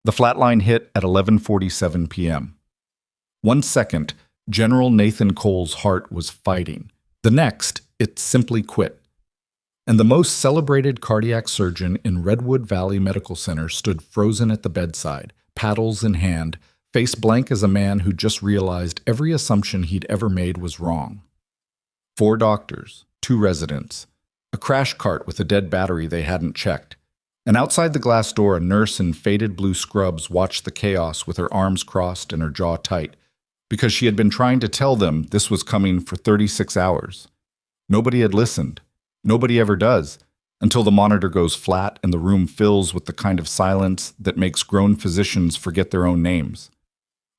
The flatline hit at 11:47 p.m. 1 second, General Nathan Cole's heart was fighting. The next, it simply quit. And the most celebrated cardiac surgeon in Redwood Valley Medical Center stood frozen at the bedside, paddles in hand, face blank as a man who just realized every assumption he'd ever made was wrong. 4 doctors, 2 residents, a crash cart with a dead battery they hadn't checked, and outside the glass door a nurse in faded blue scrubs watched the chaos with her arms crossed and her jaw tight, because she had been trying to tell them this was coming for 36 hours. Nobody had listened. Nobody ever does, until the monitor goes flat and the room fills with the kind of silence that makes grown physicians forget their own names.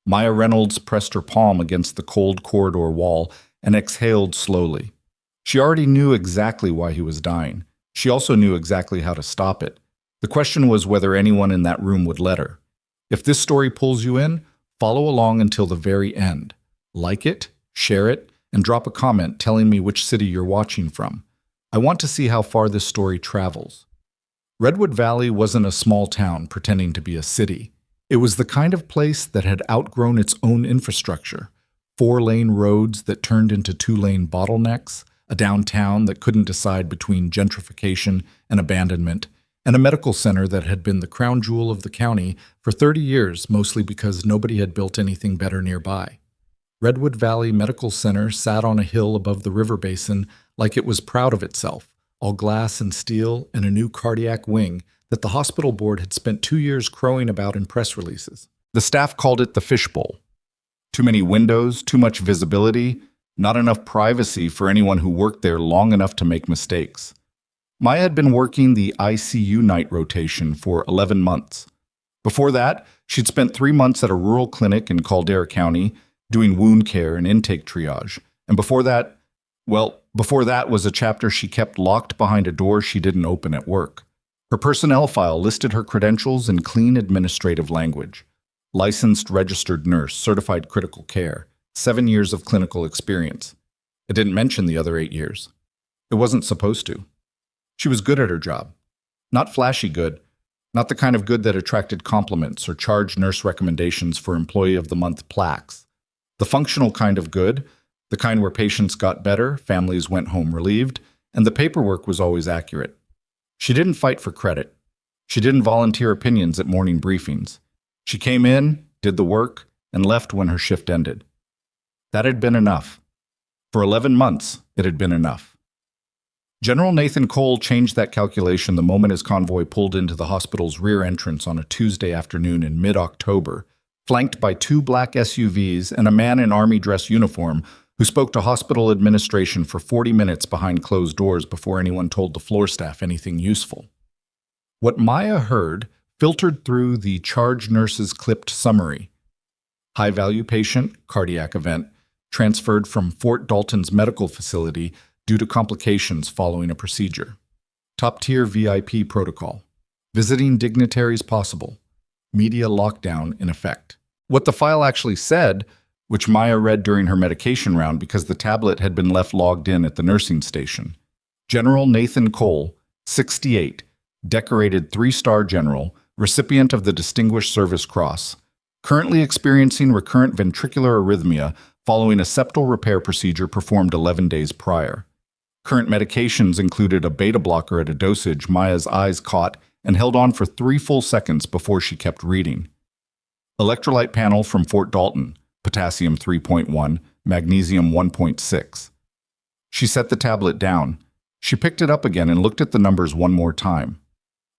Maya Reynolds pressed her palm against the cold corridor wall and exhaled slowly. She already knew exactly why he was dying. She also knew exactly how to stop it. The question was whether anyone in that room would let her. If this story pulls you in, follow along until the very end. Like it, share it, and drop a comment telling me which city you're watching from. I want to see how far this story travels. Redwood Valley wasn't a small town pretending to be a city. It was the kind of place that had outgrown its own infrastructure. 4-lane roads that turned into 2-lane bottlenecks, a downtown that couldn't decide between gentrification and abandonment, and a medical center that had been the crown jewel of the county for 30 years, mostly because nobody had built anything better nearby. Redwood Valley Medical Center sat on a hill above the river basin like it was proud of itself, all glass and steel and a new cardiac wing that the hospital board had spent 2 years crowing about in press releases. The staff called it the fishbowl. Too many windows, too much visibility, not enough privacy for anyone who worked there long enough to make mistakes. Maya had been working the ICU night rotation for 11 months. Before that, she'd spent 3 months at a rural clinic in Caldera County doing wound care and intake triage. And before that was a chapter she kept locked behind a door she didn't open at work. Her personnel file listed her credentials in clean administrative language. Licensed registered nurse, certified critical care, 7 years of clinical experience. It didn't mention the other 8 years. It wasn't supposed to. She was good at her job. Not flashy good, not the kind of good that attracted compliments or charged nurse recommendations for Employee of the Month plaques. The functional kind of good, the kind where patients got better, families went home relieved, and the paperwork was always accurate. She didn't fight for credit. She didn't volunteer opinions at morning briefings. She came in, did the work, and left when her shift ended. That had been enough. For 11 months, it had been enough. General Nathan Cole changed that calculation the moment his convoy pulled into the hospital's rear entrance on a Tuesday afternoon in mid-October, flanked by 2 black SUVs and a man in army dress uniform who spoke to hospital administration for 40 minutes behind closed doors before anyone told the floor staff anything useful. What Maya heard filtered through the charge nurse's clipped summary. High-value patient, cardiac event, transferred from Fort Dalton's medical facility due to complications following a procedure. Top-tier VIP protocol. Visiting dignitaries possible. Media lockdown in effect. What the file actually said, which Maya read during her medication round because the tablet had been left logged in at the nursing station. General Nathan Cole, 68, decorated 3-star general, recipient of the Distinguished Service Cross, currently experiencing recurrent ventricular arrhythmia following a septal repair procedure performed 11 days prior. Current medications included a beta blocker at a dosage Maya's eyes caught and held on for 3 full seconds before she kept reading. Electrolyte panel from Fort Dalton, potassium 3.1, magnesium 1.6. She set the tablet down. She picked it up again and looked at the numbers one more time.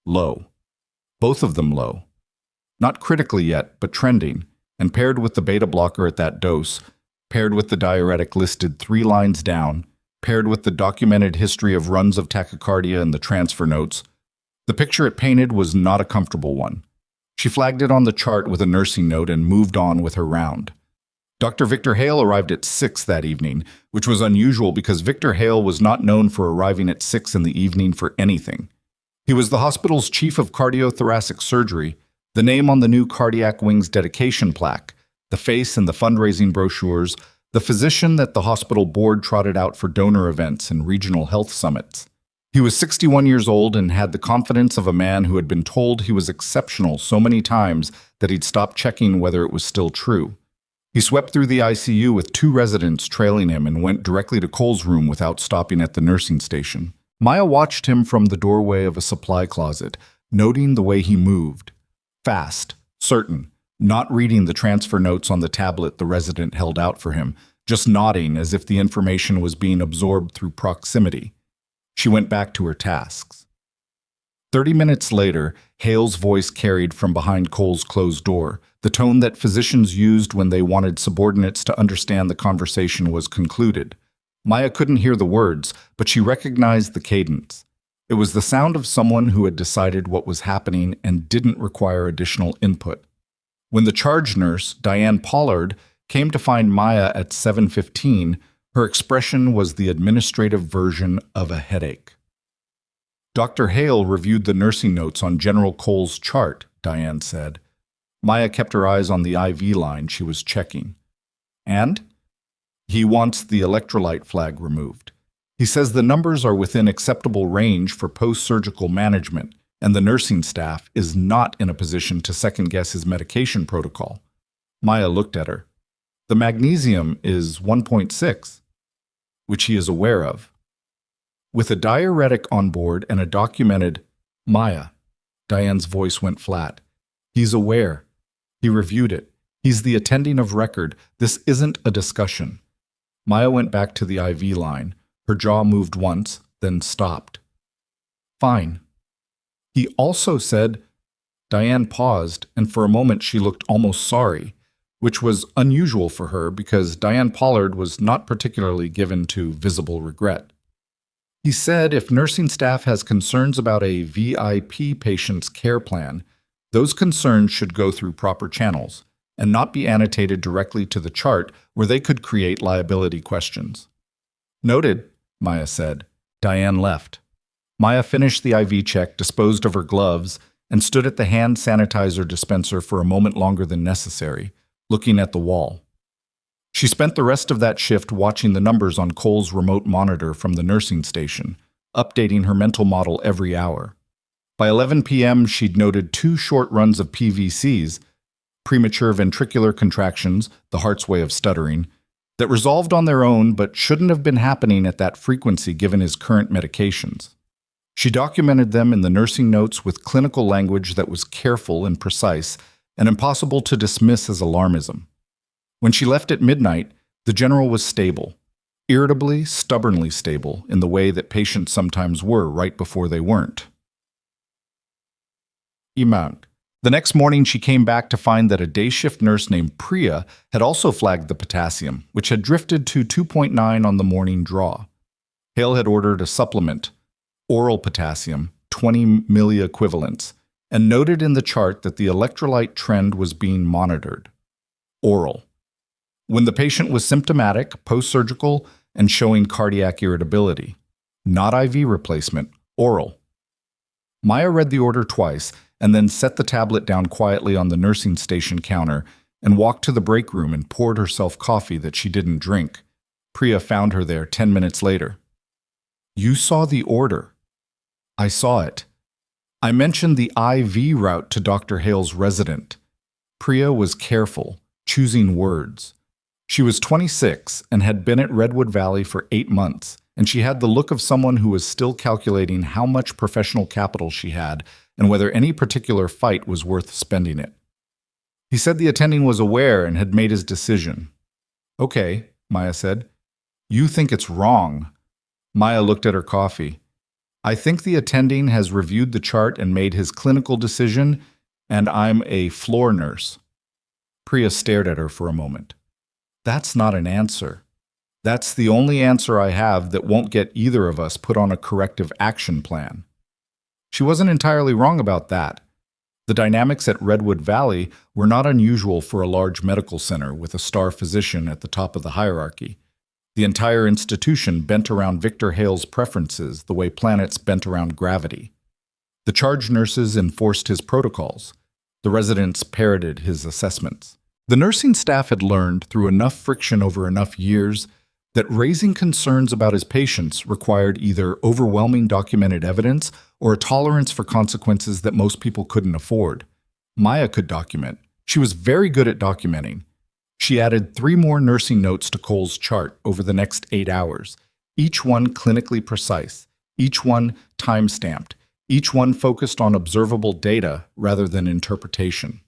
Low. Both of them low. Not critically yet, but trending, and paired with the beta blocker at that dose, paired with the diuretic listed 3 lines down, paired with the documented history of runs of tachycardia in the transfer notes, the picture it painted was not a comfortable one. She flagged it on the chart with a nursing note and moved on with her round. Dr. Victor Hale arrived at 6 that evening, which was unusual because Victor Hale was not known for arriving at 6 in the evening for anything. He was the hospital's chief of cardiothoracic surgery, the name on the new cardiac wing's dedication plaque, the face in the fundraising brochures, the physician that the hospital board trotted out for donor events and regional health summits. He was 61 years old and had the confidence of a man who had been told he was exceptional so many times that he'd stopped checking whether it was still true. He swept through the ICU with 2 residents trailing him and went directly to Cole's room without stopping at the nursing station. Maya watched him from the doorway of a supply closet, noting the way he moved. Fast, certain, not reading the transfer notes on the tablet the resident held out for him, just nodding as if the information was being absorbed through proximity. She went back to her tasks. 30 minutes later, Hale's voice carried from behind Cole's closed door. The tone that physicians used when they wanted subordinates to understand the conversation was concluded. Maya couldn't hear the words, but she recognized the cadence. It was the sound of someone who had decided what was happening and didn't require additional input. When the charge nurse, Diane Pollard, came to find Maya at 7:15, her expression was the administrative version of a headache. Dr. Hale reviewed the nursing notes on General Cole's chart, Diane said. Maya kept her eyes on the IV line she was checking. And? He wants the electrolyte flag removed. He says the numbers are within acceptable range for post-surgical management, and the nursing staff is not in a position to second-guess his medication protocol. Maya looked at her. The magnesium is 1.6, which he is aware of. With a diuretic on board and a documented, Maya, Diane's voice went flat. He's aware. He reviewed it. He's the attending of record. This isn't a discussion. Maya went back to the IV line. Her jaw moved once, then stopped. Fine. He also said, Diane paused, and for a moment she looked almost sorry, which was unusual for her because Diane Pollard was not particularly given to visible regret. He said if nursing staff has concerns about a VIP patient's care plan, those concerns should go through proper channels and not be annotated directly to the chart where they could create liability questions. Noted, Maya said. Diane left. Maya finished the IV check, disposed of her gloves, and stood at the hand sanitizer dispenser for a moment longer than necessary, looking at the wall. She spent the rest of that shift watching the numbers on Cole's remote monitor from the nursing station, updating her mental model every hour. By 11 p.m., she'd noted 2 short runs of PVCs, premature ventricular contractions, the heart's way of stuttering, that resolved on their own but shouldn't have been happening at that frequency given his current medications. She documented them in the nursing notes with clinical language that was careful and precise and impossible to dismiss as alarmism. When she left at midnight, the general was stable, irritably, stubbornly stable in the way that patients sometimes were right before they weren't. The next morning, she came back to find that a day shift nurse named Priya had also flagged the potassium, which had drifted to 2.9 on the morning draw. Hale had ordered a supplement, oral potassium, 20 milliequivalents, and noted in the chart that the electrolyte trend was being monitored. Oral. When the patient was symptomatic, post-surgical, and showing cardiac irritability. Not IV replacement, oral. Maya read the order twice and then set the tablet down quietly on the nursing station counter and walked to the break room and poured herself coffee that she didn't drink. Priya found her there 10 minutes later. You saw the order. I saw it. I mentioned the IV route to Dr. Hale's resident. Priya was careful, choosing words. She was 26 and had been at Redwood Valley for 8 months, and she had the look of someone who was still calculating how much professional capital she had and whether any particular fight was worth spending it. He said the attending was aware and had made his decision. Okay, Maya said. You think it's wrong. Maya looked at her coffee. I think the attending has reviewed the chart and made his clinical decision, and I'm a floor nurse. Priya stared at her for a moment. That's not an answer. That's the only answer I have that won't get either of us put on a corrective action plan. She wasn't entirely wrong about that. The dynamics at Redwood Valley were not unusual for a large medical center with a star physician at the top of the hierarchy. The entire institution bent around Victor Hale's preferences the way planets bent around gravity. The charge nurses enforced his protocols. The residents parroted his assessments. The nursing staff had learned, through enough friction over enough years, that raising concerns about his patients required either overwhelming documented evidence or a tolerance for consequences that most people couldn't afford. Maya could document. She was very good at documenting. She added 3 more nursing notes to Cole's chart over the next 8 hours, each one clinically precise, each one time-stamped, each one focused on observable data rather than interpretation.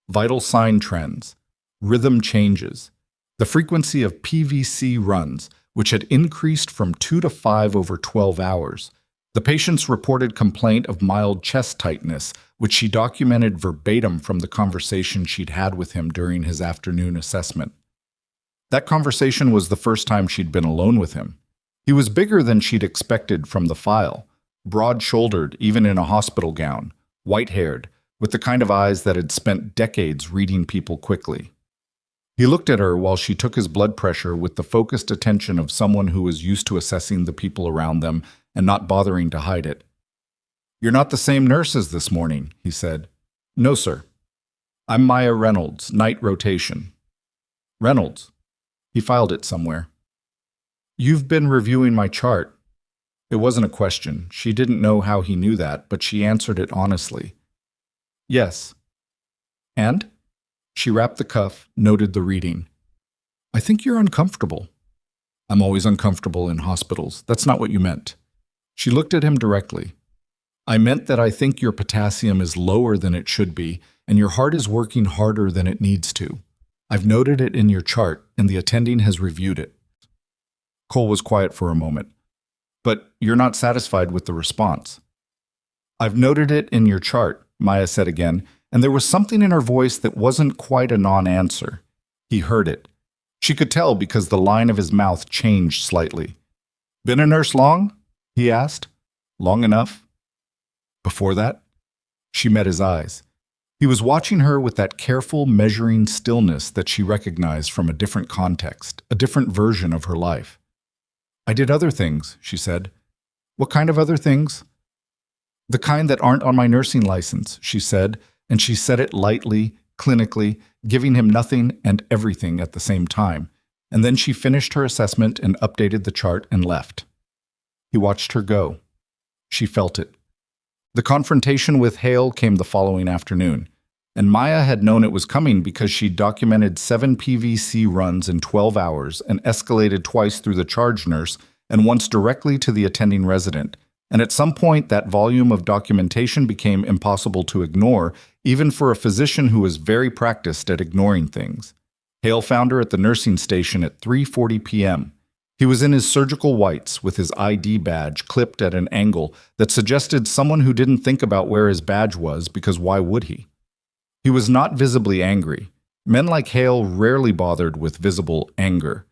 Vital sign trends, rhythm changes, the frequency of PVC runs, which had increased from 2 to 5 over 12 hours. The patient's reported complaint of mild chest tightness, which she documented verbatim from the conversation she'd had with him during his afternoon assessment. That conversation was the first time she'd been alone with him. He was bigger than she'd expected from the file, broad-shouldered even in a hospital gown, white-haired, with the kind of eyes that had spent decades reading people quickly. He looked at her while she took his blood pressure with the focused attention of someone who was used to assessing the people around them and not bothering to hide it. "You're not the same nurse as this morning," he said. "No, sir. I'm Maya Reynolds, night rotation." "Reynolds." He filed it somewhere. "You've been reviewing my chart." It wasn't a question. She didn't know how he knew that, but she answered it honestly. "Yes." "And?" She wrapped the cuff, noted the reading. "I think you're uncomfortable." "I'm always uncomfortable in hospitals. That's not what you meant." She looked at him directly. "I meant that I think your potassium is lower than it should be, and your heart is working harder than it needs to. I've noted it in your chart, and the attending has reviewed it." Cole was quiet for a moment. "But you're not satisfied with the response." "I've noted it in your chart," Maya said again, and there was something in her voice that wasn't quite a non-answer. He heard it. She could tell because the line of his mouth changed slightly. "Been a nurse long?" he asked. "Long enough." "Before that?" She met his eyes. He was watching her with that careful, measuring stillness that she recognized from a different context, a different version of her life. "I did other things," she said. "What kind of other things?" "The kind that aren't on my nursing license," she said, and she said it lightly, clinically, giving him nothing and everything at the same time. And then she finished her assessment and updated the chart and left. He watched her go. She felt it. The confrontation with Hale came the following afternoon, and Maya had known it was coming because she'd documented 7 PVC runs in 12 hours and escalated twice through the charge nurse and once directly to the attending resident. And at some point, that volume of documentation became impossible to ignore, even for a physician who was very practiced at ignoring things. Hale found her at the nursing station at 3:40 p.m. He was in his surgical whites with his ID badge clipped at an angle that suggested someone who didn't think about where his badge was, because why would he? He was not visibly angry. Men like Hale rarely bothered with visible anger.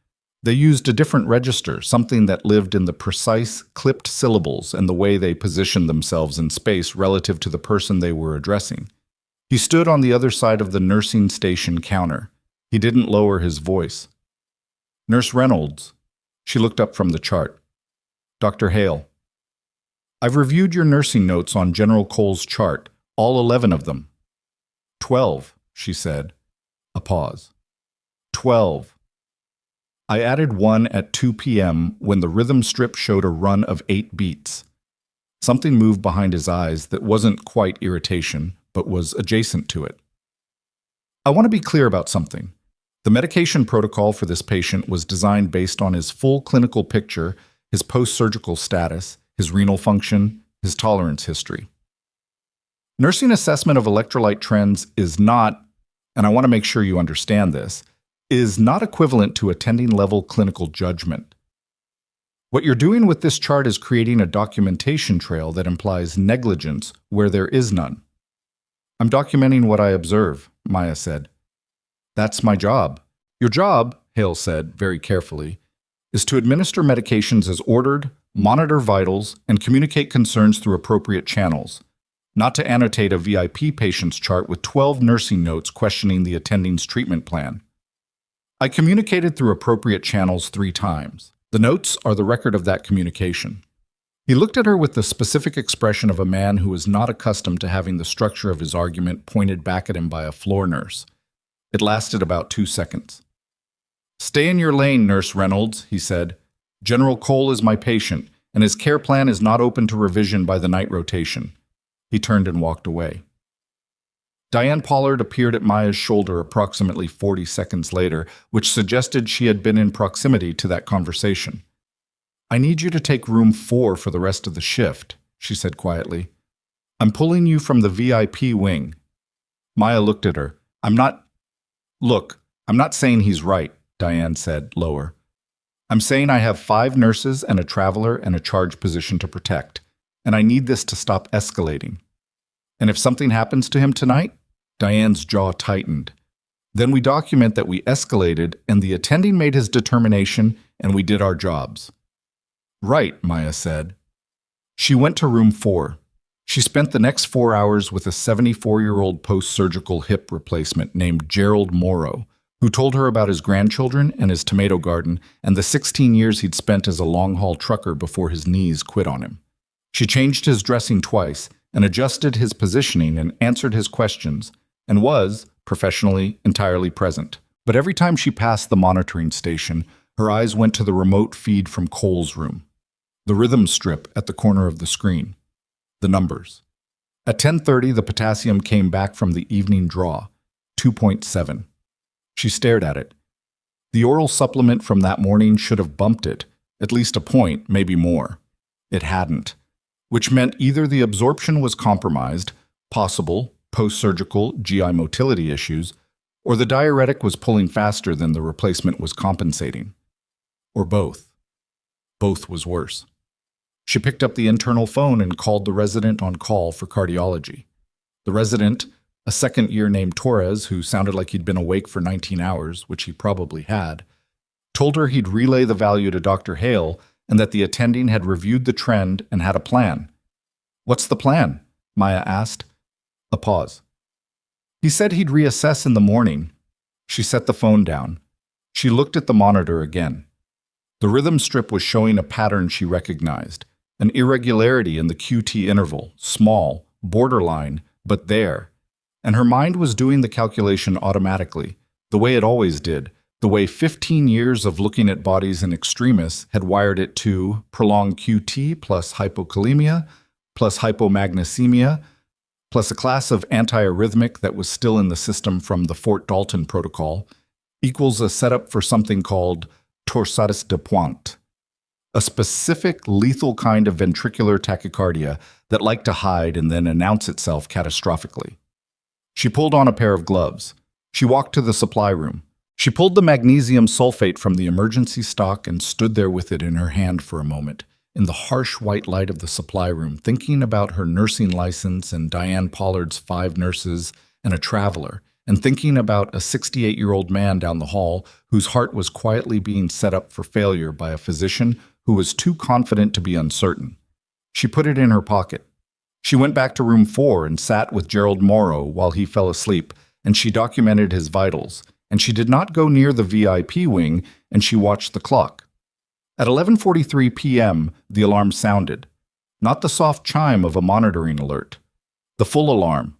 They used a different register, something that lived in the precise, clipped syllables and the way they positioned themselves in space relative to the person they were addressing. He stood on the other side of the nursing station counter. He didn't lower his voice. "Nurse Reynolds." She looked up from the chart. "Dr. Hale." "I've reviewed your nursing notes on General Cole's chart, all 11 of them." 12, she said. A pause. 12. I added 1 at 2 p.m. when the rhythm strip showed a run of 8 beats. Something moved behind his eyes that wasn't quite irritation, but was adjacent to it. "I want to be clear about something. The medication protocol for this patient was designed based on his full clinical picture, his post-surgical status, his renal function, his tolerance history. Nursing assessment of electrolyte trends is not, and I want to make sure you understand this, is not equivalent to attending-level clinical judgment. What you're doing with this chart is creating a documentation trail that implies negligence where there is none." "I'm documenting what I observe," Maya said. "That's my job." "Your job," Hale said very carefully, "is to administer medications as ordered, monitor vitals, and communicate concerns through appropriate channels, not to annotate a VIP patient's chart with 12 nursing notes questioning the attending's treatment plan. I communicated through appropriate channels 3 times. The notes are the record of that communication." He looked at her with the specific expression of a man who is not accustomed to having the structure of his argument pointed back at him by a floor nurse. It lasted about 2 seconds. "Stay in your lane, Nurse Reynolds," he said. "General Cole is my patient, and his care plan is not open to revision by the night rotation." He turned and walked away. Diane Pollard appeared at Maya's shoulder approximately 40 seconds later, which suggested she had been in proximity to that conversation. "I need you to take room 4 for the rest of the shift," she said quietly. "I'm pulling you from the VIP wing." Maya looked at her. Look, I'm not saying he's right," Diane said, lower. "I'm saying I have 5 nurses and a traveler and a charge position to protect, and I need this to stop escalating. And if something happens to him tonight," Diane's jaw tightened, "then we document that we escalated and the attending made his determination and we did our jobs." "Right," Maya said. She went to room 4. She spent the next 4 hours with a 74-year-old post-surgical hip replacement named Gerald Morrow, who told her about his grandchildren and his tomato garden and the 16 years he'd spent as a long-haul trucker before his knees quit on him. She changed his dressing twice and adjusted his positioning and answered his questions and was, professionally, entirely present. But every time she passed the monitoring station, her eyes went to the remote feed from Cole's room, the rhythm strip at the corner of the screen. The numbers. At 10:30, the potassium came back from the evening draw, 2.7. She stared at it. The oral supplement from that morning should have bumped it, at least a point, maybe more. It hadn't, which meant either the absorption was compromised, possible post-surgical GI motility issues, or the diuretic was pulling faster than the replacement was compensating. Or both. Both was worse. She picked up the internal phone and called the resident on call for cardiology. The resident, a second-year named Torres, who sounded like he'd been awake for 19 hours, which he probably had, told her he'd relay the value to Dr. Hale and that the attending had reviewed the trend and had a plan. "What's the plan?" Maya asked. A pause. "He said he'd reassess in the morning." She set the phone down. She looked at the monitor again. The rhythm strip was showing a pattern she recognized. An irregularity in the QT interval, small, borderline, but there. And her mind was doing the calculation automatically, the way it always did, the way 15 years of looking at bodies in extremis had wired it to prolonged QT plus hypokalemia, plus hypomagnesemia, plus a class of antiarrhythmic that was still in the system from the Fort Dalton protocol, equals a setup for something called torsades de pointe. A specific, lethal kind of ventricular tachycardia that liked to hide and then announce itself catastrophically. She pulled on a pair of gloves. She walked to the supply room. She pulled the magnesium sulfate from the emergency stock and stood there with it in her hand for a moment, in the harsh white light of the supply room, thinking about her nursing license and Diane Pollard's 5 nurses and a traveler, and thinking about a 68-year-old man down the hall whose heart was quietly being set up for failure by a physician who was too confident to be uncertain. She put it in her pocket. She went back to room 4 and sat with Gerald Morrow while he fell asleep, and she documented his vitals, and she did not go near the VIP wing, and she watched the clock. At 11:43 p.m., the alarm sounded. Not the soft chime of a monitoring alert. The full alarm.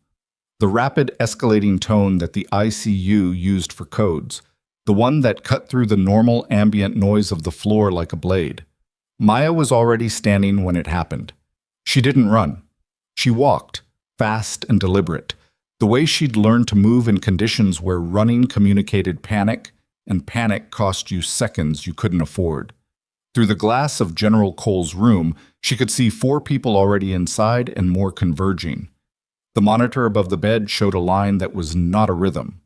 The rapid escalating tone that the ICU used for codes. The one that cut through the normal ambient noise of the floor like a blade. Maya was already standing when it happened. She didn't run. She walked, fast and deliberate, the way she'd learned to move in conditions where running communicated panic, and panic cost you seconds you couldn't afford. Through the glass of General Cole's room, she could see 4 people already inside and more converging. The monitor above the bed showed a line that was not a rhythm.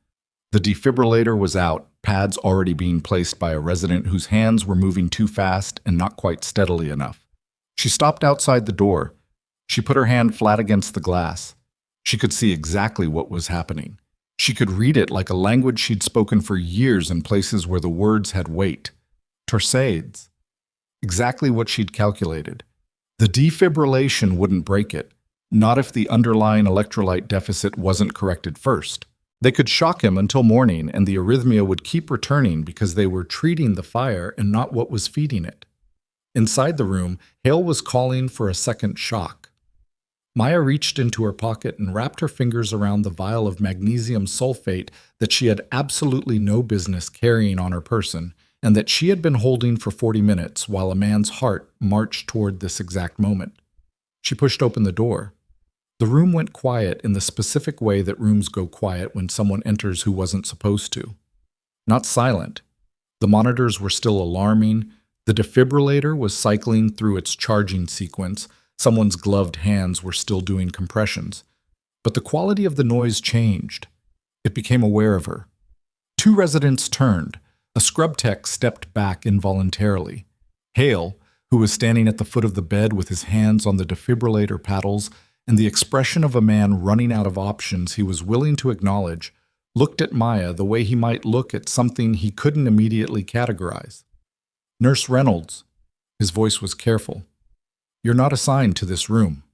The defibrillator was out, pads already being placed by a resident whose hands were moving too fast and not quite steadily enough. She stopped outside the door. She put her hand flat against the glass. She could see exactly what was happening. She could read it like a language she'd spoken for years in places where the words had weight. Torsades. Exactly what she'd calculated. The defibrillation wouldn't break it, not if the underlying electrolyte deficit wasn't corrected first. They could shock him until morning, and the arrhythmia would keep returning because they were treating the fire and not what was feeding it. Inside the room, Hale was calling for a second shock. Maya reached into her pocket and wrapped her fingers around the vial of magnesium sulfate that she had absolutely no business carrying on her person, and that she had been holding for 40 minutes while a man's heart marched toward this exact moment. She pushed open the door. The room went quiet in the specific way that rooms go quiet when someone enters who wasn't supposed to. Not silent. The monitors were still alarming. The defibrillator was cycling through its charging sequence. Someone's gloved hands were still doing compressions. But the quality of the noise changed. It became aware of her. Two residents turned. A scrub tech stepped back involuntarily. Hale, who was standing at the foot of the bed with his hands on the defibrillator paddles and the expression of a man running out of options he was willing to acknowledge, looked at Maya the way he might look at something he couldn't immediately categorize. "Nurse Reynolds." His voice was careful. "You're not assigned to this room."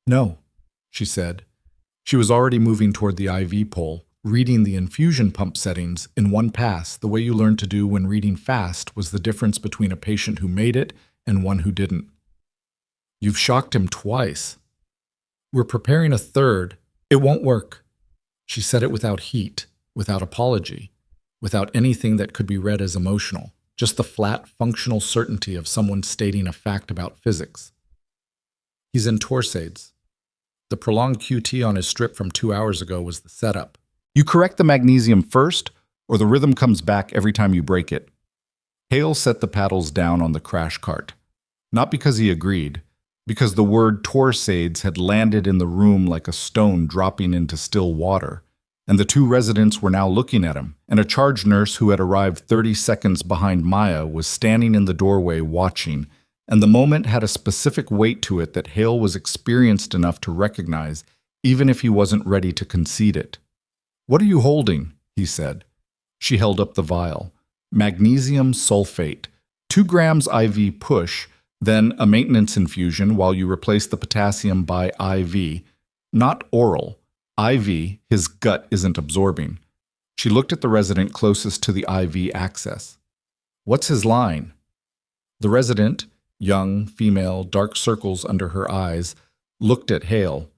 "No," she said. She was already moving toward the IV pole, reading the infusion pump settings in one pass. The way you learned to do when reading fast was the difference between a patient who made it and one who didn't. "You've shocked him twice." "We're preparing a third. It won't work." She said it without heat, without apology, without anything that could be read as emotional, just the flat, functional certainty of someone stating a fact about physics. "He's in Torsades." The prolonged QT on his strip from 2 hours ago was the setup. "You correct the magnesium first, or the rhythm comes back every time you break it." Hale set the paddles down on the crash cart. Not because he agreed, because the word Torsades had landed in the room like a stone dropping into still water, and the two residents were now looking at him, and a charge nurse who had arrived 30 seconds behind Maya was standing in the doorway watching, and the moment had a specific weight to it that Hale was experienced enough to recognize, even if he wasn't ready to concede it. "What are you holding?" he said. She held up the vial. "Magnesium sulfate, 2 grams IV push, then a maintenance infusion while you replace the potassium by IV. Not oral. IV, his gut isn't absorbing." She looked at the resident closest to the IV access. "What's his line?" The resident, young, female, dark circles under her eyes, looked at Hale.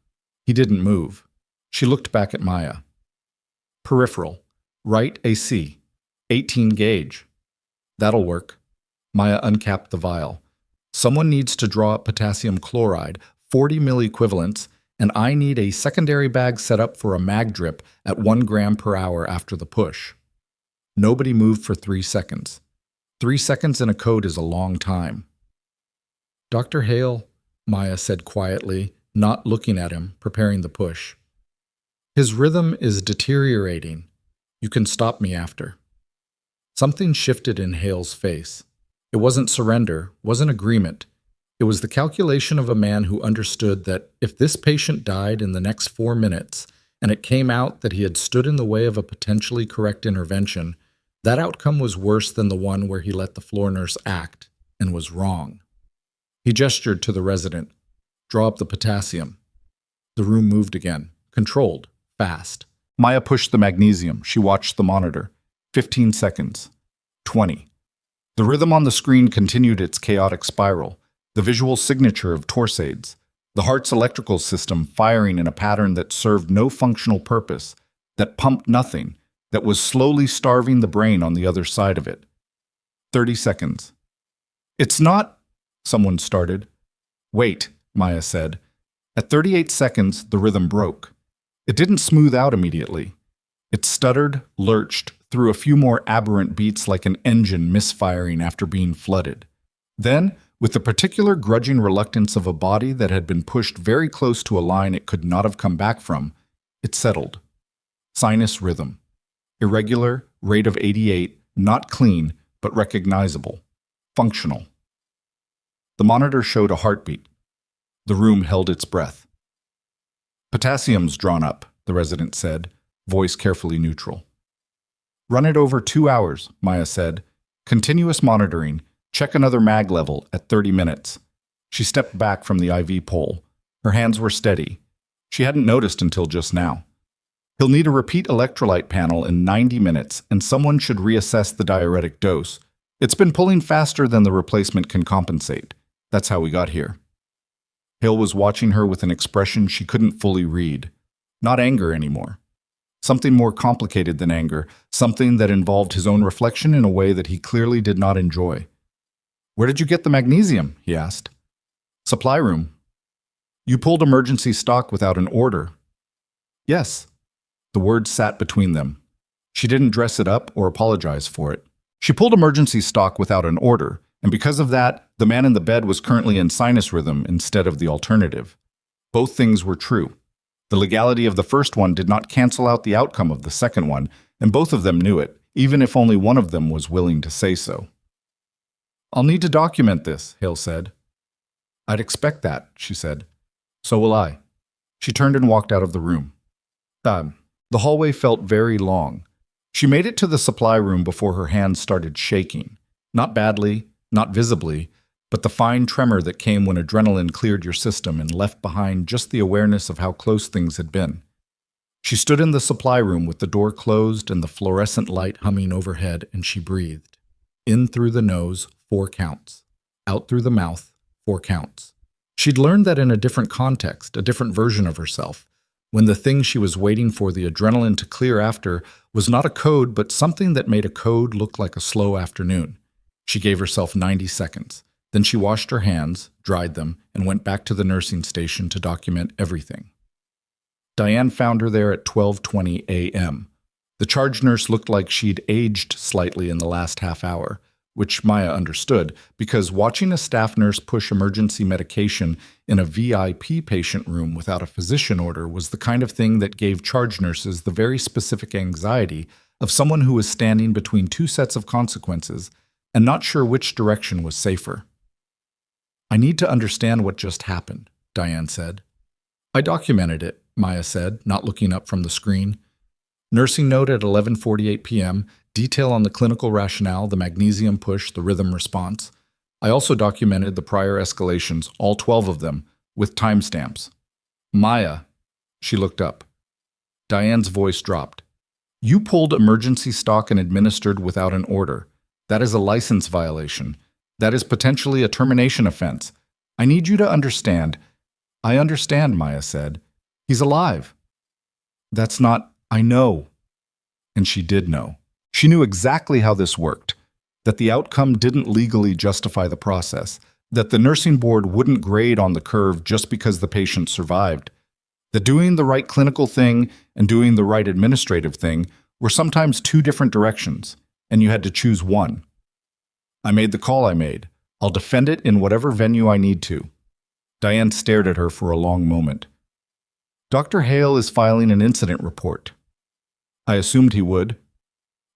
He didn't move. She looked back at Maya. "Peripheral. Right AC. 18 gauge. That'll work." Maya uncapped the vial. "Someone needs to draw up potassium chloride, 40 milliequivalents, and I need a secondary bag set up for a mag drip at 1 gram per hour after the push." Nobody moved for 3 seconds. 3 seconds in a code is a long time. "Dr. Hale," Maya said quietly, not looking at him, preparing the push. "His rhythm is deteriorating. You can stop me after." Something shifted in Hale's face. It wasn't surrender, wasn't agreement. It was the calculation of a man who understood that if this patient died in the next 4 minutes, and it came out that he had stood in the way of a potentially correct intervention, that outcome was worse than the one where he let the floor nurse act, and was wrong. He gestured to the resident. "Draw up the potassium." The room moved again, controlled, fast. Maya pushed the magnesium. She watched the monitor. 15 seconds. 20. The rhythm on the screen continued its chaotic spiral, the visual signature of Torsades, the heart's electrical system firing in a pattern that served no functional purpose, that pumped nothing, that was slowly starving the brain on the other side of it. 30 seconds. "It's not," someone started. "Wait," Maya said. At 38 seconds, the rhythm broke. It didn't smooth out immediately. It stuttered, lurched, through a few more aberrant beats like an engine misfiring after being flooded. Then, with the particular grudging reluctance of a body that had been pushed very close to a line it could not have come back from, it settled. Sinus rhythm. Irregular, rate of 88, not clean, but recognizable. Functional. The monitor showed a heartbeat. The room held its breath. "Potassium's drawn up," the resident said, voice carefully neutral. "Run it over 2 hours," Maya said. "Continuous monitoring. Check another mag level at 30 minutes." She stepped back from the IV pole. Her hands were steady. She hadn't noticed until just now. "He'll need a repeat electrolyte panel in 90 minutes, and someone should reassess the diuretic dose. It's been pulling faster than the replacement can compensate. That's how we got here." Hale was watching her with an expression she couldn't fully read. Not anger anymore. Something more complicated than anger, something that involved his own reflection in a way that he clearly did not enjoy. "Where did you get the magnesium?" he asked. "Supply room." "You pulled emergency stock without an order." "Yes." The words sat between them. She didn't dress it up or apologize for it. She pulled emergency stock without an order, and because of that, the man in the bed was currently in sinus rhythm instead of the alternative. Both things were true. The legality of the first one did not cancel out the outcome of the second one, and both of them knew it, even if only one of them was willing to say so. "I'll need to document this," Hale said. "I'd expect that," she said. "So will I." She turned and walked out of the room. The hallway felt very long. She made it to the supply room before her hands started shaking. Not badly, not visibly, but the fine tremor that came when adrenaline cleared your system and left behind just the awareness of how close things had been. She stood in the supply room with the door closed and the fluorescent light humming overhead, and she breathed. In through the nose, 4 counts. Out through the mouth, 4 counts. She'd learned that in a different context, a different version of herself, when the thing she was waiting for the adrenaline to clear after was not a code, but something that made a code look like a slow afternoon. She gave herself 90 seconds. Then she washed her hands, dried them, and went back to the nursing station to document everything. Diane found her there at 12:20 a.m. The charge nurse looked like she'd aged slightly in the last half hour, which Maya understood, because watching a staff nurse push emergency medication in a VIP patient room without a physician order was the kind of thing that gave charge nurses the very specific anxiety of someone who was standing between 2 sets of consequences and not sure which direction was safer. "I need to understand what just happened," Diane said. "I documented it," Maya said, not looking up from the screen. Nursing note at 11:48 p.m., detail on the clinical rationale, the magnesium push, the rhythm response. I also documented the prior escalations, all 12 of them, with timestamps. "Maya," she looked up. Diane's voice dropped. "You pulled emergency stock and administered without an order. That is a license violation. That is potentially a termination offense. I need you to understand." "I understand," Maya said. "He's alive." "That's not, I know." And she did know. She knew exactly how this worked, that the outcome didn't legally justify the process, that the nursing board wouldn't grade on the curve just because the patient survived, that doing the right clinical thing and doing the right administrative thing were sometimes 2 different directions, and you had to choose one. "I made the call I made. I'll defend it in whatever venue I need to." Diane stared at her for a long moment. "Dr. Hale is filing an incident report." "I assumed he would."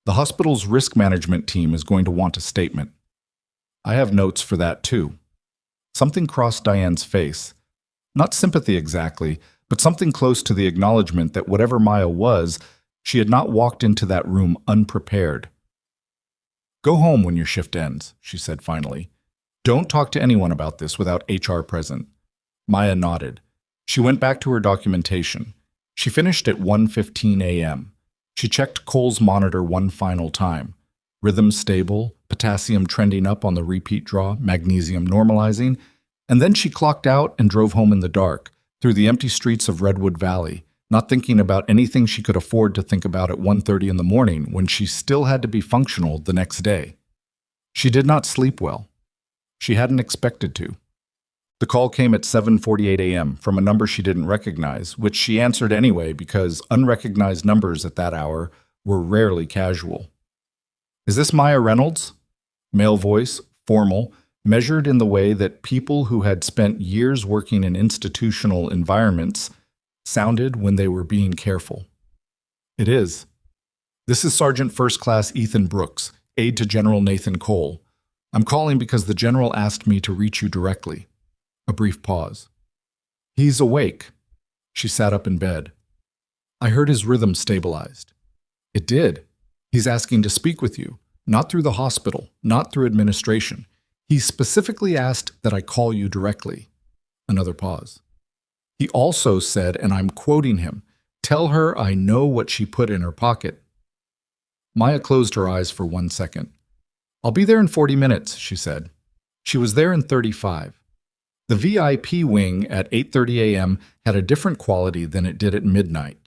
"The hospital's risk management team is going to want a statement." "I have notes for that too." Something crossed Diane's face. Not sympathy exactly, but something close to the acknowledgement that whatever Maya was, she had not walked into that room unprepared. "Go home when your shift ends," she said finally. "Don't talk to anyone about this without HR present." Maya nodded. She went back to her documentation. She finished at 1:15 a.m. She checked Cole's monitor one final time. Rhythm stable, potassium trending up on the repeat draw, magnesium normalizing, and then she clocked out and drove home in the dark, through the empty streets of Redwood Valley, not thinking about anything she could afford to think about at 1:30 in the morning when she still had to be functional the next day. She did not sleep well. She hadn't expected to. The call came at 7:48 a.m. from a number she didn't recognize, which she answered anyway because unrecognized numbers at that hour were rarely casual. "Is this Maya Reynolds?" Male voice, formal, measured in the way that people who had spent years working in institutional environments sounded when they were being careful. "It is." "This is Sergeant First Class Ethan Brooks, aide to General Nathan Cole. I'm calling because the General asked me to reach you directly." A brief pause. "He's awake." She sat up in bed. "I heard his rhythm stabilized." "It did. He's asking to speak with you, not through the hospital, not through administration. He specifically asked that I call you directly." Another pause. "He also said, and I'm quoting him, 'Tell her I know what she put in her pocket.'" Maya closed her eyes for 1 second. "I'll be there in 40 minutes, she said. She was there in 35. The VIP wing at 8:30 a.m. had a different quality than it did at midnight.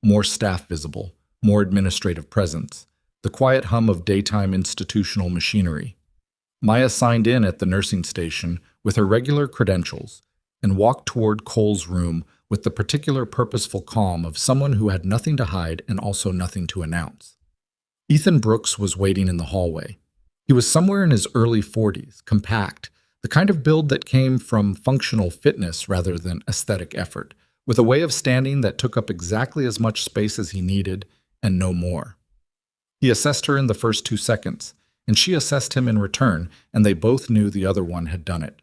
More staff visible, more administrative presence, the quiet hum of daytime institutional machinery. Maya signed in at the nursing station with her regular credentials and walked toward Cole's room with the particular purposeful calm of someone who had nothing to hide and also nothing to announce. Ethan Brooks was waiting in the hallway. He was somewhere in his early 40s, compact, the kind of build that came from functional fitness rather than aesthetic effort, with a way of standing that took up exactly as much space as he needed and no more. He assessed her in the first 2 seconds, and she assessed him in return, and they both knew the other one had done it.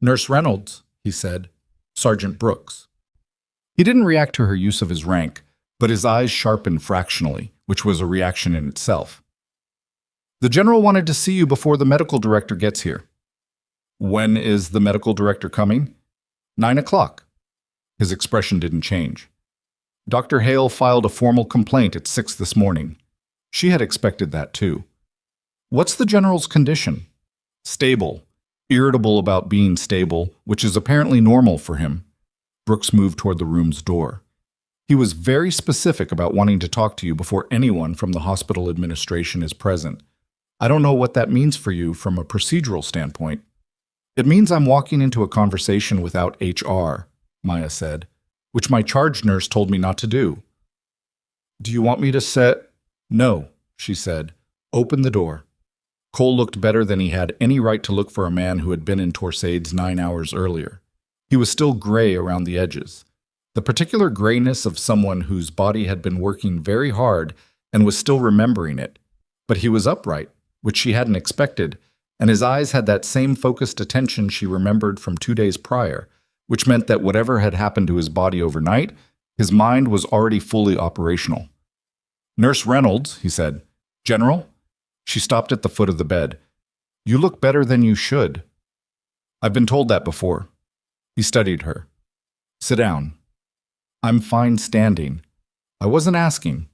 "Nurse Reynolds," he said. "Sergeant Brooks." He didn't react to her use of his rank, but his eyes sharpened fractionally, which was a reaction in itself. "The general wanted to see you before the medical director gets here." "When is the medical director coming?" 9 o'clock. His expression didn't change. Dr. Hale filed a formal complaint at 6 this morning. She had expected that too. "What's the general's condition?" "Stable. Irritable about being stable, which is apparently normal for him." Brooks moved toward the room's door. "He was very specific about wanting to talk to you before anyone from the hospital administration is present. I don't know what that means for you from a procedural standpoint." "It means I'm walking into a conversation without HR," Maya said, "which my charge nurse told me not to do." "Do you want me to set—" "No," she said. "Open the door." Cole looked better than he had any right to look for a man who had been in Torsades 9 hours earlier. He was still gray around the edges. The particular grayness of someone whose body had been working very hard and was still remembering it. But he was upright, which she hadn't expected, and his eyes had that same focused attention she remembered from 2 days prior, which meant that whatever had happened to his body overnight, his mind was already fully operational. "Nurse Reynolds," he said. "General?" She stopped at the foot of the bed. "You look better than you should." "I've been told that before." He studied her. "Sit down." "I'm fine standing." "I wasn't asking."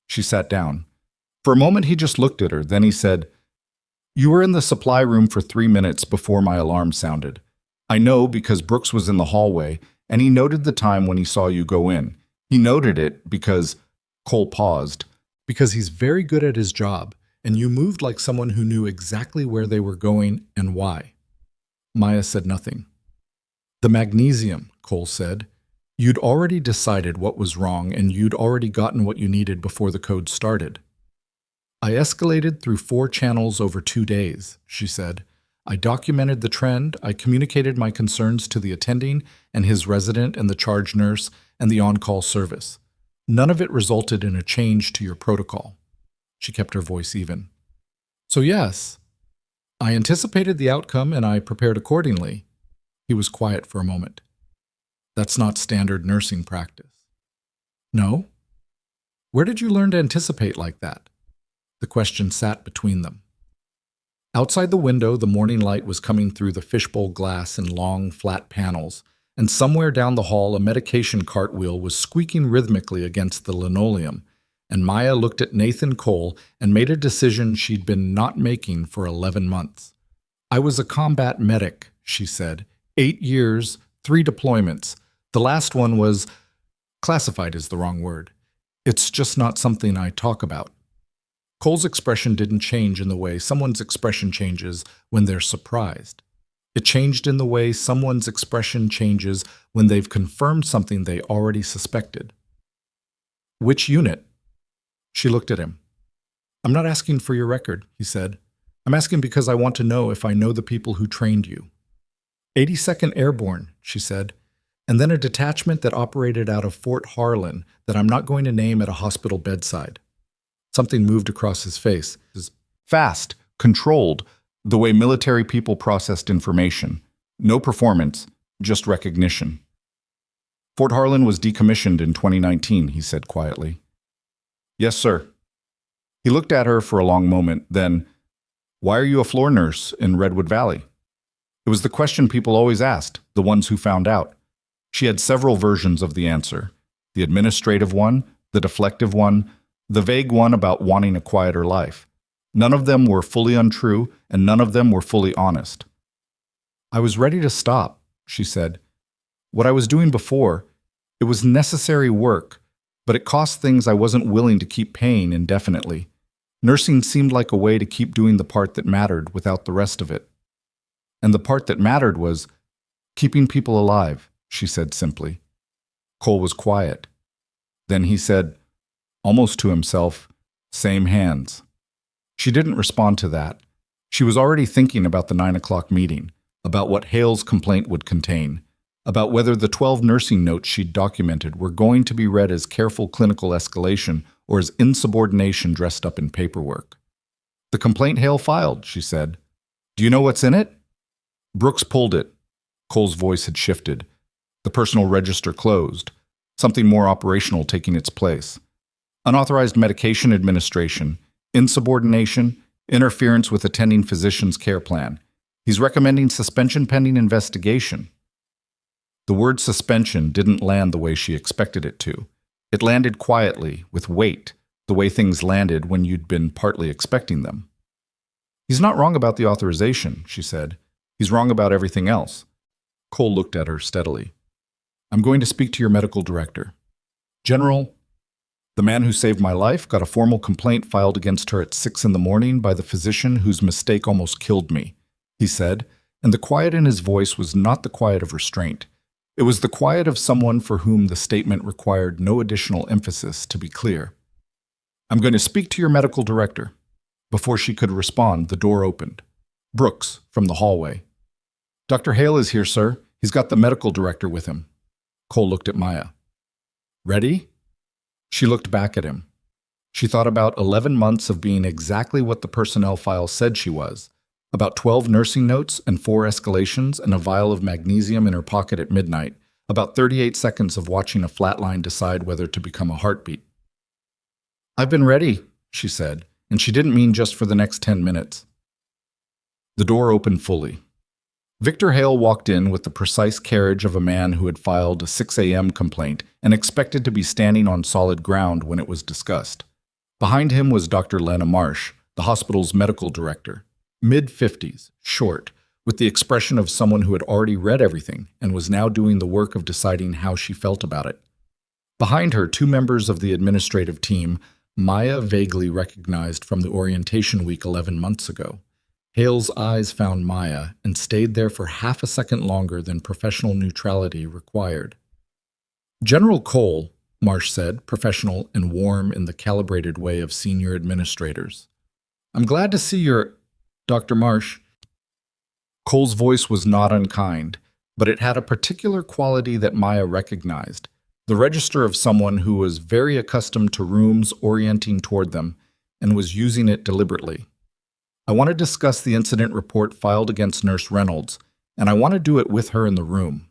She sat down. For a moment he just looked at her, then he said, "You were in the supply room for 3 minutes before my alarm sounded. I know because Brooks was in the hallway, and he noted the time when he saw you go in. He noted it because—" Cole paused. "Because he's very good at his job, and you moved like someone who knew exactly where they were going and why." Maya said nothing. "The magnesium," Cole said. "You'd already decided what was wrong, and you'd already gotten what you needed before the code started." "I escalated through 4 channels over 2 days," she said. "I documented the trend, I communicated my concerns to the attending and his resident and the charge nurse and the on-call service. None of it resulted in a change to your protocol." She kept her voice even. "So yes, I anticipated the outcome and I prepared accordingly." He was quiet for a moment. "That's not standard nursing practice." "No? Where did you learn to anticipate like that?" The question sat between them. Outside the window, the morning light was coming through the fishbowl glass in long, flat panels, and somewhere down the hall a medication cartwheel was squeaking rhythmically against the linoleum, and Maya looked at Nathan Cole and made a decision she'd been not making for 11 months. "I was a combat medic," she said. 8 years, 3 deployments. The last one was— classified is the wrong word. It's just not something I talk about." Cole's expression didn't change in the way someone's expression changes when they're surprised. It changed in the way someone's expression changes when they've confirmed something they already suspected. "Which unit?" She looked at him. "I'm not asking for your record," he said. "I'm asking because I want to know if I know the people who trained you." 82nd Airborne, she said, and then a detachment that operated out of Fort Harlan that I'm not going to name at a hospital bedside. Something moved across his face. Fast, controlled, the way military people processed information. No performance, just recognition. "Fort Harlan was decommissioned in 2019, he said quietly. "Yes, sir." He looked at her for a long moment, then, "Why are you a floor nurse in Redwood Valley?" It was the question people always asked, the ones who found out. She had several versions of the answer. The administrative one, the deflective one, the vague one about wanting a quieter life. None of them were fully untrue, and none of them were fully honest. I was ready to stop, she said. What I was doing before, it was necessary work, but it cost things I wasn't willing to keep paying indefinitely. Nursing seemed like a way to keep doing the part that mattered without the rest of it. And the part that mattered was keeping people alive, she said simply. Cole was quiet. Then he said, almost to himself, same hands. She didn't respond to that. She was already thinking about the 9 o'clock meeting, about what Hale's complaint would contain, about whether the 12 nursing notes she'd documented were going to be read as careful clinical escalation or as insubordination dressed up in paperwork. The complaint Hale filed, she said. Do you know what's in it? Brooks pulled it. Cole's voice had shifted. The personal register closed, something more operational taking its place. Unauthorized medication administration, insubordination, interference with attending physician's care plan. He's recommending suspension pending investigation. The word suspension didn't land the way she expected it to. It landed quietly, with weight, the way things landed when you'd been partly expecting them. He's not wrong about the authorization, she said. He's wrong about everything else. Cole looked at her steadily. I'm going to speak to your medical director. General, the man who saved my life got a formal complaint filed against her at 6 a.m. by the physician whose mistake almost killed me, he said, and the quiet in his voice was not the quiet of restraint. It was the quiet of someone for whom the statement required no additional emphasis, to be clear. I'm going to speak to your medical director. Before she could respond, the door opened. Brooks, from the hallway. Dr. Hale is here, sir. He's got the medical director with him. Cole looked at Maya. Ready? She looked back at him. She thought about 11 months of being exactly what the personnel file said she was, about 12 nursing notes and 4 escalations and a vial of magnesium in her pocket at midnight, about 38 seconds of watching a flatline decide whether to become a heartbeat. I've been ready, she said, and she didn't mean just for the next 10 minutes. The door opened fully. Victor Hale walked in with the precise carriage of a man who had filed a 6 a.m. complaint and expected to be standing on solid ground when it was discussed. Behind him was Dr. Lena Marsh, the hospital's medical director, mid-50s, short, with the expression of someone who had already read everything and was now doing the work of deciding how she felt about it. Behind her, 2 members of the administrative team Maya vaguely recognized from the orientation week 11 months ago. Hale's eyes found Maya and stayed there for half a second longer than professional neutrality required. General Cole, Marsh said, professional and warm in the calibrated way of senior administrators. I'm glad to see you're... Dr. Marsh. Cole's voice was not unkind, but it had a particular quality that Maya recognized, the register of someone who was very accustomed to rooms orienting toward them and was using it deliberately. I want to discuss the incident report filed against Nurse Reynolds, and I want to do it with her in the room.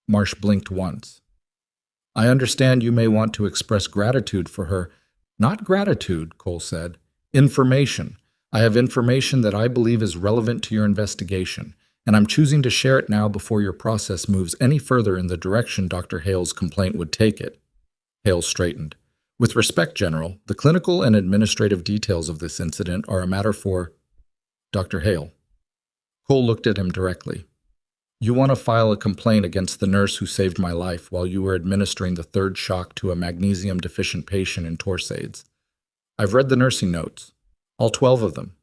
Marsh blinked once. I understand you may want to express gratitude for her. Not gratitude, Cole said. Information. I have information that I believe is relevant to your investigation, and I'm choosing to share it now before your process moves any further in the direction Dr. Hale's complaint would take it. Hale straightened. With respect, General, the clinical and administrative details of this incident are a matter for Dr. Hale. Cole looked at him directly. You want to file a complaint against the nurse who saved my life while you were administering the 3rd shock to a magnesium-deficient patient in Torsades. I've read the nursing notes. All 12 of them.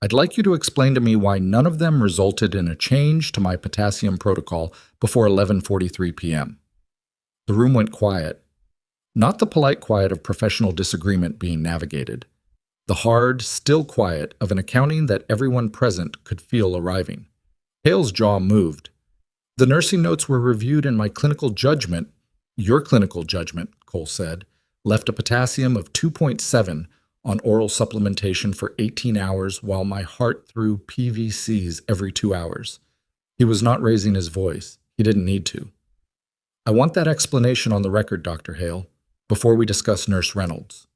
I'd like you to explain to me why none of them resulted in a change to my potassium protocol before 11:43 p.m. The room went quiet. Not the polite quiet of professional disagreement being navigated. The hard, still quiet of an accounting that everyone present could feel arriving. Hale's jaw moved. The nursing notes were reviewed and my clinical judgment, your clinical judgment, Cole said, left a potassium of 2.7 on oral supplementation for 18 hours while my heart threw PVCs every 2 hours. He was not raising his voice. He didn't need to. I want that explanation on the record, Dr. Hale, before we discuss Nurse Reynolds.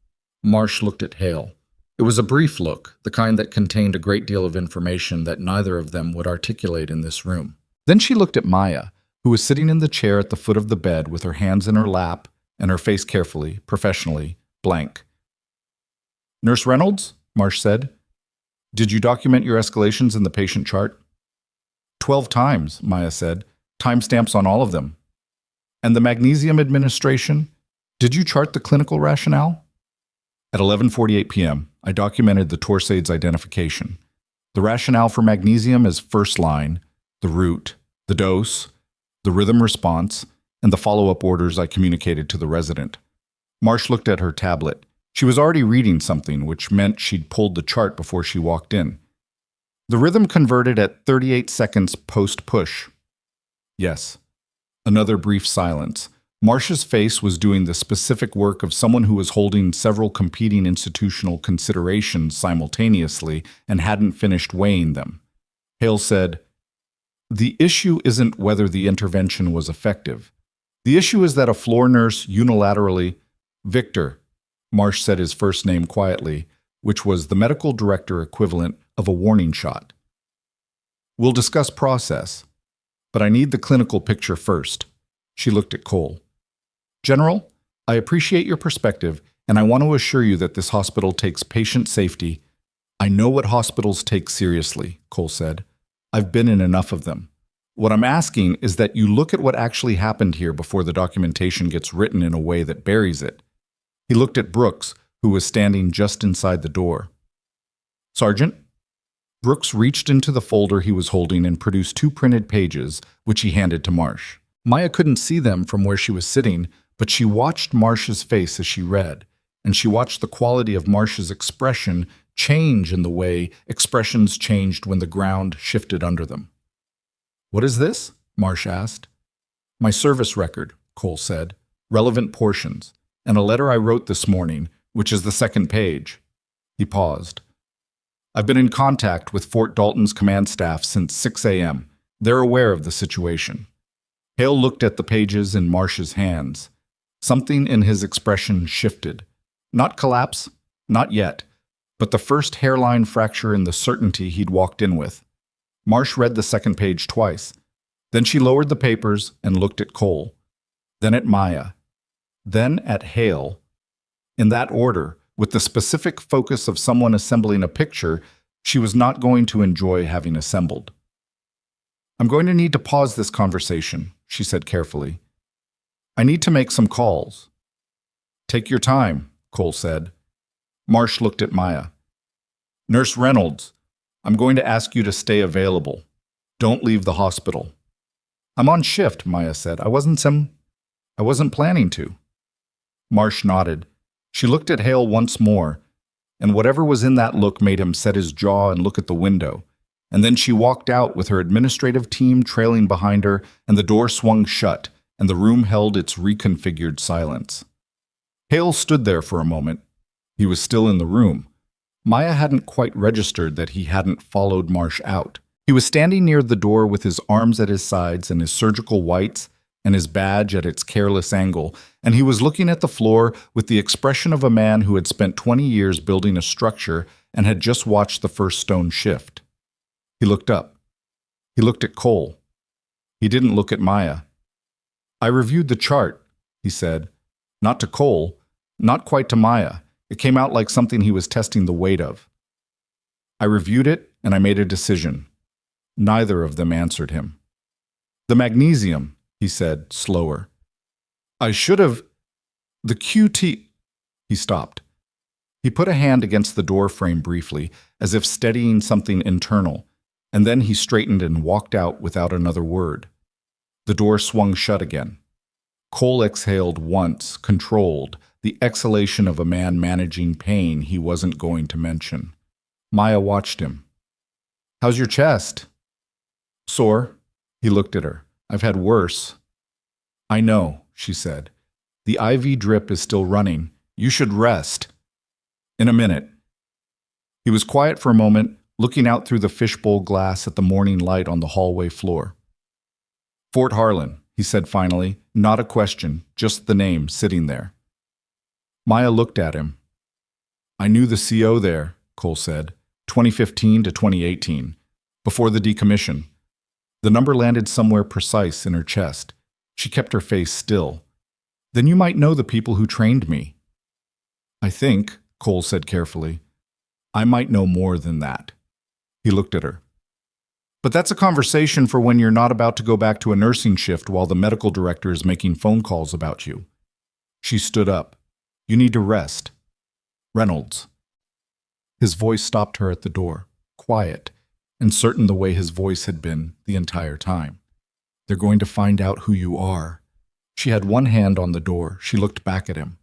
Marsh looked at Hale. It was a brief look, the kind that contained a great deal of information that neither of them would articulate in this room. Then she looked at Maya, who was sitting in the chair at the foot of the bed with her hands in her lap and her face carefully, professionally, blank. Nurse Reynolds, Marsh said, did you document your escalations in the patient chart? 12 times, Maya said. Timestamps on all of them. And the magnesium administration? Did you chart the clinical rationale? At 11:48 p.m., I documented the Torsades identification. The rationale for magnesium is first line, the route, the dose, the rhythm response, and the follow-up orders I communicated to the resident. Marsh looked at her tablet. She was already reading something, which meant she'd pulled the chart before she walked in. The rhythm converted at 38 seconds post-push. Yes. Another brief silence. Marsh's face was doing the specific work of someone who was holding several competing institutional considerations simultaneously and hadn't finished weighing them. Hale said, "The issue isn't whether the intervention was effective. The issue is that a floor nurse unilaterally—" "Victor," Marsh said his first name quietly, which was the medical director equivalent of a warning shot. "We'll discuss process, but I need the clinical picture first." She looked at Cole. "General, I appreciate your perspective, and I want to assure you that this hospital takes patient safety." "I know what hospitals take seriously," Cole said. "I've been in enough of them. What I'm asking is that you look at what actually happened here before the documentation gets written in a way that buries it." He looked at Brooks, who was standing just inside the door. "Sergeant?" Brooks reached into the folder he was holding and produced 2 printed pages, which he handed to Marsh. Maya couldn't see them from where she was sitting, but she watched Marsh's face as she read, and she watched the quality of Marsh's expression change in the way expressions changed when the ground shifted under them. "What is this?" Marsh asked. "My service record," Cole said, "relevant portions, and a letter I wrote this morning, which is the second page." He paused. "I've been in contact with Fort Dalton's command staff since 6 a.m. They're aware of the situation." Hale looked at the pages in Marsh's hands. Something in his expression shifted. Not collapse, not yet, but the first hairline fracture in the certainty he'd walked in with. Marsh read the second page twice. Then she lowered the papers and looked at Cole. Then at Maya. Then at Hale. In that order, with the specific focus of someone assembling a picture she was not going to enjoy having assembled. "I'm going to need to pause this conversation," she said carefully. "I need to make some calls." "Take your time," Cole said. Marsh looked at Maya. "Nurse Reynolds, I'm going to ask you to stay available. Don't leave the hospital." "I'm on shift," Maya said. I wasn't planning to." Marsh nodded. She looked at Hale once more, and whatever was in that look made him set his jaw and look at the window. And then she walked out with her administrative team trailing behind her, and the door swung shut, and the room held its reconfigured silence. Hale stood there for a moment. He was still in the room. Maya hadn't quite registered that he hadn't followed Marsh out. He was standing near the door with his arms at his sides and his surgical whites and his badge at its careless angle, and he was looking at the floor with the expression of a man who had spent 20 years building a structure and had just watched the first stone shift. He looked up. He looked at Cole. He didn't look at Maya. "I reviewed the chart," he said. Not to Cole, not quite to Maya. It came out like something he was testing the weight of. "I reviewed it, and I made a decision." Neither of them answered him. "The magnesium," he said, slower. "I should have... The QT..." He stopped. He put a hand against the door frame briefly, as if steadying something internal, and then he straightened and walked out without another word. The door swung shut again. Cole exhaled once, controlled, the exhalation of a man managing pain he wasn't going to mention. Maya watched him. "How's your chest?" "Sore." He looked at her. "I've had worse." "I know," she said. "The IV drip is still running. You should rest." "In a minute." He was quiet for a moment, looking out through the fishbowl glass at the morning light on the hallway floor. "Fort Harlan," he said finally, not a question, just the name sitting there. Maya looked at him. "I knew the CO there," Cole said, 2015 to 2018, before the decommission. The number landed somewhere precise in her chest. She kept her face still. "Then you might know the people who trained me." "I think," Cole said carefully, "I might know more than that." He looked at her. But that's a conversation for when you're not about to go back to a nursing shift while the medical director is making phone calls about you. She stood up. You need to rest. Reynolds. His voice stopped her at the door, quiet, and certain the way his voice had been the entire time. They're going to find out who you are. She had one hand on the door. She looked back at him.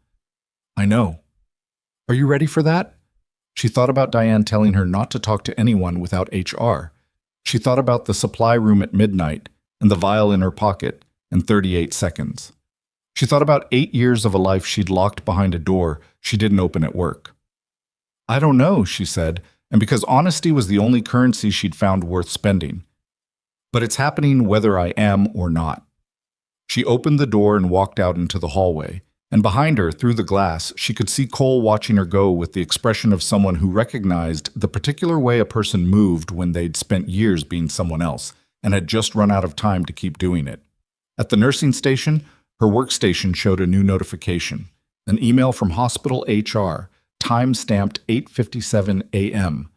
I know. Are you ready for that? She thought about Diane telling her not to talk to anyone without HR. She thought about the supply room at midnight and the vial in her pocket and 38 seconds. She thought about 8 years of a life she'd locked behind a door she didn't open at work. I don't know, she said, and because honesty was the only currency she'd found worth spending. But it's happening whether I am or not. She opened the door and walked out into the hallway, and behind her, through the glass, she could see Cole watching her go with the expression of someone who recognized the particular way a person moved when they'd spent years being someone else and had just run out of time to keep doing it. At the nursing station, her workstation showed a new notification, an email from hospital HR, time-stamped 8:57 a.m.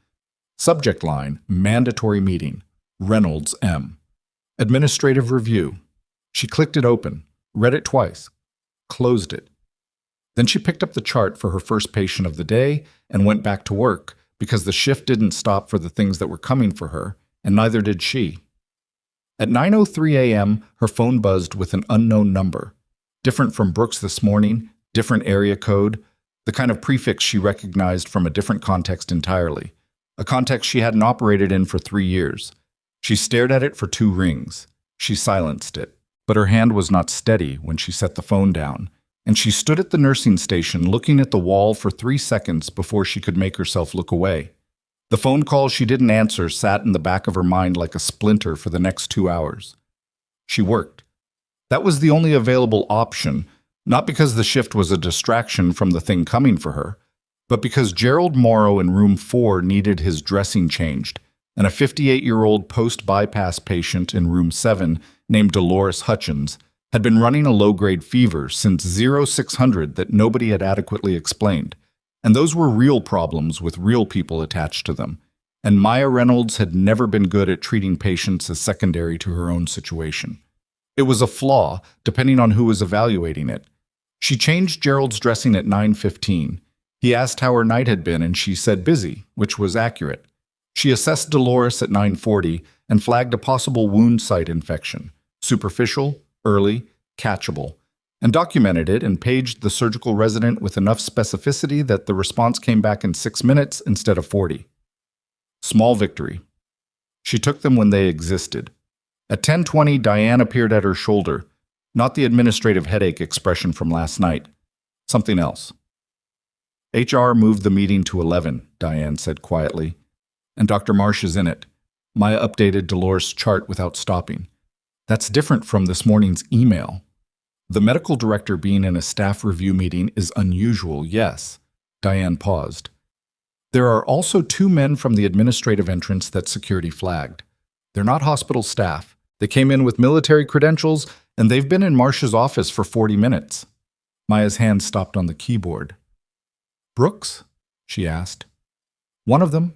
Subject line, mandatory meeting, Reynolds M. Administrative review. She clicked it open, read it twice, closed it. Then she picked up the chart for her first patient of the day and went back to work because the shift didn't stop for the things that were coming for her, and neither did she. At 9:03 a.m., her phone buzzed with an unknown number, different from Brooks this morning, different area code, the kind of prefix she recognized from a different context entirely, a context she hadn't operated in for 3 years. She stared at it for 2 rings. She silenced it, but her hand was not steady when she set the phone down, and she stood at the nursing station looking at the wall for 3 seconds before she could make herself look away. The phone call she didn't answer sat in the back of her mind like a splinter for the next 2 hours. She worked. That was the only available option, not because the shift was a distraction from the thing coming for her, but because Gerald Morrow in room 4 needed his dressing changed, and a 58-year-old post-bypass patient in room 7 named Dolores Hutchins had been running a low-grade fever since 0600 that nobody had adequately explained. And those were real problems with real people attached to them. And Maya Reynolds had never been good at treating patients as secondary to her own situation. It was a flaw, depending on who was evaluating it. She changed Gerald's dressing at 9:15. He asked how her night had been, and she said busy, which was accurate. She assessed Dolores at 9:40 and flagged a possible wound site infection, superficial, early, catchable, and documented it and paged the surgical resident with enough specificity that the response came back in 6 minutes instead of 40. Small victory. She took them when they existed. At 10:20, Diane appeared at her shoulder, not the administrative headache expression from last night, something else. HR moved the meeting to 11, Diane said quietly, and Dr. Marsh is in it. Maya updated Dolores' chart without stopping. That's different from this morning's email. The medical director being in a staff review meeting is unusual, yes. Diane paused. There are also 2 men from the administrative entrance that security flagged. They're not hospital staff. They came in with military credentials, and they've been in Marsh's office for 40 minutes. Maya's hand stopped on the keyboard. Brooks? She asked. One of them.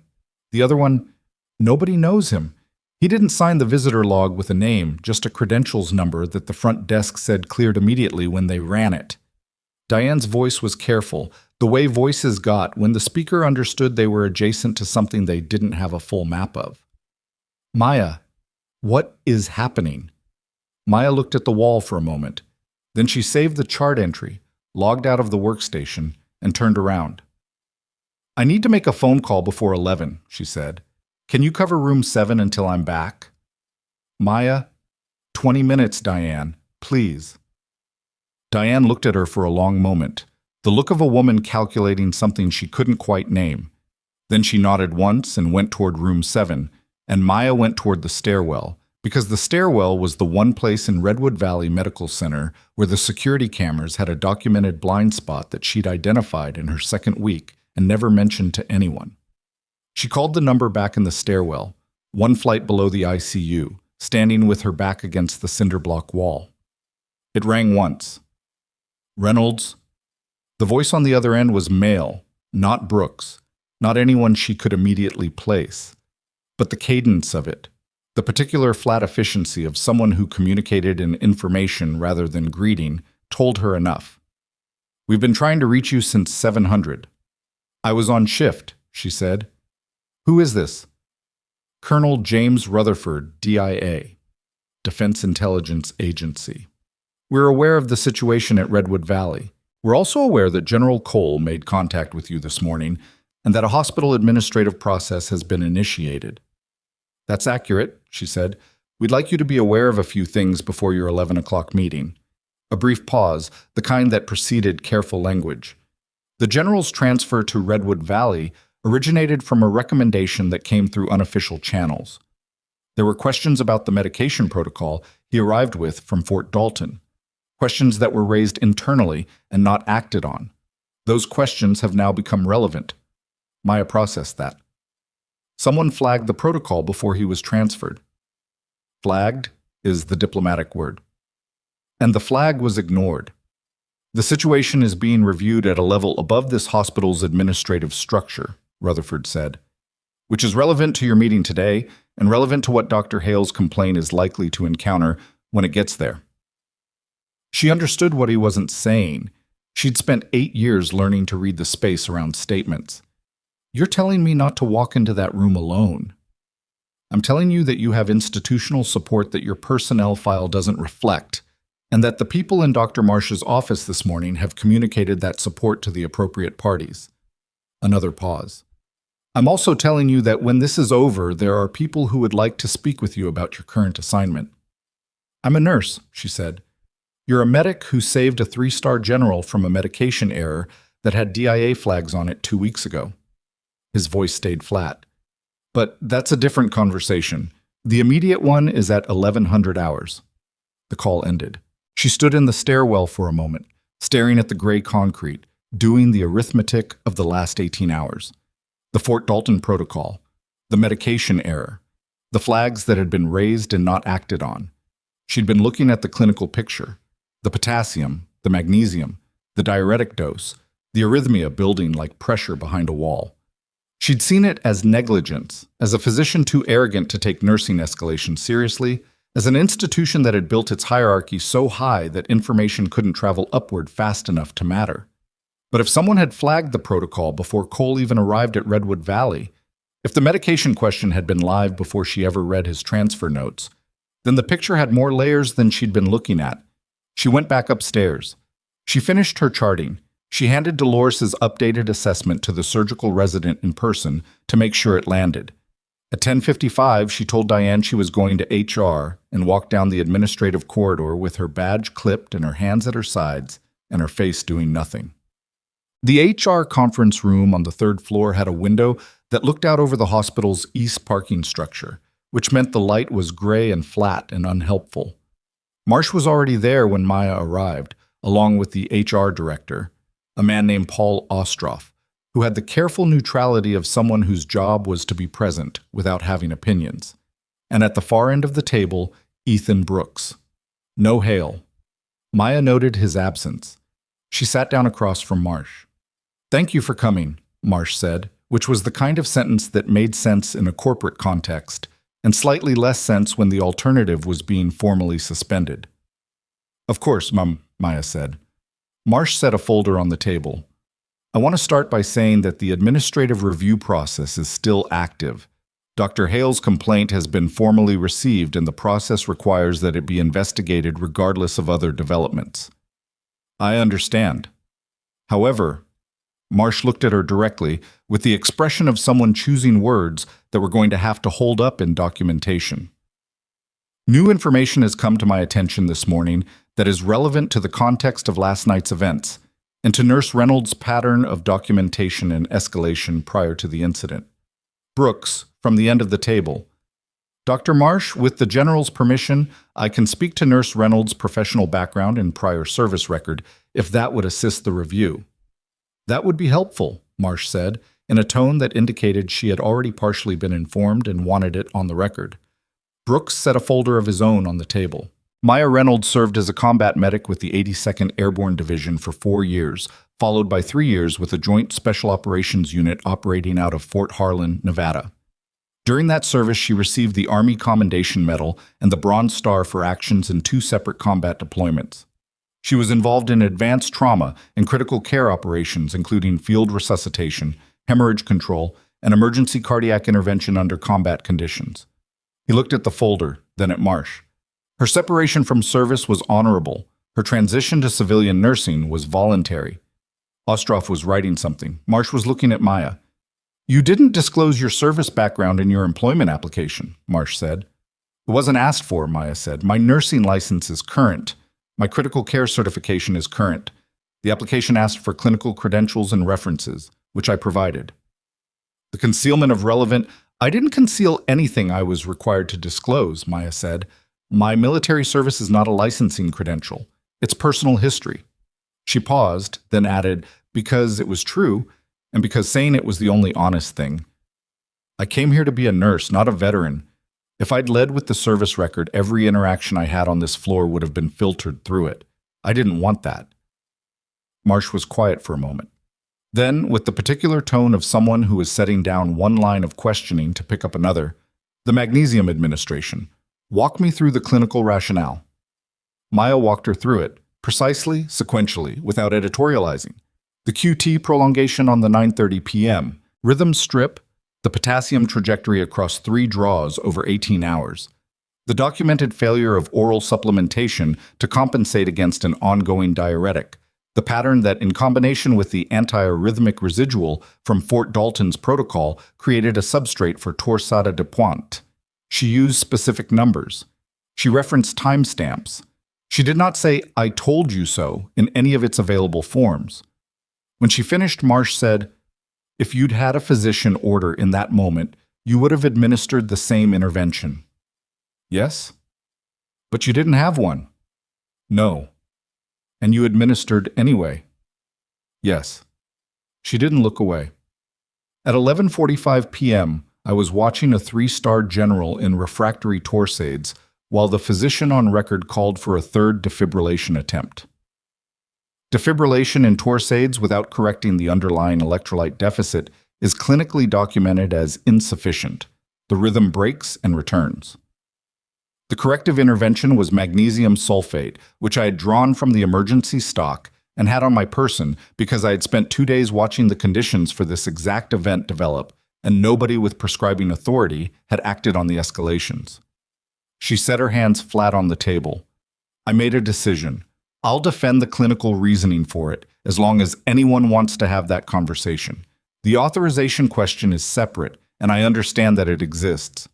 The other one, nobody knows him. He didn't sign the visitor log with a name, just a credentials number that the front desk said cleared immediately when they ran it. Diane's voice was careful, the way voices got when the speaker understood they were adjacent to something they didn't have a full map of. Maya, what is happening? Maya looked at the wall for a moment. Then she saved the chart entry, logged out of the workstation, and turned around. I need to make a phone call before 11, she said. Can you cover room 7 until I'm back? Maya, 20 minutes, Diane, please. Diane looked at her for a long moment, the look of a woman calculating something she couldn't quite name. Then she nodded once and went toward room 7, and Maya went toward the stairwell, because the stairwell was the one place in Redwood Valley Medical Center where the security cameras had a documented blind spot that she'd identified in her second week and never mentioned to anyone. She called the number back in the stairwell, 1 flight below the ICU, standing with her back against the cinder block wall. It rang once. Reynolds. The voice on the other end was male, not Brooks, not anyone she could immediately place. But the cadence of it, The particular flat efficiency of someone who communicated in information rather than greeting told her enough. "We've been trying to reach you since 700. "I was on shift," she said. "Who is this?" "Colonel James Rutherford, DIA, Defense Intelligence Agency. We're aware of the situation at Redwood Valley. We're also aware that General Cole made contact with you this morning and that a hospital administrative process has been initiated." "That's accurate," she said. "We'd like you to be aware of a few things before your 11 o'clock meeting." A brief pause, the kind that preceded careful language. The General's transfer to Redwood Valley originated from a recommendation that came through unofficial channels. There were questions about the medication protocol he arrived with from Fort Dalton, questions that were raised internally and not acted on. Those questions have now become relevant. Maya processed that. Someone flagged the protocol before he was transferred. Flagged is the diplomatic word. And the flag was ignored. The situation is being reviewed at a level above this hospital's administrative structure, Rutherford said, which is relevant to your meeting today and relevant to what Dr. Hale's complaint is likely to encounter when it gets there. She understood what he wasn't saying. She'd spent 8 years learning to read the space around statements. "You're telling me not to walk into that room alone. I'm telling you that you have institutional support that your personnel file doesn't reflect, and that the people in Dr. Marsh's office this morning have communicated that support to the appropriate parties." Another pause. "I'm also telling you that when this is over, there are people who would like to speak with you about your current assignment." "I'm a nurse," she said. "You're a medic who saved a 3-star general from a medication error that had DIA flags on it 2 weeks ago." His voice stayed flat. "But that's a different conversation. The immediate one is at 1100 hours. The call ended. She stood in the stairwell for a moment, staring at the gray concrete, doing the arithmetic of the last 18 hours. The Fort Dalton protocol, the medication error, the flags that had been raised and not acted on. She'd been looking at the clinical picture, the potassium, the magnesium, the diuretic dose, the arrhythmia building like pressure behind a wall. She'd seen it as negligence, as a physician too arrogant to take nursing escalation seriously, as an institution that had built its hierarchy so high that information couldn't travel upward fast enough to matter. But if someone had flagged the protocol before Cole even arrived at Redwood Valley, if the medication question had been live before she ever read his transfer notes, then the picture had more layers than she'd been looking at. She went back upstairs. She finished her charting. She handed Dolores' updated assessment to the surgical resident in person to make sure it landed. At 10:55, she told Diane she was going to HR and walked down the administrative corridor with her badge clipped and her hands at her sides and her face doing nothing. The HR conference room on the 3rd floor had a window that looked out over the hospital's east parking structure, which meant the light was gray and flat and unhelpful. Marsh was already there when Maya arrived, along with the HR director, a man named Paul Ostroff, who had the careful neutrality of someone whose job was to be present without having opinions. And at the far end of the table, Ethan Brooks. No Hale. Maya noted his absence. She sat down across from Marsh. "Thank you for coming," Marsh said, which was the kind of sentence that made sense in a corporate context, and slightly less sense when the alternative was being formally suspended. "Of course, Maya said. Marsh set a folder on the table. "I want to start by saying that the administrative review process is still active. Dr. Hale's complaint has been formally received and the process requires that it be investigated regardless of other developments." "I understand. However," Marsh looked at her directly with the expression of someone choosing words that were going to have to hold up in documentation. "New information has come to my attention this morning that is relevant to the context of last night's events and to Nurse Reynolds' pattern of documentation and escalation prior to the incident." Brooks, from the end of the table. "Dr. Marsh, with the General's permission, I can speak to Nurse Reynolds' professional background and prior service record, if that would assist the review." "That would be helpful," Marsh said, in a tone that indicated she had already partially been informed and wanted it on the record. Brooks set a folder of his own on the table. Maya Reynolds served as a combat medic with the 82nd Airborne Division for 4 years, followed by 3 years with a Joint Special Operations Unit operating out of Fort Harlan, Nevada. During that service, she received the Army Commendation Medal and the Bronze Star for actions in 2 separate combat deployments. She was involved in advanced trauma and critical care operations, including field resuscitation, hemorrhage control, and emergency cardiac intervention under combat conditions. He looked at the folder, then at Marsh. Her separation from service was honorable. Her transition to civilian nursing was voluntary. Ostroff was writing something. Marsh was looking at Maya. "You didn't disclose your service background in your employment application," Marsh said. "It wasn't asked for," Maya said. "My nursing license is current. My critical care certification is current. The application asked for clinical credentials and references, which I provided." "The concealment of relevant—" "I didn't conceal anything I was required to disclose," Maya said. "My military service is not a licensing credential. It's personal history." She paused, then added, "Because it was true, and because saying it was the only honest thing. I came here to be a nurse, not a veteran. If I'd led with the service record, every interaction I had on this floor would have been filtered through it. I didn't want that." Marsh was quiet for a moment. Then, with the particular tone of someone who is setting down one line of questioning to pick up another, "The Magnesium Administration. Walk me through the clinical rationale." Maya walked her through it, precisely, sequentially, without editorializing. The QT prolongation on the 9:30 p.m., rhythm strip, the potassium trajectory across 3 draws over 18 hours, the documented failure of oral supplementation to compensate against an ongoing diuretic, the pattern that, in combination with the antiarrhythmic residual from Fort Dalton's protocol, created a substrate for torsade de pointe. She used specific numbers. She referenced timestamps. She did not say, "I told you so," in any of its available forms. When she finished, Marsh said, "If you'd had a physician order in that moment, you would have administered the same intervention." "Yes." "But you didn't have one." "No." "And you administered anyway." "Yes." She didn't look away. At 11:45 p.m., I was watching a 3-star general in refractory torsades while the physician on record called for a 3rd defibrillation attempt. Defibrillation in torsades without correcting the underlying electrolyte deficit is clinically documented as insufficient. The rhythm breaks and returns. The corrective intervention was magnesium sulfate, which I had drawn from the emergency stock and had on my person because I had spent 2 days watching the conditions for this exact event develop, and nobody with prescribing authority had acted on the escalations. She set her hands flat on the table. "I made a decision. I'll defend the clinical reasoning for it, as long as anyone wants to have that conversation. The authorization question is separate, and I understand that it exists."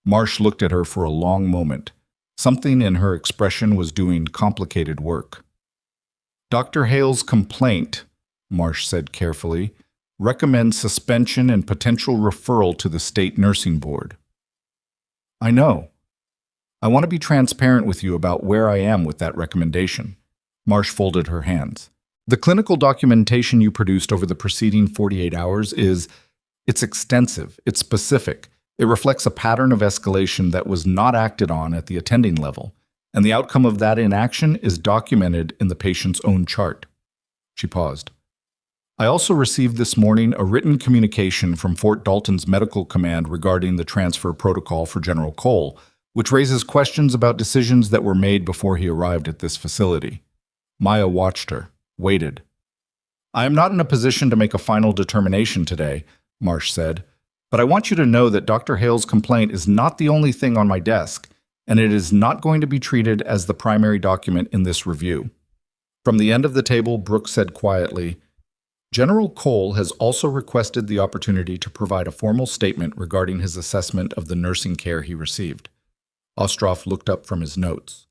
Marsh looked at her for a long moment. Something in her expression was doing complicated work. "Dr. Hale's complaint," Marsh said carefully, "recommends suspension and potential referral to the state nursing board." "I know. I want to be transparent with you about where I am with that recommendation." Marsh folded her hands. "The clinical documentation you produced over the preceding 48 hours it's extensive, it's specific. It reflects a pattern of escalation that was not acted on at the attending level, and the outcome of that inaction is documented in the patient's own chart." She paused. "I also received this morning a written communication from Fort Dalton's medical command regarding the transfer protocol for General Cole, which raises questions about decisions that were made before he arrived at this facility." Maya watched her, waited. "I am not in a position to make a final determination today," Marsh said, "but I want you to know that Dr. Hale's complaint is not the only thing on my desk, and it is not going to be treated as the primary document in this review." From the end of the table, Brooks said quietly, "General Cole has also requested the opportunity to provide a formal statement regarding his assessment of the nursing care he received." Ostroff looked up from his notes.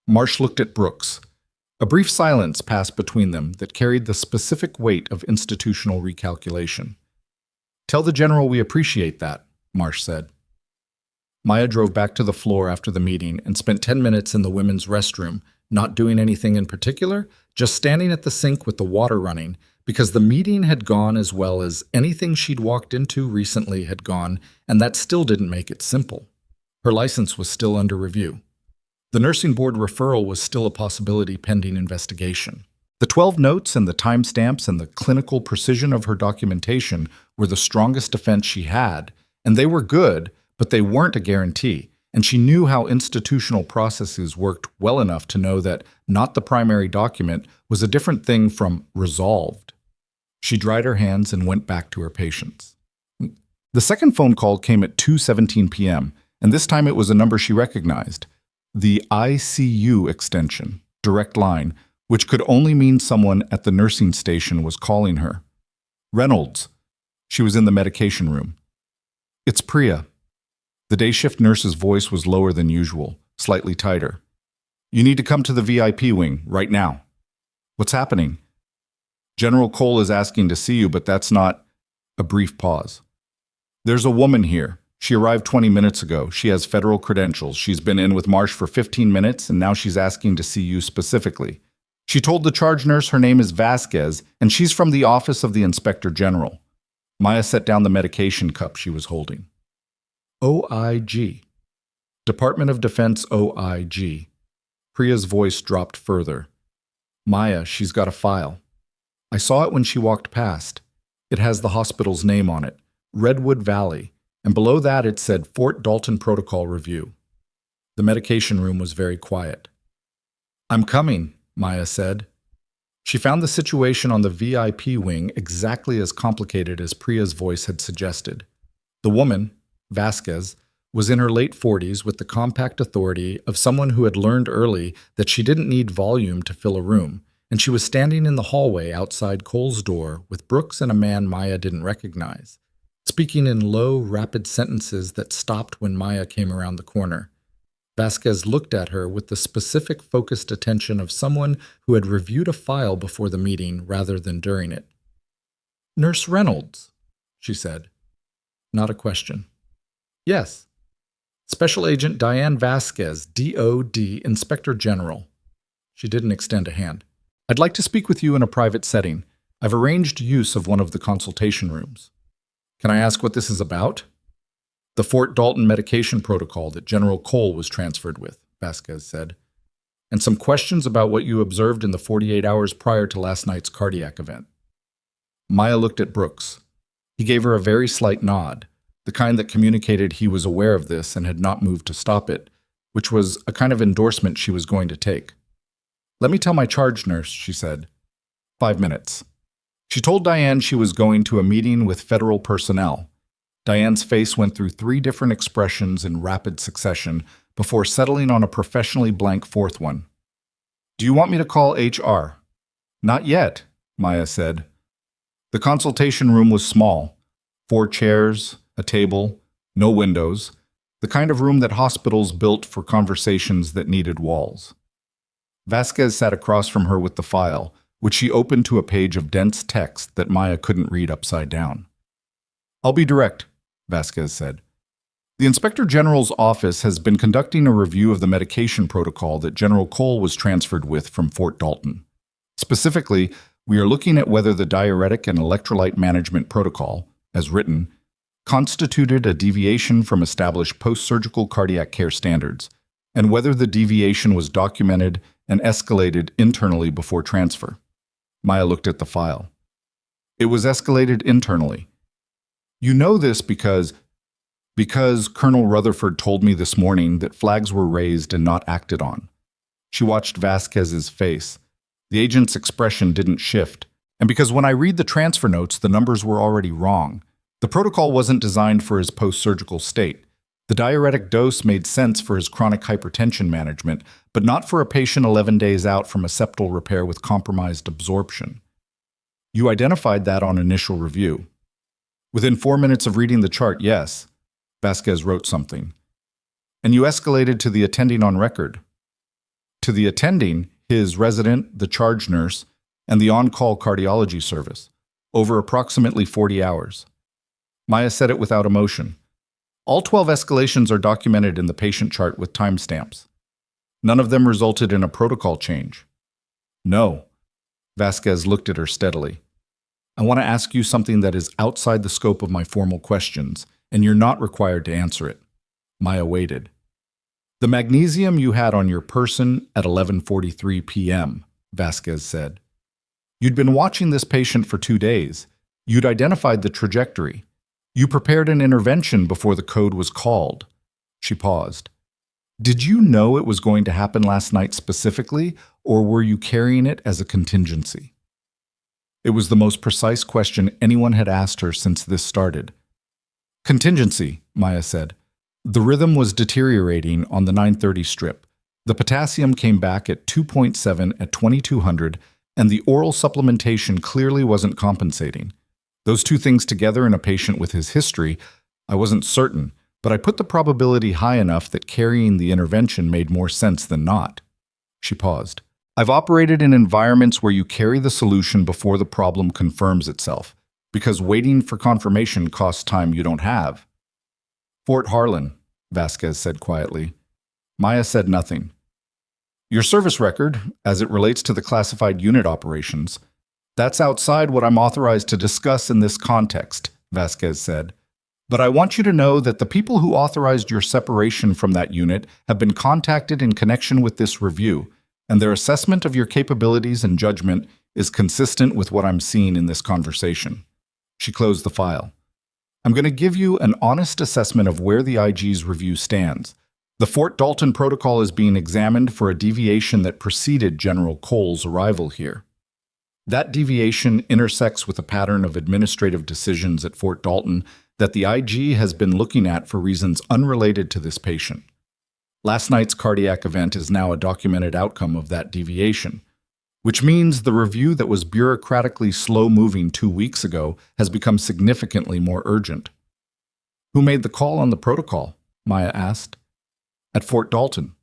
Marsh looked at Brooks. A brief silence passed between them that carried the specific weight of institutional recalculation. "Tell the general we appreciate that," Marsh said. Maya drove back to the floor after the meeting and spent 10 minutes in the women's restroom, not doing anything in particular, just standing at the sink with the water running, because the meeting had gone as well as anything she'd walked into recently had gone, and that still didn't make it simple. Her license was still under review. The nursing board referral was still a possibility pending investigation. The 12 notes and the timestamps and the clinical precision of her documentation were the strongest defense she had, And they were good, but they weren't a guarantee. And she knew how institutional processes worked well enough to know that not the primary document was a different thing from resolved. She dried her hands and went back to her patients. The second phone call came at 2:17 p.m., and this time it was a number she recognized. The ICU extension, direct line, which could only mean someone at the nursing station was calling her. Reynolds. She was in the medication room. It's Priya. The day shift nurse's voice was lower than usual, slightly tighter. You need to come to the VIP wing, right now. What's happening? General Cole is asking to see you, but that's not... A brief pause. There's a woman here. She arrived 20 minutes ago. She has federal credentials. She's been in with Marsh for 15 minutes, and now she's asking to see you specifically. She told the charge nurse her name is Vasquez, and she's from the office of the Inspector General. Maya set down the medication cup she was holding. OIG. Department of Defense OIG. Priya's voice dropped further. Maya, she's got a file. I saw it when she walked past. It has the hospital's name on it, Redwood Valley, and below that it said Fort Dalton Protocol Review. The medication room was very quiet. I'm coming, Maya said. She found the situation on the VIP wing exactly as complicated as Priya's voice had suggested. The woman, Vasquez, was in her late 40s with the compact authority of someone who had learned early that she didn't need volume to fill a room, and she was standing in the hallway outside Cole's door with Brooks and a man Maya didn't recognize, speaking in low, rapid sentences that stopped when Maya came around the corner. Vasquez looked at her with the specific, focused attention of someone who had reviewed a file before the meeting rather than during it. Nurse Reynolds, she said. Not a question. Yes. Special Agent Diane Vasquez, DOD, Inspector General. She didn't extend a hand. I'd like to speak with you in a private setting. I've arranged use of one of the consultation rooms. Can I ask what this is about? The Fort Dalton medication protocol that General Cole was transferred with, Vasquez said, and some questions about what you observed in the 48 hours prior to last night's cardiac event. Maya looked at Brooks. He gave her a very slight nod, the kind that communicated he was aware of this and had not moved to stop it, which was a kind of endorsement she was going to take. Let me tell my charge nurse, she said. 5 minutes. She told Diane she was going to a meeting with federal personnel. Diane's face went through 3 different expressions in rapid succession before settling on a professionally blank fourth one. Do you want me to call HR? Not yet, Maya said. The consultation room was small. 4 chairs, a table, no windows, the kind of room that hospitals built for conversations that needed walls. Vasquez sat across from her with the file, which she opened to a page of dense text that Maya couldn't read upside down. I'll be direct, Vasquez said. The Inspector General's office has been conducting a review of the medication protocol that General Cole was transferred with from Fort Dalton. Specifically, we are looking at whether the diuretic and electrolyte management protocol, as written, constituted a deviation from established post-surgical cardiac care standards, and whether the deviation was documented and escalated internally before transfer. Maya looked at the file. It was escalated internally. You know this because Colonel Rutherford told me this morning that flags were raised and not acted on. She watched Vasquez's face. The agent's expression didn't shift, and because when I read the transfer notes, the numbers were already wrong. The protocol wasn't designed for his post-surgical state. The diuretic dose made sense for his chronic hypertension management, but not for a patient 11 days out from a septal repair with compromised absorption. You identified that on initial review. Within 4 minutes of reading the chart, yes, Vasquez wrote something. And you escalated to the attending on record. To the attending, his resident, the charge nurse, and the on-call cardiology service, over approximately 40 hours. Maya said it without emotion. All 12 escalations are documented in the patient chart with timestamps. None of them resulted in a protocol change. No. Vasquez looked at her steadily. I want to ask you something that is outside the scope of my formal questions, and you're not required to answer it. Maya waited. The magnesium you had on your person at 11:43 p.m., Vasquez said. You'd been watching this patient for 2 days. You'd identified the trajectory. You prepared an intervention before the code was called. She paused. Did you know it was going to happen last night specifically, or were you carrying it as a contingency? It was the most precise question anyone had asked her since this started. Contingency, Maya said. The rhythm was deteriorating on the 9:30 strip. The potassium came back at 2.7 at 2200, and the oral supplementation clearly wasn't compensating. Those two things together in a patient with his history, I wasn't certain, but I put the probability high enough that carrying the intervention made more sense than not. She paused. I've operated in environments where you carry the solution before the problem confirms itself, because waiting for confirmation costs time you don't have. Fort Harlan, Vasquez said quietly. Maya said nothing. Your service record, as it relates to the classified unit operations, that's outside what I'm authorized to discuss in this context, Vasquez said. But I want you to know that the people who authorized your separation from that unit have been contacted in connection with this review, and their assessment of your capabilities and judgment is consistent with what I'm seeing in this conversation. She closed the file. I'm going to give you an honest assessment of where the IG's review stands. The Fort Dalton protocol is being examined for a deviation that preceded General Cole's arrival here. That deviation intersects with a pattern of administrative decisions at Fort Dalton that the IG has been looking at for reasons unrelated to this patient. Last night's cardiac event is now a documented outcome of that deviation, which means the review that was bureaucratically slow-moving 2 weeks ago has become significantly more urgent. Who made the call on the protocol? Maya asked. At Fort Dalton.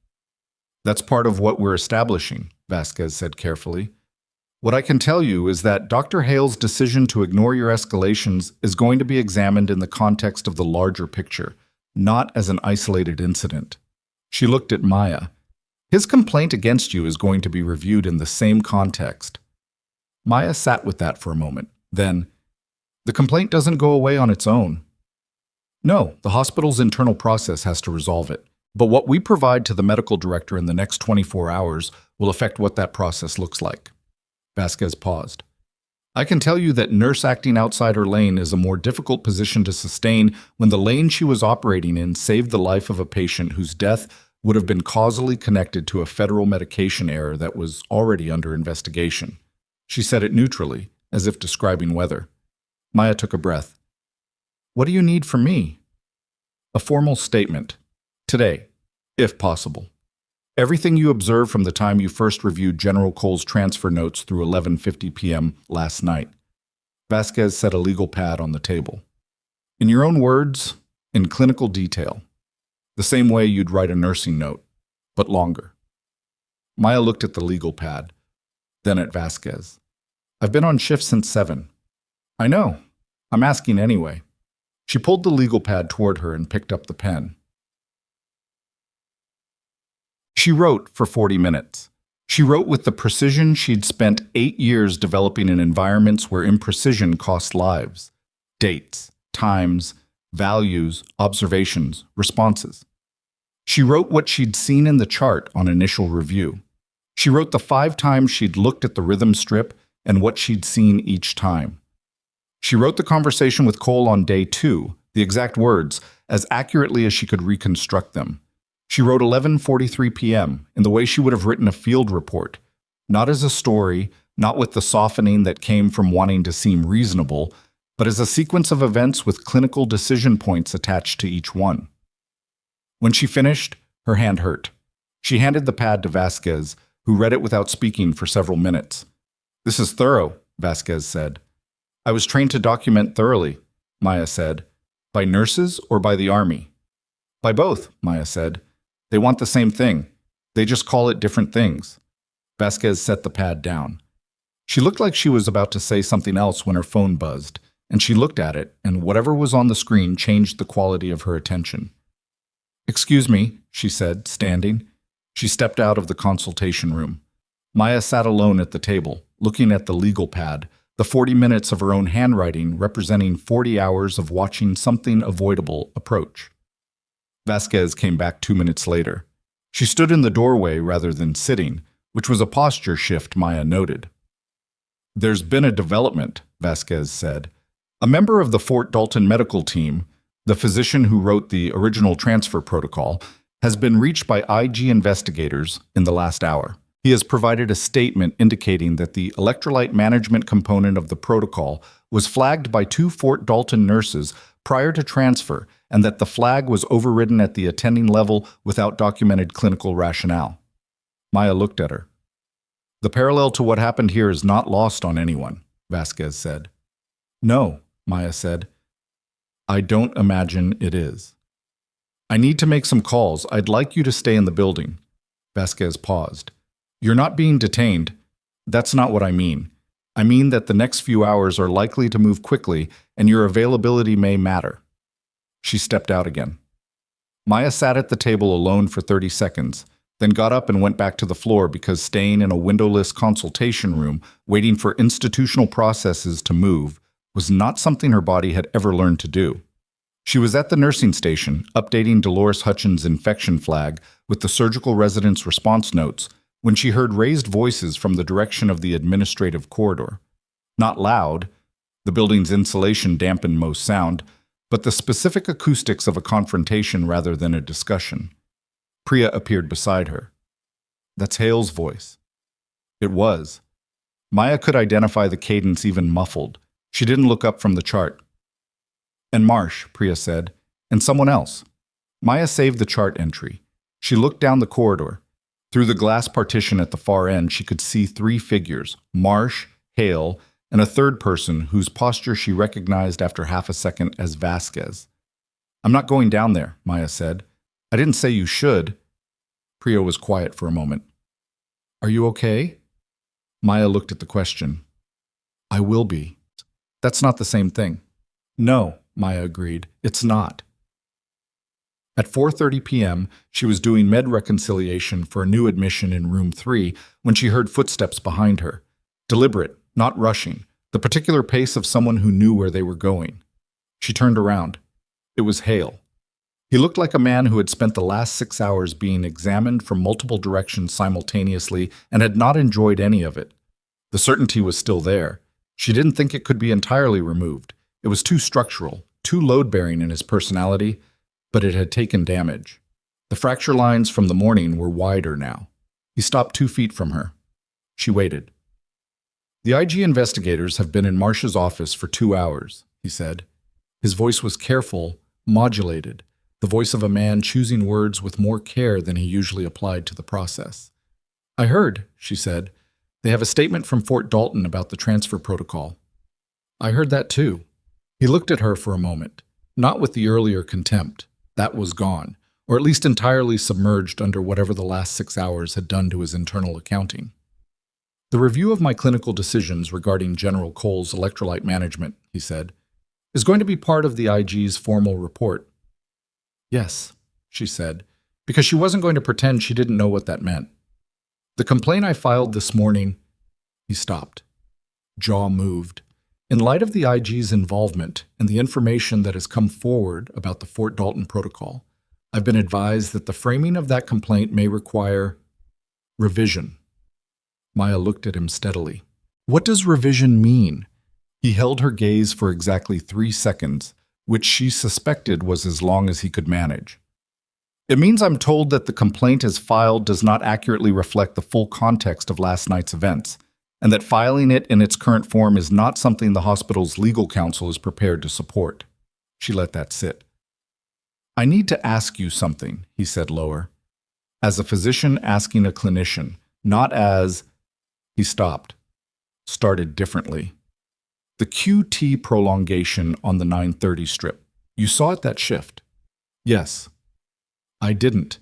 That's part of what we're establishing, Vasquez said carefully. What I can tell you is that Dr. Hale's decision to ignore your escalations is going to be examined in the context of the larger picture, not as an isolated incident. She looked at Maya. His complaint against you is going to be reviewed in the same context. Maya sat with that for a moment. Then, the complaint doesn't go away on its own. No, the hospital's internal process has to resolve it. But what we provide to the medical director in the next 24 hours will affect what that process looks like. Vasquez paused. I can tell you that nurse acting outside her lane is a more difficult position to sustain when the lane she was operating in saved the life of a patient whose death would have been causally connected to a federal medication error that was already under investigation. She said it neutrally, as if describing weather. Maya took a breath. What do you need from me? A formal statement. Today, if possible. Everything you observed from the time you first reviewed General Cole's transfer notes through 11:50 p.m. last night. Vasquez set a legal pad on the table. In your own words, in clinical detail. The same way you'd write a nursing note, but longer. Maya looked at the legal pad, then at Vasquez. I've been on shift since 7. I know. I'm asking anyway. She pulled the legal pad toward her and picked up the pen. She wrote for 40 minutes. She wrote with the precision she'd spent 8 years developing in environments where imprecision cost lives. Dates, times, values, observations, responses. She wrote what she'd seen in the chart on initial review. She wrote the 5 times she'd looked at the rhythm strip and what she'd seen each time. She wrote the conversation with Cole on day 2, the exact words, as accurately as she could reconstruct them. She wrote 11:43 p.m. in the way she would have written a field report, not as a story, not with the softening that came from wanting to seem reasonable, but as a sequence of events with clinical decision points attached to each one. When she finished, her hand hurt. She handed the pad to Vasquez, who read it without speaking for several minutes. This is thorough, Vasquez said. I was trained to document thoroughly, Maya said. By nurses or by the Army? By both, Maya said. They want the same thing. They just call it different things. Vasquez set the pad down. She looked like she was about to say something else when her phone buzzed, and she looked at it, and whatever was on the screen changed the quality of her attention. Excuse me, she said, standing. She stepped out of the consultation room. Maya sat alone at the table, looking at the legal pad, the 40 minutes of her own handwriting representing 40 hours of watching something avoidable approach. Vasquez came back 2 minutes later. She stood in the doorway rather than sitting, which was a posture shift Maya noted. There's been a development, Vasquez said. A member of the Fort Dalton medical team, the physician who wrote the original transfer protocol, has been reached by IG investigators in the last hour. He has provided a statement indicating that the electrolyte management component of the protocol was flagged by 2 Fort Dalton nurses prior to transfer and that the flag was overridden at the attending level without documented clinical rationale. Maya looked at her. The parallel to what happened here is not lost on anyone, Vasquez said. No, Maya said. I don't imagine it is. I need to make some calls. I'd like you to stay in the building. Vasquez paused. You're not being detained. That's not what I mean. I mean that the next few hours are likely to move quickly and your availability may matter. She stepped out again. Maya sat at the table alone for 30 seconds, then got up and went back to the floor because staying in a windowless consultation room, waiting for institutional processes to move, was not something her body had ever learned to do. She was at the nursing station, updating Dolores Hutchins' infection flag with the surgical resident's response notes, when she heard raised voices from the direction of the administrative corridor. Not loud, the building's insulation dampened most sound, but the specific acoustics of a confrontation rather than a discussion. Priya appeared beside her. That's Hale's voice. It was. Maya could identify the cadence even muffled. She didn't look up from the chart. And Marsh, Priya said, and someone else. Maya saved the chart entry. She looked down the corridor. Through the glass partition at the far end, she could see 3 figures, Marsh, Hale, and a third person whose posture she recognized after half a second as Vasquez. I'm not going down there, Maya said. I didn't say you should. Priya was quiet for a moment. Are you okay? Maya looked at the question. I will be. That's not the same thing. No, Maya agreed. It's not. At 4:30 p.m., she was doing med reconciliation for a new admission in room 3 when she heard footsteps behind her. Deliberate, not rushing, the particular pace of someone who knew where they were going. She turned around. It was Hale. He looked like a man who had spent the last 6 hours being examined from multiple directions simultaneously and had not enjoyed any of it. The certainty was still there. She didn't think it could be entirely removed. It was too structural, too load-bearing in his personality, but it had taken damage. The fracture lines from the morning were wider now. He stopped 2 feet from her. She waited. The IG investigators have been in Marsh's office for 2 hours, he said. His voice was careful, modulated, the voice of a man choosing words with more care than he usually applied to the process. I heard, she said. They have a statement from Fort Dalton about the transfer protocol. I heard that too. He looked at her for a moment, not with the earlier contempt. That was gone, or at least entirely submerged under whatever the last 6 hours had done to his internal accounting. The review of my clinical decisions regarding General Cole's electrolyte management, he said, is going to be part of the IG's formal report. Yes, she said, because she wasn't going to pretend she didn't know what that meant. The complaint I filed this morning, he stopped. Jaw moved. In light of the IG's involvement and the information that has come forward about the Fort Dalton protocol, I've been advised that the framing of that complaint may require revision. Maya looked at him steadily. What does revision mean? He held her gaze for exactly 3 seconds, which she suspected was as long as he could manage. It means I'm told that the complaint as filed does not accurately reflect the full context of last night's events, and that filing it in its current form is not something the hospital's legal counsel is prepared to support. She let that sit. I need to ask you something, he said lower. As a physician asking a clinician, not as... He stopped. Started differently. The QT prolongation on the 9:30 strip. You saw it that shift? Yes. I didn't.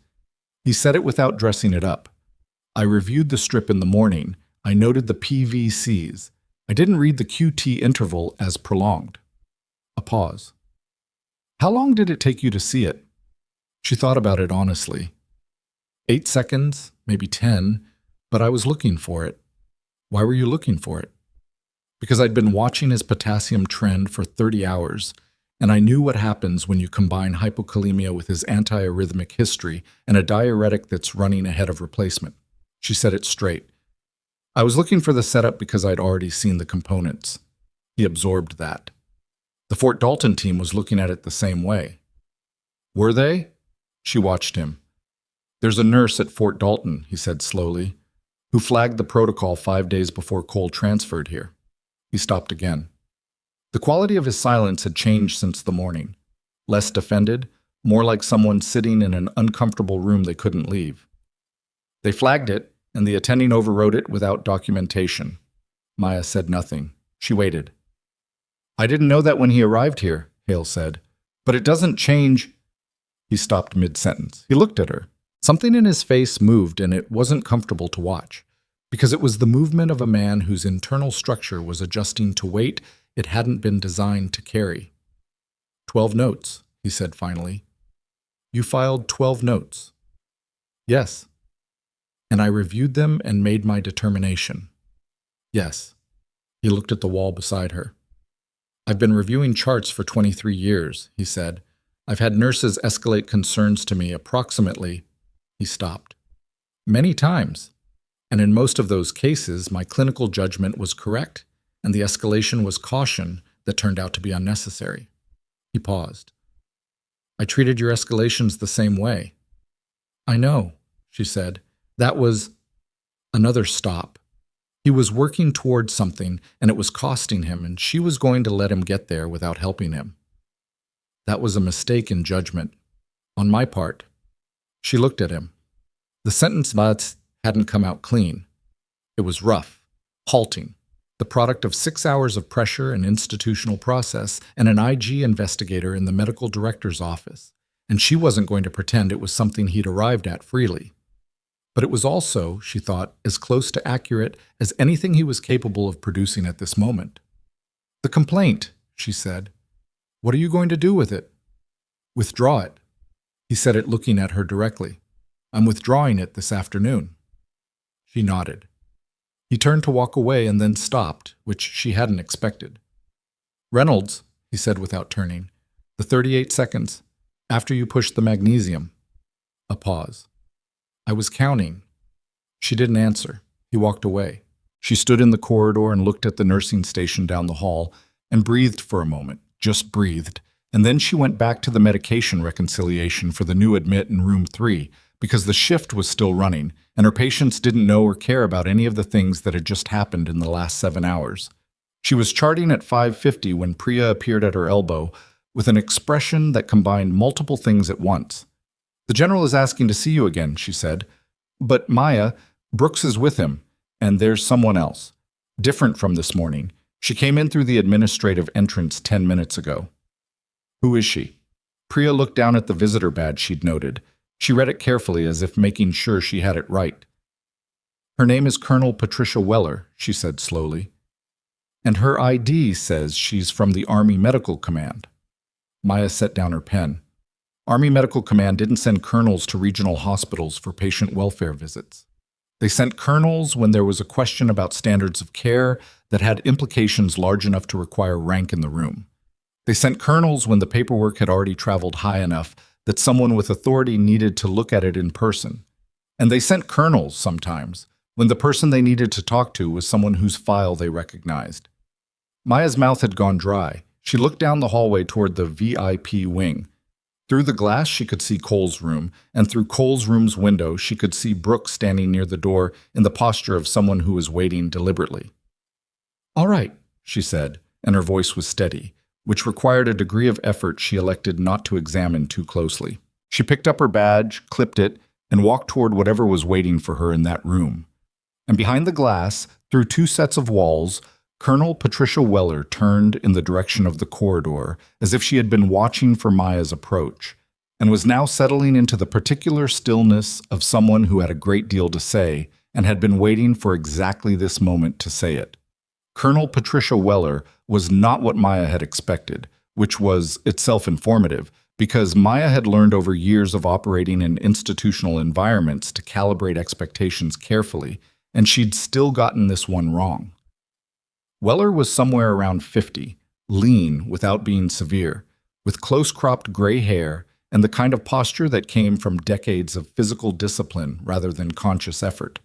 He said it without dressing it up. I reviewed the strip in the morning. I noted the PVCs. I didn't read the QT interval as prolonged. A pause. How long did it take you to see it? She thought about it honestly. 8 seconds, maybe 10, but I was looking for it. Why were you looking for it? Because I'd been watching his potassium trend for 30 hours, and I knew what happens when you combine hypokalemia with his antiarrhythmic history and a diuretic that's running ahead of replacement. She said it straight. I was looking for the setup because I'd already seen the components. He absorbed that. The Fort Dalton team was looking at it the same way. Were they? She watched him. There's a nurse at Fort Dalton, he said slowly, who flagged the protocol 5 days before Cole transferred here. He stopped again. The quality of his silence had changed since the morning. Less defended, more like someone sitting in an uncomfortable room they couldn't leave. They flagged it, and the attending overrode it without documentation. Maya said nothing. She waited. I didn't know that when he arrived here, Hale said. But it doesn't change. He stopped mid-sentence. He looked at her. Something in his face moved, and it wasn't comfortable to watch, because it was the movement of a man whose internal structure was adjusting to weight it hadn't been designed to carry. 12 notes, he said finally. You filed 12 notes. Yes. And I reviewed them and made my determination. Yes. He looked at the wall beside her. I've been reviewing charts for 23 years, he said. I've had nurses escalate concerns to me approximately. He stopped. Many times. And in most of those cases, my clinical judgment was correct, and the escalation was caution that turned out to be unnecessary. He paused. I treated your escalations the same way. I know, she said. That was another stop. He was working towards something, and it was costing him, and she was going to let him get there without helping him. That was a mistake in judgment. On my part. She looked at him. The sentence but hadn't come out clean. It was rough, halting, the product of 6 hours of pressure and institutional process and an IG investigator in the medical director's office, and she wasn't going to pretend it was something he'd arrived at freely. But it was also, she thought, as close to accurate as anything he was capable of producing at this moment. The complaint, she said. What are you going to do with it? Withdraw it. He said it looking at her directly. I'm withdrawing it this afternoon. She nodded. He turned to walk away and then stopped, which she hadn't expected. Reynolds, he said without turning, the 38 seconds, after you pushed the magnesium. A pause. I was counting. She didn't answer. He walked away. She stood in the corridor and looked at the nursing station down the hall and breathed for a moment, just breathed, and then she went back to the medication reconciliation for the new admit in room 3 because the shift was still running and her patients didn't know or care about any of the things that had just happened in the last 7 hours. She was charting at 5:50 when Priya appeared at her elbow with an expression that combined multiple things at once. The general is asking to see you again, she said. But Maya, Brooks is with him, and there's someone else. Different from this morning. She came in through the administrative entrance 10 minutes ago. Who is she? Priya looked down at the visitor badge she'd noted. She read it carefully as if making sure she had it right. Her name is Colonel Patricia Weller, she said slowly. And her ID says she's from the Army Medical Command. Maya set down her pen. Army Medical Command didn't send colonels to regional hospitals for patient welfare visits. They sent colonels when there was a question about standards of care that had implications large enough to require rank in the room. They sent colonels when the paperwork had already traveled high enough that someone with authority needed to look at it in person. And they sent colonels sometimes when the person they needed to talk to was someone whose file they recognized. Maya's mouth had gone dry. She looked down the hallway toward the VIP wing. Through the glass, she could see Cole's room, and through Cole's room's window, she could see Brooks standing near the door in the posture of someone who was waiting deliberately. All right, she said, and her voice was steady, which required a degree of effort she elected not to examine too closely. She picked up her badge, clipped it, and walked toward whatever was waiting for her in that room. And behind the glass, through 2 sets of walls, Colonel Patricia Weller turned in the direction of the corridor as if she had been watching for Maya's approach and was now settling into the particular stillness of someone who had a great deal to say and had been waiting for exactly this moment to say it. Colonel Patricia Weller was not what Maya had expected, which was itself informative, because Maya had learned over years of operating in institutional environments to calibrate expectations carefully, and she'd still gotten this one wrong. Weller was somewhere around 50, lean without being severe, with close-cropped gray hair and the kind of posture that came from decades of physical discipline rather than conscious effort.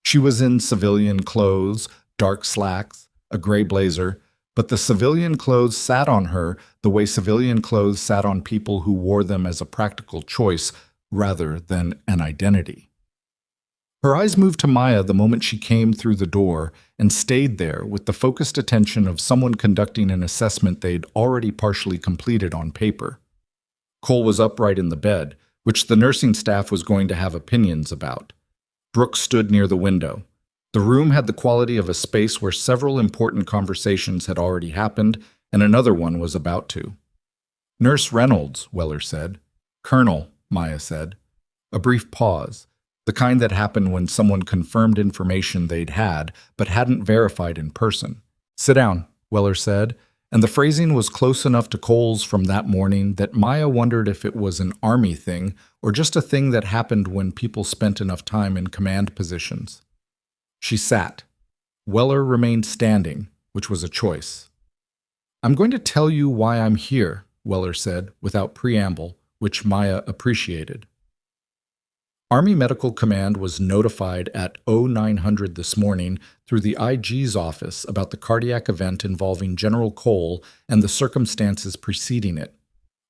She was in civilian clothes, dark slacks, a gray blazer, But the civilian clothes sat on her the way civilian clothes sat on people who wore them as a practical choice rather than an identity. Her eyes moved to Maya the moment she came through the door and stayed there with the focused attention of someone conducting an assessment they'd already partially completed on paper. Cole was upright in the bed, which the nursing staff was going to have opinions about. Brooke stood near the window. The room had the quality of a space where several important conversations had already happened, and another one was about to. "Nurse Reynolds," Weller said. "Colonel," Maya said. A brief pause, the kind that happened when someone confirmed information they'd had but hadn't verified in person. "Sit down," Weller said, and the phrasing was close enough to Cole's from that morning that Maya wondered if it was an army thing or just a thing that happened when people spent enough time in command positions. She sat. Weller remained standing, which was a choice. "I'm going to tell you why I'm here," Weller said, without preamble, which Maya appreciated. Army Medical Command was notified at 0900 this morning through the IG's office about the cardiac event involving General Cole and the circumstances preceding it.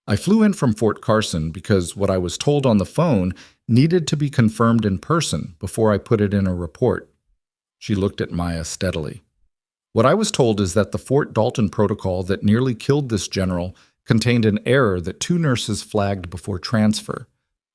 I flew in from Fort Carson because what I was told on the phone needed to be confirmed in person before I put it in a report. She looked at Maya steadily. "What I was told is that the Fort Dalton protocol that nearly killed this general contained an error that 2 nurses flagged before transfer,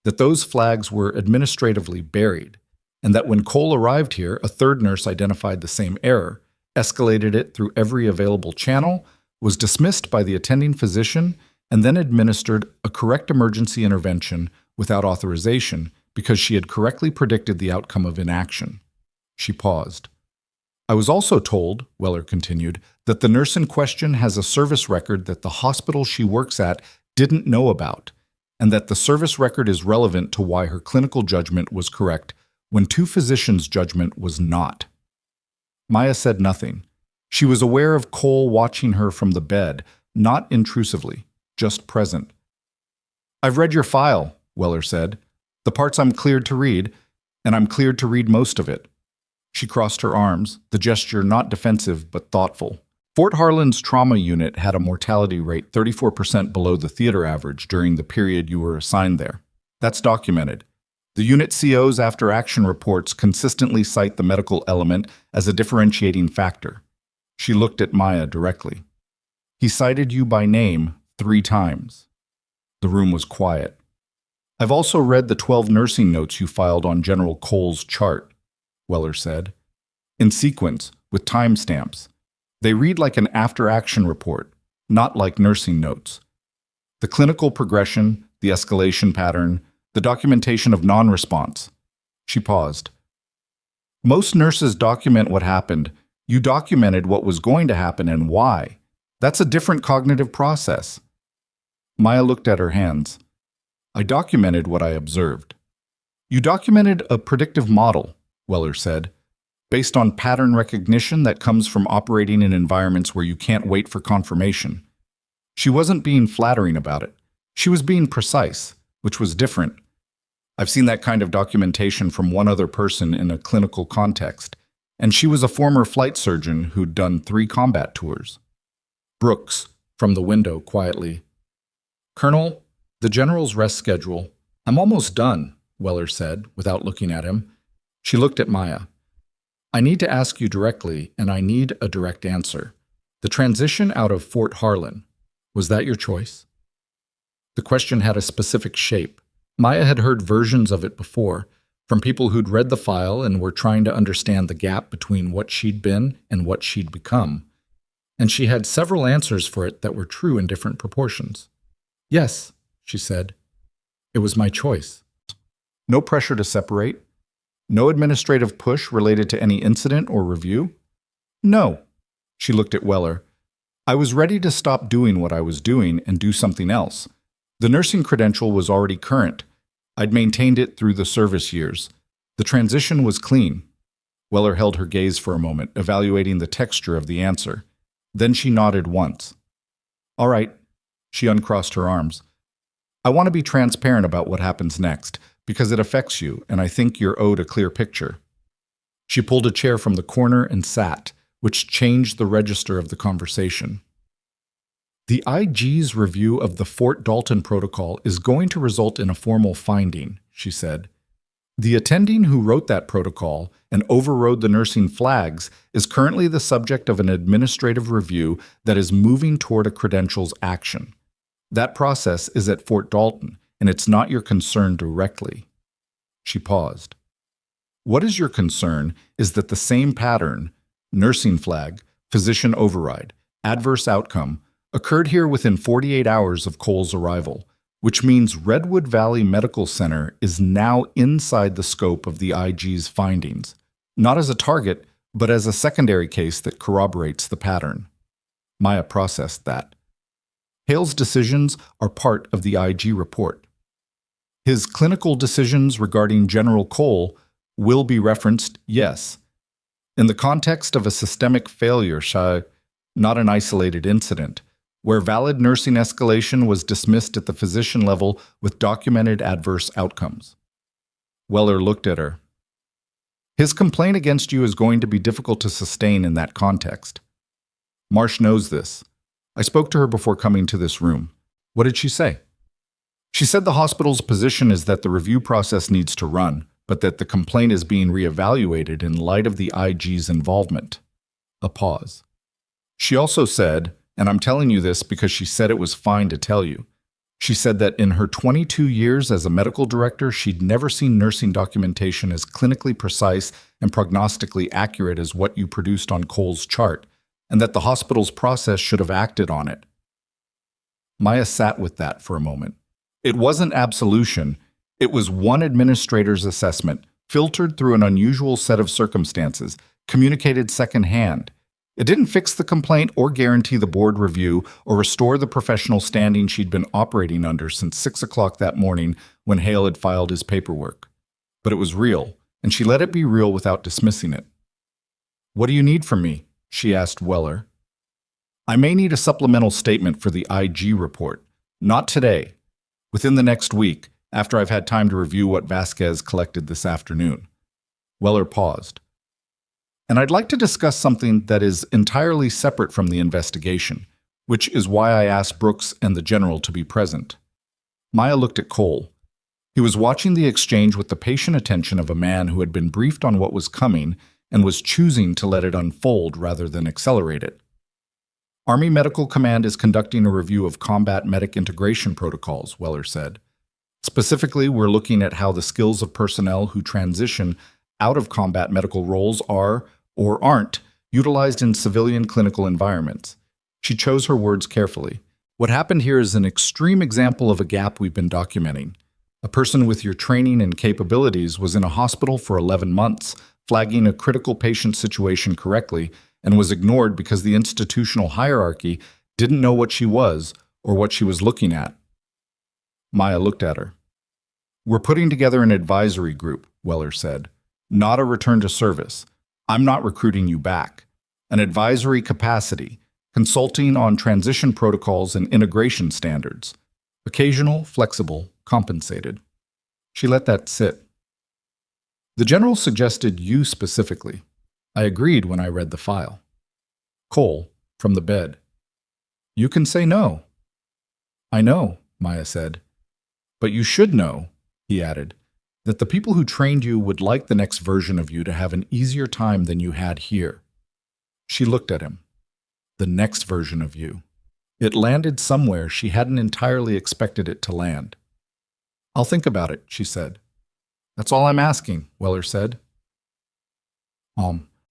that those flags were administratively buried, and that when Cole arrived here, a 3rd nurse identified the same error, escalated it through every available channel, was dismissed by the attending physician, and then administered a correct emergency intervention without authorization because she had correctly predicted the outcome of inaction." She paused. "I was also told," Weller continued, "that the nurse in question has a service record that the hospital she works at didn't know about, and that the service record is relevant to why her clinical judgment was correct when 2 physicians' judgment was not." Maya said nothing. She was aware of Cole watching her from the bed, not intrusively, just present. "I've read your file," Weller said. "The parts I'm cleared to read, and I'm cleared to read most of it." She crossed her arms, the gesture not defensive but thoughtful. "Fort Harlan's trauma unit had a mortality rate 34% below the theater average during the period you were assigned there. That's documented. The unit CO's after-action reports consistently cite the medical element as a differentiating factor." She looked at Maya directly. "He cited you by name 3 times. The room was quiet. "I've also read the 12 nursing notes you filed on General Cole's chart," Weller said. "In sequence, with timestamps. They read like an after-action report, not like nursing notes. The clinical progression, the escalation pattern, the documentation of non-response." She paused. "Most nurses document what happened. You documented what was going to happen and why. That's a different cognitive process." Maya looked at her hands. "I documented what I observed." "You documented a predictive model," Weller said, "based on pattern recognition that comes from operating in environments where you can't wait for confirmation." She wasn't being flattering about it. She was being precise, which was different. "I've seen that kind of documentation from one other person in a clinical context, and she was a former flight surgeon who'd done 3 combat tours." Brooks, from the window, quietly. "Colonel, the general's rest schedule." "I'm almost done," Weller said, without looking at him. She looked at Maya. "I need to ask you directly, and I need a direct answer. The transition out of Fort Harlan, was that your choice?" The question had a specific shape. Maya had heard versions of it before, from people who'd read the file and were trying to understand the gap between what she'd been and what she'd become. And she had several answers for it that were true in different proportions. "Yes," she said. "It was my choice." "No pressure to separate? No administrative push related to any incident or review?" "No." She looked at Weller. "I was ready to stop doing what I was doing and do something else. The nursing credential was already current. I'd maintained it through the service years. The transition was clean." Weller held her gaze for a moment, evaluating the texture of the answer. Then she nodded once. "All right." She uncrossed her arms. "I want to be transparent about what happens next, because it affects you, and I think you're owed a clear picture." She pulled a chair from the corner and sat, which changed the register of the conversation. The IG's review of the Fort Dalton Protocol is going to result in a formal finding, she said. The attending who wrote that protocol and overrode the nursing flags is currently the subject of an administrative review that is moving toward a credentials action. That process is at Fort Dalton, and it's not your concern directly. She paused. What is your concern is that the same pattern, nursing flag, physician override, adverse outcome, occurred here within 48 hours of Cole's arrival, which means Redwood Valley Medical Center is now inside the scope of the IG's findings, not as a target, but as a secondary case that corroborates the pattern. Maya processed that. Hale's decisions are part of the IG report. His clinical decisions regarding General Cole will be referenced, yes, in the context of a systemic failure, not an isolated incident, where valid nursing escalation was dismissed at the physician level with documented adverse outcomes. Weller looked at her. His complaint against you is going to be difficult to sustain in that context. Marsh knows this. I spoke to her before coming to this room. What did she say? She said the hospital's position is that the review process needs to run, but that the complaint is being reevaluated in light of the IG's involvement. A pause. She also said, and I'm telling you this because she said it was fine to tell you. She said that in her 22 years as a medical director, she'd never seen nursing documentation as clinically precise and prognostically accurate as what you produced on Cole's chart, and that the hospital's process should have acted on it. Maya sat with that for a moment. It wasn't absolution. It was one administrator's assessment, filtered through an unusual set of circumstances, communicated secondhand. It didn't fix the complaint or guarantee the board review or restore the professional standing she'd been operating under since 6 o'clock that morning when Hale had filed his paperwork. But it was real, and she let it be real without dismissing it. What do you need from me? She asked Weller. I may need a supplemental statement for the IG report. Not today. Within the next week, after I've had time to review what Vasquez collected this afternoon. Weller paused. And I'd like to discuss something that is entirely separate from the investigation, which is why I asked Brooks and the general to be present. Maya looked at Cole. He was watching the exchange with the patient attention of a man who had been briefed on what was coming and was choosing to let it unfold rather than accelerate it. Army Medical Command is conducting a review of combat medic integration protocols, Weller said. Specifically, we're looking at how the skills of personnel who transition out of combat medical roles are, or aren't, utilized in civilian clinical environments. She chose her words carefully. What happened here is an extreme example of a gap we've been documenting. A person with your training and capabilities was in a hospital for 11 months, flagging a critical patient situation correctly, and was ignored because the institutional hierarchy didn't know what she was or what she was looking at. Maya looked at her. We're putting together an advisory group, Weller said. Not a return to service. I'm not recruiting you back. An advisory capacity, consulting on transition protocols and integration standards. Occasional, flexible, compensated. She let that sit. The general suggested you specifically. I agreed when I read the file. Cole, from the bed. You can say no. I know, Maya said. But you should know, he added, that the people who trained you would like the next version of you to have an easier time than you had here. She looked at him. The next version of you. It landed somewhere she hadn't entirely expected it to land. I'll think about it, she said. That's all I'm asking, Weller said.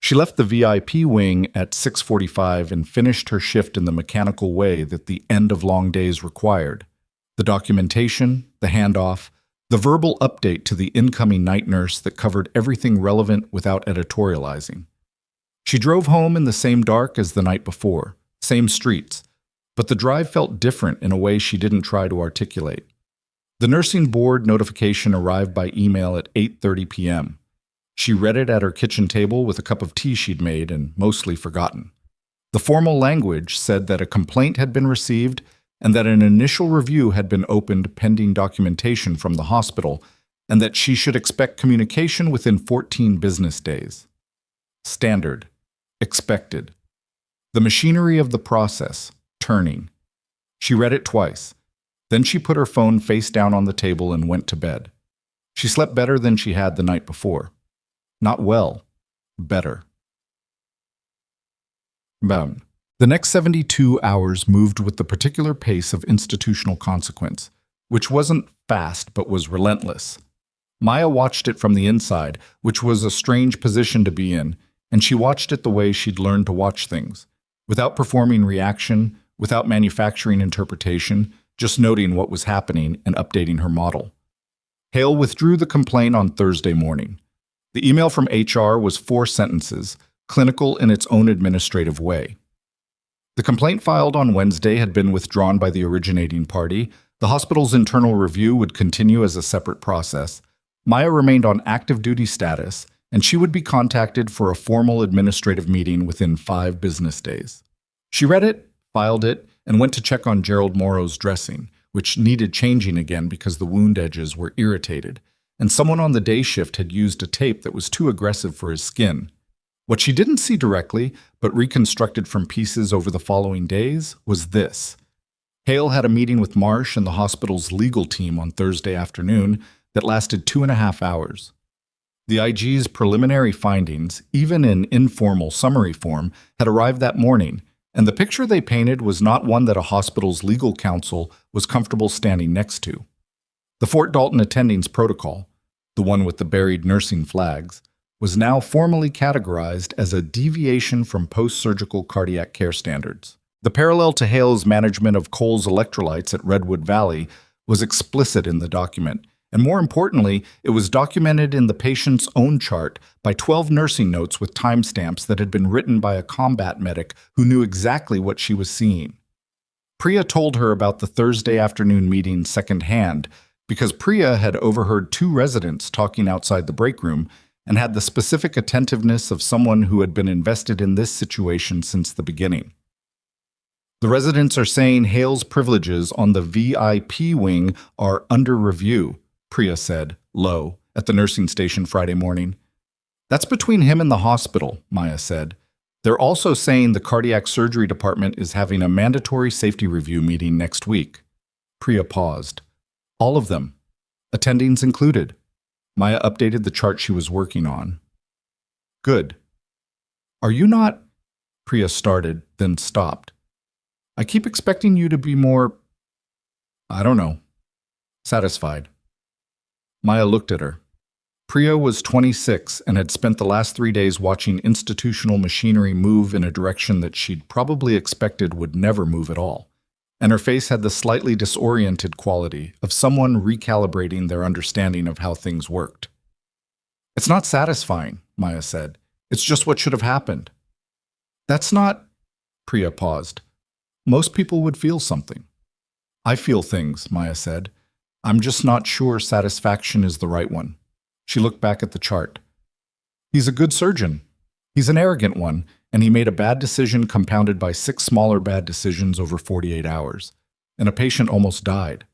She left the VIP wing at 6:45 and finished her shift in the mechanical way that the end of long days required. The documentation, the handoff, the verbal update to the incoming night nurse that covered everything relevant without editorializing. She drove home in the same dark as the night before, same streets, but the drive felt different in a way she didn't try to articulate. The nursing board notification arrived by email at 8:30 p.m. She read it at her kitchen table with a cup of tea she'd made and mostly forgotten. The formal language said that a complaint had been received and that an initial review had been opened pending documentation from the hospital, and that she should expect communication within 14 business days. Standard. expected. The machinery of the process, turning. She read it twice. Then she put her phone face down on the table and went to bed. She slept better than she had the night before. Not well, better. Bound. The next 72 hours moved with the particular pace of institutional consequence, which wasn't fast but was relentless. Maya watched it from the inside, which was a strange position to be in, and she watched it the way she'd learned to watch things, without performing reaction, without manufacturing interpretation, just noting what was happening and updating her model. Hale withdrew the complaint on Thursday morning. The email from HR was 4 sentences, clinical in its own administrative way. The complaint filed on Wednesday had been withdrawn by the originating party. The hospital's internal review would continue as a separate process. Maya remained on active duty status, and she would be contacted for a formal administrative meeting within 5 business days. She read it, filed it, and went to check on Gerald Morrow's dressing, which needed changing again because the wound edges were irritated, and someone on the day shift had used a tape that was too aggressive for his skin. What she didn't see directly, but reconstructed from pieces over the following days, was this. Hale had a meeting with Marsh and the hospital's legal team on Thursday afternoon that lasted 2.5 hours. The IG's preliminary findings, even in informal summary form, had arrived that morning, and the picture they painted was not one that a hospital's legal counsel was comfortable standing next to. The Fort Dalton attendings protocol, the one with the buried nursing flags, was now formally categorized as a deviation from post-surgical cardiac care standards. The parallel to Hale's management of Cole's electrolytes at Redwood Valley was explicit in the document, and more importantly, it was documented in the patient's own chart by 12 nursing notes with timestamps that had been written by a combat medic who knew exactly what she was seeing. Priya told her about the Thursday afternoon meeting secondhand because Priya had overheard 2 residents talking outside the break room and had the specific attentiveness of someone who had been invested in this situation since the beginning. The residents are saying Hale's privileges on the VIP wing are under review, Priya said, low, at the nursing station Friday morning. That's between him and the hospital, Maya said. They're also saying the cardiac surgery department is having a mandatory safety review meeting next week. Priya paused. All of them, attendings included. Maya updated the chart she was working on. Good. Are you not? Priya started, then stopped. I keep expecting you to be more, I don't know, satisfied. Maya looked at her. Priya was 26 and had spent the last 3 days watching institutional machinery move in a direction that she'd probably expected would never move at all, and her face had the slightly disoriented quality of someone recalibrating their understanding of how things worked. It's not satisfying, Maya said. It's just what should have happened. That's not... Priya paused. Most people would feel something. I feel things, Maya said. I'm just not sure satisfaction is the right one. She looked back at the chart. He's a good surgeon. He's an arrogant one, and he made a bad decision compounded by 6 smaller bad decisions over 48 hours, and a patient almost died.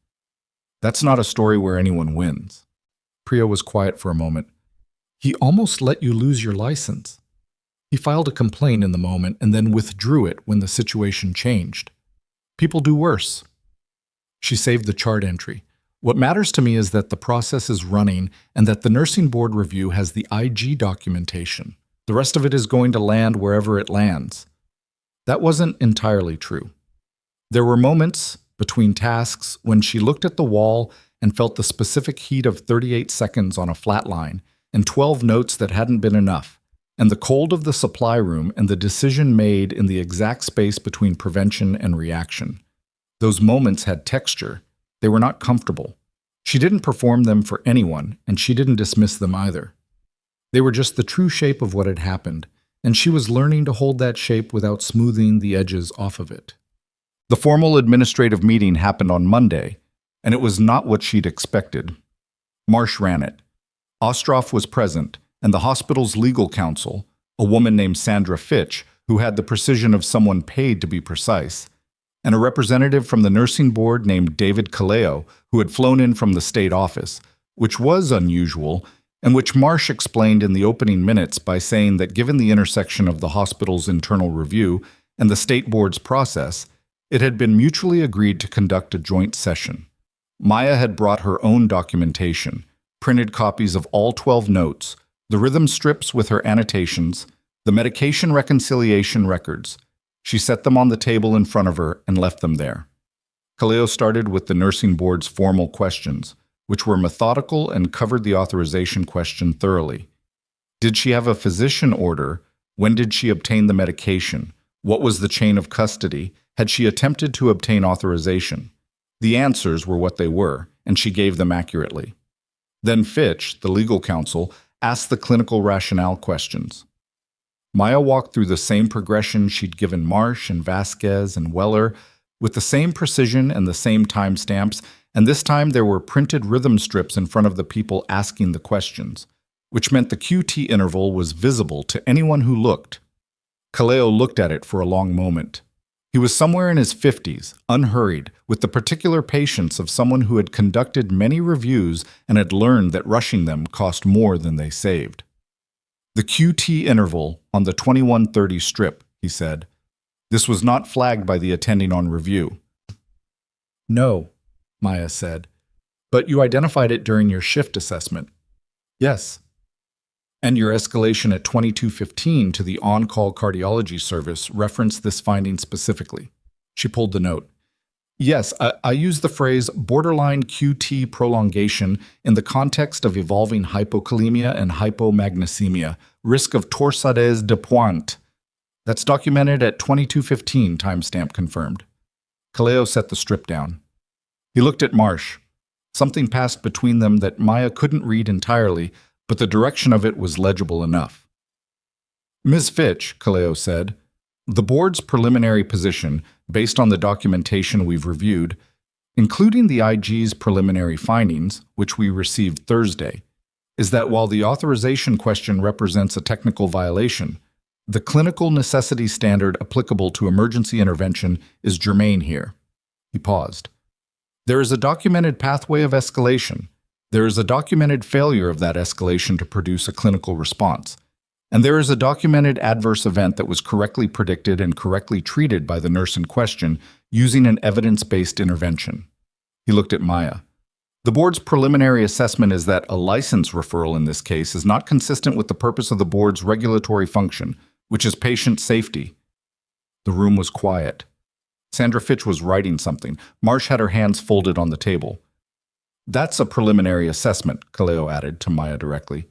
That's not a story where anyone wins. Priya was quiet for a moment. He almost let you lose your license. He filed a complaint in the moment and then withdrew it when the situation changed. People do worse. She saved the chart entry. What matters to me is that the process is running and that the nursing board review has the IG documentation. The rest of it is going to land wherever it lands. That wasn't entirely true. There were moments between tasks when she looked at the wall and felt the specific heat of 38 seconds on a flat line and 12 notes that hadn't been enough, and the cold of the supply room and the decision made in the exact space between prevention and reaction. Those moments had texture. They were not comfortable. She didn't perform them for anyone, and she didn't dismiss them either. They were just the true shape of what had happened, and she was learning to hold that shape without smoothing the edges off of it. The formal administrative meeting happened on Monday, and it was not what she'd expected. Marsh ran it. Ostroff was present, and the hospital's legal counsel, a woman named Sandra Fitch, who had the precision of someone paid to be precise, and a representative from the nursing board named David Kaleo, who had flown in from the state office, which was unusual, and which Marsh explained in the opening minutes by saying that given the intersection of the hospital's internal review and the state board's process, it had been mutually agreed to conduct a joint session. Maya had brought her own documentation, printed copies of all 12 notes, the rhythm strips with her annotations, the medication reconciliation records. She set them on the table in front of her and left them there. Kaleo started with the nursing board's formal questions, which were methodical and covered the authorization question thoroughly. Did she have a physician order? When did she obtain the medication? What was the chain of custody? Had she attempted to obtain authorization? The answers were what they were, and she gave them accurately. Then Fitch, the legal counsel, asked the clinical rationale questions. Maya walked through the same progression she'd given Marsh and Vasquez and Weller, with the same precision and the same timestamps, and this time there were printed rhythm strips in front of the people asking the questions, which meant the QT interval was visible to anyone who looked. Kaleo looked at it for a long moment. He was somewhere in his 50s, unhurried, with the particular patience of someone who had conducted many reviews and had learned that rushing them cost more than they saved. The QT interval on the 2130 strip, he said. This was not flagged by the attending on review. No, Maya said. But you identified it during your shift assessment. Yes. And your escalation at 2215 to the on-call cardiology service referenced this finding specifically. She pulled the note. Yes, I used the phrase borderline QT prolongation in the context of evolving hypokalemia and hypomagnesemia, risk of torsades de pointe. That's documented at 2215, timestamp confirmed. Kaleo set the strip down. He looked at Marsh. Something passed between them that Maya couldn't read entirely, but the direction of it was legible enough. Ms. Fitch, Kaleo said, the board's preliminary position, based on the documentation we've reviewed, including the IG's preliminary findings, which we received Thursday, is that while the authorization question represents a technical violation, the clinical necessity standard applicable to emergency intervention is germane here. He paused. There is a documented pathway of escalation. There is a documented failure of that escalation to produce a clinical response. And there is a documented adverse event that was correctly predicted and correctly treated by the nurse in question using an evidence-based intervention. He looked at Maya. The board's preliminary assessment is that a license referral in this case is not consistent with the purpose of the board's regulatory function, which is patient safety. The room was quiet. Sandra Fitch was writing something. Marsh had her hands folded on the table. That's a preliminary assessment, Kaleo added to Maya directly.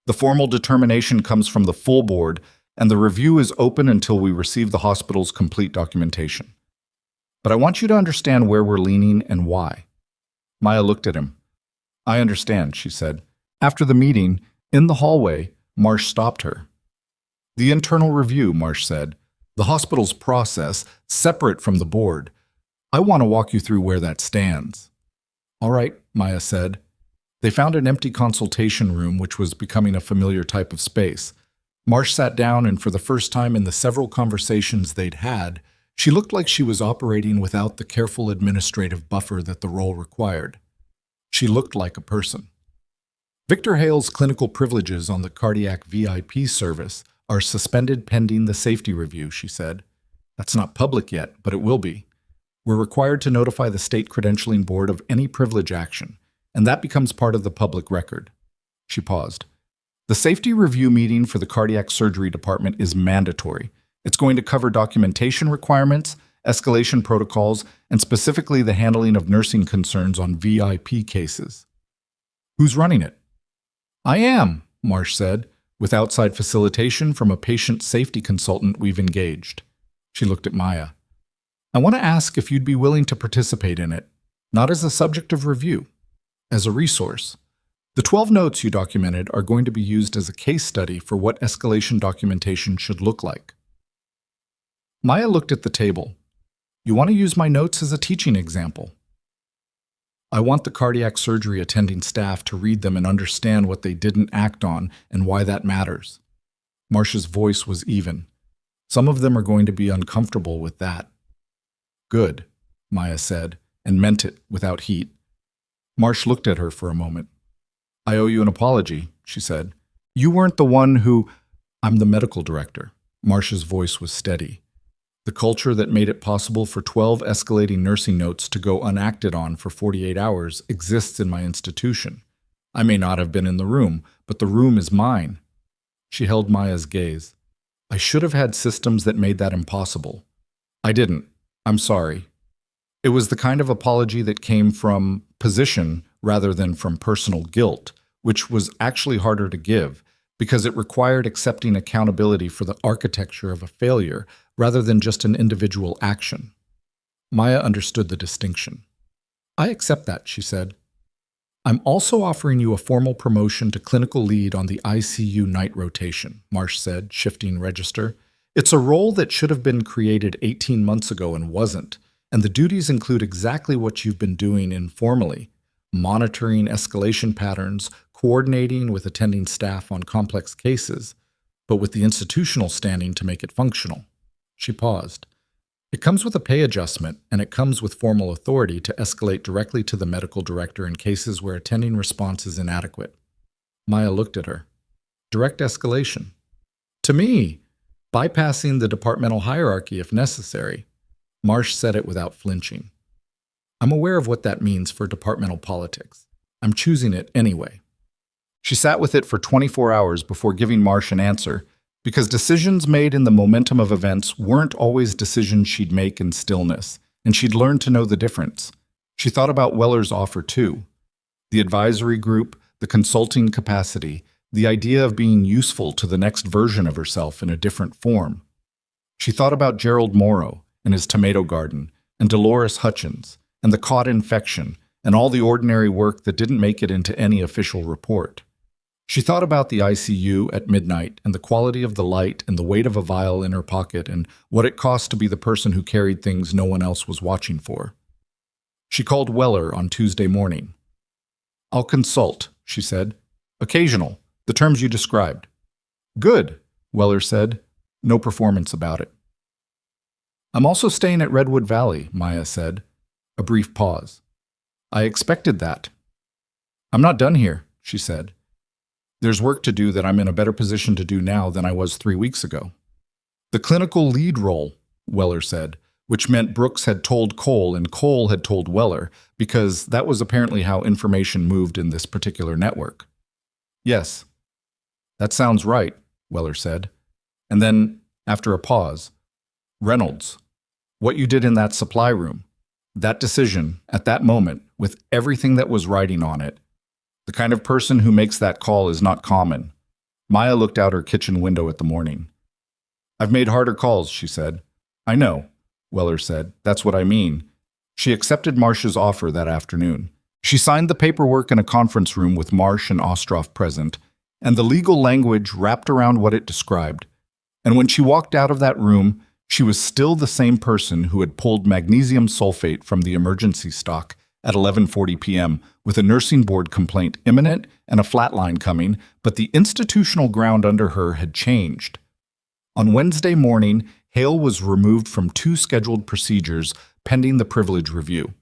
The formal determination comes from the full board, and the review is open until we receive the hospital's complete documentation. But I want you to understand where we're leaning and why. Maya looked at him. I understand, she said. After the meeting, in the hallway, Marsh stopped her. The internal review, Marsh said. The hospital's process, separate from the board. I want to walk you through where that stands. All right, Maya said. They found an empty consultation room, which was becoming a familiar type of space. Marsh sat down, and for the first time in the several conversations they'd had, she looked like she was operating without the careful administrative buffer that the role required. She looked like a person. Victor Hale's clinical privileges on the cardiac VIP service are suspended pending the safety review, she said. That's not public yet, but it will be. We're required to notify the state credentialing board of any privilege action, and that becomes part of the public record. She paused. The safety review meeting for the cardiac surgery department is mandatory. It's going to cover documentation requirements, escalation protocols, and specifically the handling of nursing concerns on VIP cases. Who's running it? I am, Marsh said, with outside facilitation from a patient safety consultant we've engaged. She looked at Maya. I want to ask if you'd be willing to participate in it, not as a subject of review, as a resource. The 12 notes you documented are going to be used as a case study for what escalation documentation should look like. Maya looked at the table. You want to use my notes as a teaching example. I want the cardiac surgery attending staff to read them and understand what they didn't act on and why that matters. Marsh's voice was even. Some of them are going to be uncomfortable with that. Good, Maya said, and meant it without heat. Marsh looked at her for a moment. I owe you an apology, she said. You weren't the one who... I'm the medical director. Marcia's voice was steady. The culture that made it possible for 12 escalating nursing notes to go unacted on for 48 hours exists in my institution. I may not have been in the room, but the room is mine. She held Maya's gaze. I should have had systems that made that impossible. I didn't. I'm sorry. It was the kind of apology that came from position rather than from personal guilt, which was actually harder to give because it required accepting accountability for the architecture of a failure rather than just an individual action. Maya understood the distinction. I accept that, she said. I'm also offering you a formal promotion to clinical lead on the ICU night rotation, Marsh said, shifting register. It's a role that should have been created 18 months ago and wasn't, and the duties include exactly what you've been doing informally, monitoring escalation patterns, coordinating with attending staff on complex cases, but with the institutional standing to make it functional. She paused. It comes with a pay adjustment, and it comes with formal authority to escalate directly to the medical director in cases where attending response is inadequate. Maya looked at her. Direct escalation. To me, bypassing the departmental hierarchy if necessary. Marsh said it without flinching. I'm aware of what that means for departmental politics. I'm choosing it anyway. She sat with it for 24 hours before giving Marsh an answer, because decisions made in the momentum of events weren't always decisions she'd make in stillness, and she'd learned to know the difference. She thought about Weller's offer too. The advisory group, the consulting capacity, the idea of being useful to the next version of herself in a different form. She thought about Gerald Morrow and his tomato garden, and Dolores Hutchins, and the caught infection, and all the ordinary work that didn't make it into any official report. She thought about the ICU at midnight and the quality of the light and the weight of a vial in her pocket and what it cost to be the person who carried things no one else was watching for. She called Weller on Tuesday morning. I'll consult, she said. Occasional, the terms you described. Good, Weller said. No performance about it. I'm also staying at Redwood Valley, Maya said. A brief pause. I expected that. I'm not done here, she said. There's work to do that I'm in a better position to do now than I was 3 weeks ago. The clinical lead role, Weller said, which meant Brooks had told Cole and Cole had told Weller, because that was apparently how information moved in this particular network. Yes. That sounds right, Weller said. And then, after a pause, Reynolds, what you did in that supply room, that decision, at that moment, with everything that was riding on it, the kind of person who makes that call is not common. Maya looked out her kitchen window at the morning. I've made harder calls, she said. I know, Weller said. That's what I mean. She accepted Marsh's offer that afternoon. She signed the paperwork in a conference room with Marsh and Ostroff present, and the legal language wrapped around what it described. And when she walked out of that room, she was still the same person who had pulled magnesium sulfate from the emergency stock at 11:40 p.m. with a nursing board complaint imminent and a flatline coming, but the institutional ground under her had changed. On Wednesday morning, Hale was removed from 2 scheduled procedures pending the privilege review.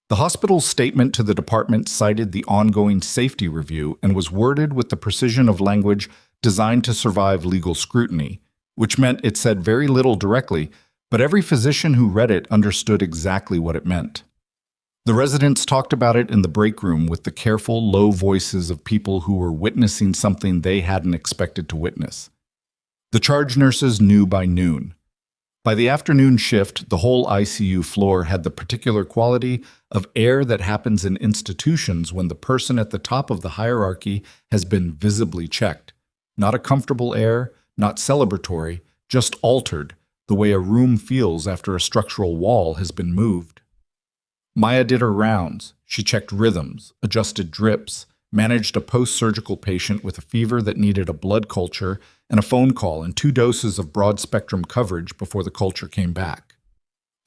The hospital's statement to the department cited the ongoing safety review and was worded with the precision of language designed to survive legal scrutiny, which meant it said very little directly, but every physician who read it understood exactly what it meant. The residents talked about it in the break room with the careful, low voices of people who were witnessing something they hadn't expected to witness. The charge nurses knew by noon. By the afternoon shift, the whole ICU floor had the particular quality of air that happens in institutions when the person at the top of the hierarchy has been visibly checked. Not a comfortable air, not celebratory, just altered, the way a room feels after a structural wall has been moved. Maya did her rounds. She checked rhythms, adjusted drips, managed a post-surgical patient with a fever that needed a blood culture and a phone call and 2 doses of broad-spectrum coverage before the culture came back.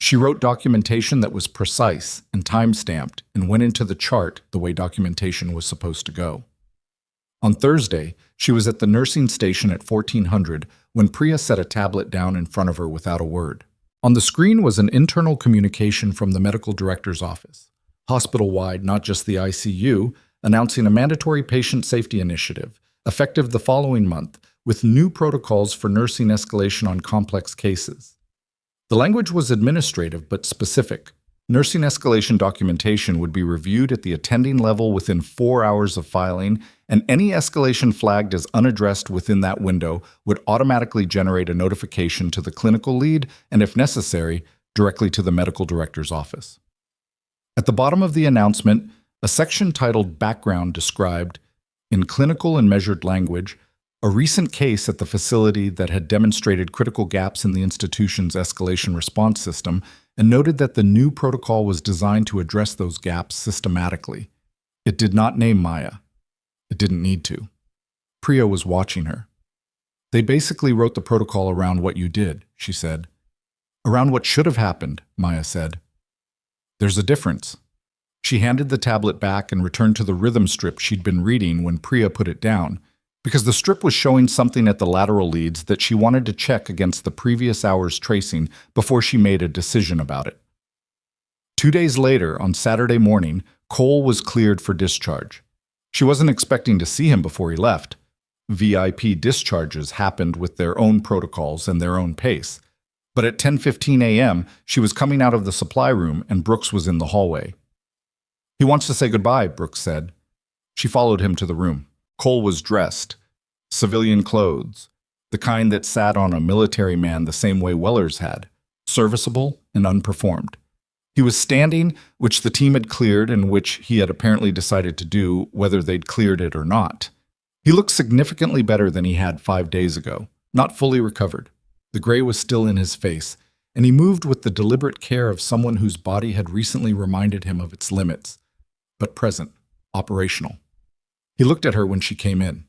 She wrote documentation that was precise and time-stamped and went into the chart the way documentation was supposed to go. On Thursday, she was at the nursing station at 1400 when Priya set a tablet down in front of her without a word. On the screen was an internal communication from the medical director's office, hospital-wide, not just the ICU, announcing a mandatory patient safety initiative effective the following month, with new protocols for nursing escalation on complex cases. The language was administrative but specific. Nursing escalation documentation would be reviewed at the attending level within 4 hours of filing, and any escalation flagged as unaddressed within that window would automatically generate a notification to the clinical lead and, if necessary, directly to the medical director's office. At the bottom of the announcement, a section titled Background described, in clinical and measured language, a recent case at the facility that had demonstrated critical gaps in the institution's escalation response system and noted that the new protocol was designed to address those gaps systematically. It did not name Maya. It didn't need to. Priya was watching her. They basically wrote the protocol around what you did, she said. Around what should have happened, Maya said. There's a difference. She handed the tablet back and returned to the rhythm strip she'd been reading when Priya put it down, because the strip was showing something at the lateral leads that she wanted to check against the previous hour's tracing before she made a decision about it. 2 days later, on Saturday morning, Cole was cleared for discharge. She wasn't expecting to see him before he left. VIP discharges happened with their own protocols and their own pace. But at 10:15 a.m., she was coming out of the supply room and Brooks was in the hallway. "He wants to say goodbye," Brooks said. She followed him to the room. Cole was dressed, civilian clothes, the kind that sat on a military man the same way Weller's had, serviceable and unperformed. He was standing, which the team had cleared and which he had apparently decided to do whether they'd cleared it or not. He looked significantly better than he had 5 days ago, not fully recovered. The gray was still in his face, and he moved with the deliberate care of someone whose body had recently reminded him of its limits, but present, operational. He looked at her when she came in.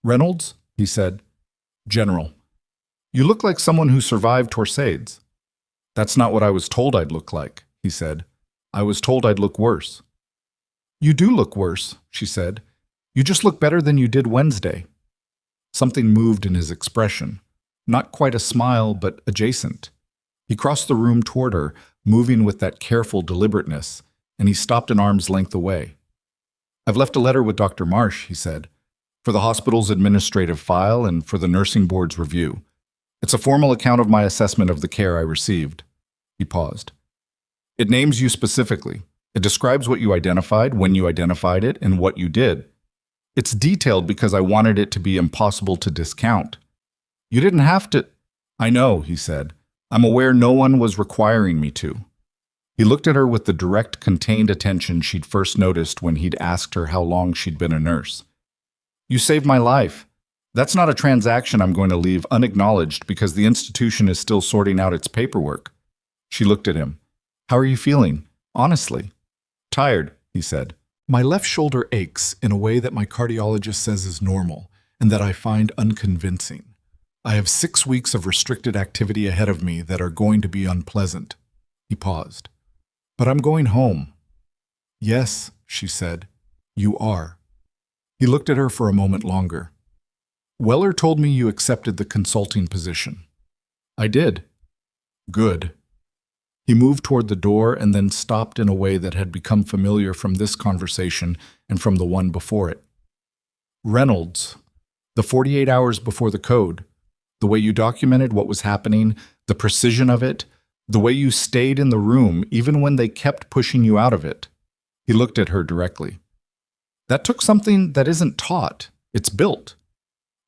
"Reynolds?" he said. "General. You look like someone who survived Torsades." "That's not what I was told I'd look like," he said. "I was told I'd look worse." "You do look worse," she said. "You just look better than you did Wednesday." Something moved in his expression. Not quite a smile, but adjacent. He crossed the room toward her, moving with that careful deliberateness, and he stopped an arm's length away. "I've left a letter with Dr. Marsh," he said, "for the hospital's administrative file and for the nursing board's review. It's a formal account of my assessment of the care I received." He paused. "It names you specifically. It describes what you identified, when you identified it, and what you did. It's detailed because I wanted it to be impossible to discount. You didn't have to—" "I know," he said. "I'm aware no one was requiring me to." He looked at her with the direct, contained attention she'd first noticed when he'd asked her how long she'd been a nurse. "You saved my life. That's not a transaction I'm going to leave unacknowledged because the institution is still sorting out its paperwork." She looked at him. "How are you feeling? Honestly?" "Tired," he said. "My left shoulder aches in a way that my cardiologist says is normal and that I find unconvincing. I have 6 weeks of restricted activity ahead of me that are going to be unpleasant." He paused. "But I'm going home." "Yes," she said. "You are." He looked at her for a moment longer. "Weller told me you accepted the consulting position." "I did." "Good." He moved toward the door and then stopped in a way that had become familiar from this conversation and from the one before it. "Reynolds, the 48 hours before the code, the way you documented what was happening, the precision of it, the way you stayed in the room even when they kept pushing you out of it." He looked at her directly. "That took something that isn't taught. It's built."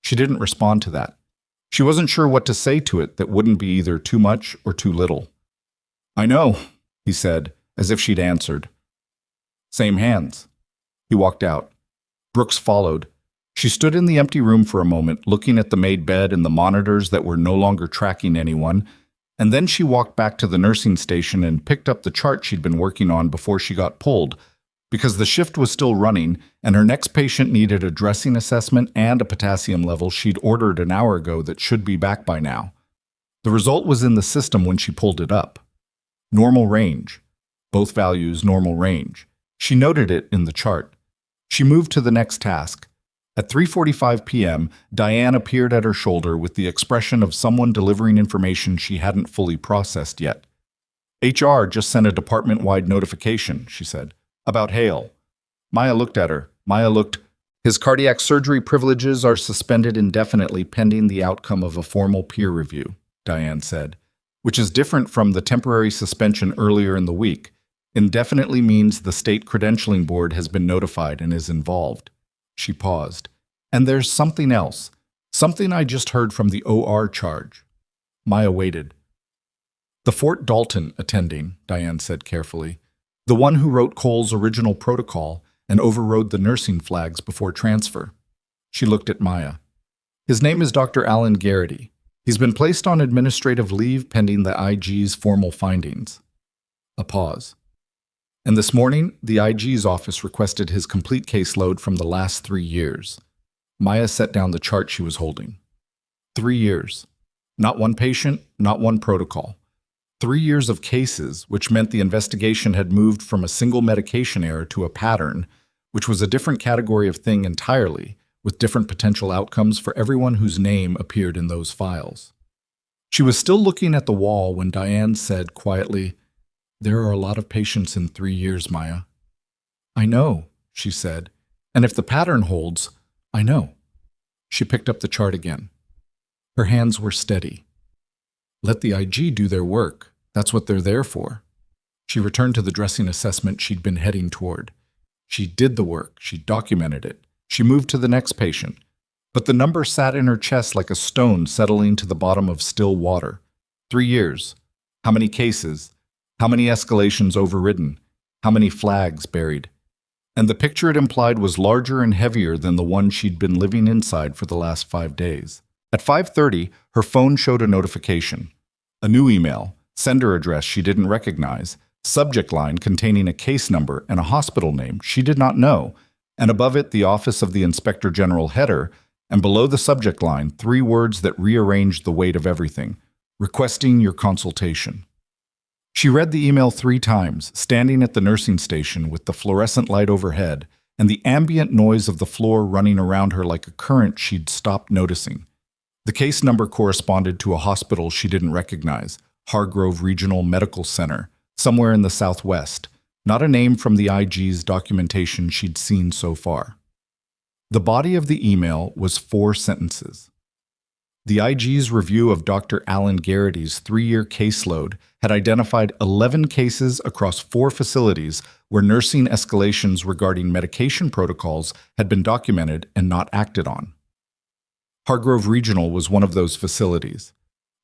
She didn't respond to that. She wasn't sure what to say to it that wouldn't be either too much or too little. "I know," he said, as if she'd answered. "Same hands." He walked out. Brooks followed. She stood in the empty room for a moment, looking at the made bed and the monitors that were no longer tracking anyone, and then she walked back to the nursing station and picked up the chart she'd been working on before she got pulled, because the shift was still running and her next patient needed a dressing assessment and a potassium level she'd ordered an hour ago that should be back by now. The result was in the system when she pulled it up. Normal range. Both values normal range. She noted it in the chart. She moved to the next task. At 3:45 p.m., Diane appeared at her shoulder with the expression of someone delivering information she hadn't fully processed yet. "HR just sent a department-wide notification," she said, "about Hale." Maya looked at her. Maya looked His cardiac surgery privileges are suspended indefinitely pending the outcome of a formal peer review, Diane said, which is different from the temporary suspension earlier in the week. Indefinitely means the state credentialing board has been notified and is involved. She paused. And there's something else. Something I just heard from the OR charge. Maya waited. The Fort Dalton attending, Diane said carefully. The one who wrote Cole's original protocol and overrode the nursing flags before transfer. She looked at Maya. His name is Dr. Alan Garrity. He's been placed on administrative leave pending the IG's formal findings. A pause. And this morning, the IG's office requested his complete caseload from the last 3 years. Maya set down the chart she was holding. 3 years. Not one patient, not one protocol. 3 years of cases, which meant the investigation had moved from a single medication error to a pattern, which was a different category of thing entirely, with different potential outcomes for everyone whose name appeared in those files. She was still looking at the wall when Diane said quietly, "There are a lot of patients in 3 years, Maya." "I know," she said, "and if the pattern holds, I know." She picked up the chart again. Her hands were steady. Let the IG do their work. That's what they're there for. She returned to the dressing assessment she'd been heading toward. She did the work. She documented it. She moved to the next patient. But the number sat in her chest like a stone settling to the bottom of still water. 3 years. How many cases? How many escalations overridden? How many flags buried? And the picture it implied was larger and heavier than the one she'd been living inside for the last 5 days. At 5:30, her phone showed a notification. A new email, sender address she didn't recognize, subject line containing a case number and a hospital name she did not know, and above it the Office of the Inspector General header, and below the subject line 3 words that rearranged the weight of everything, requesting your consultation. She read the email 3 times, standing at the nursing station with the fluorescent light overhead and the ambient noise of the floor running around her like a current she'd stopped noticing. The case number corresponded to a hospital she didn't recognize, Hargrove Regional Medical Center, somewhere in the Southwest, not a name from the IG's documentation she'd seen so far. The body of the email was 4 sentences. The IG's review of Dr. Alan Garrity's 3-year caseload had identified 11 cases across 4 facilities where nursing escalations regarding medication protocols had been documented and not acted on. Hargrove Regional was one of those facilities.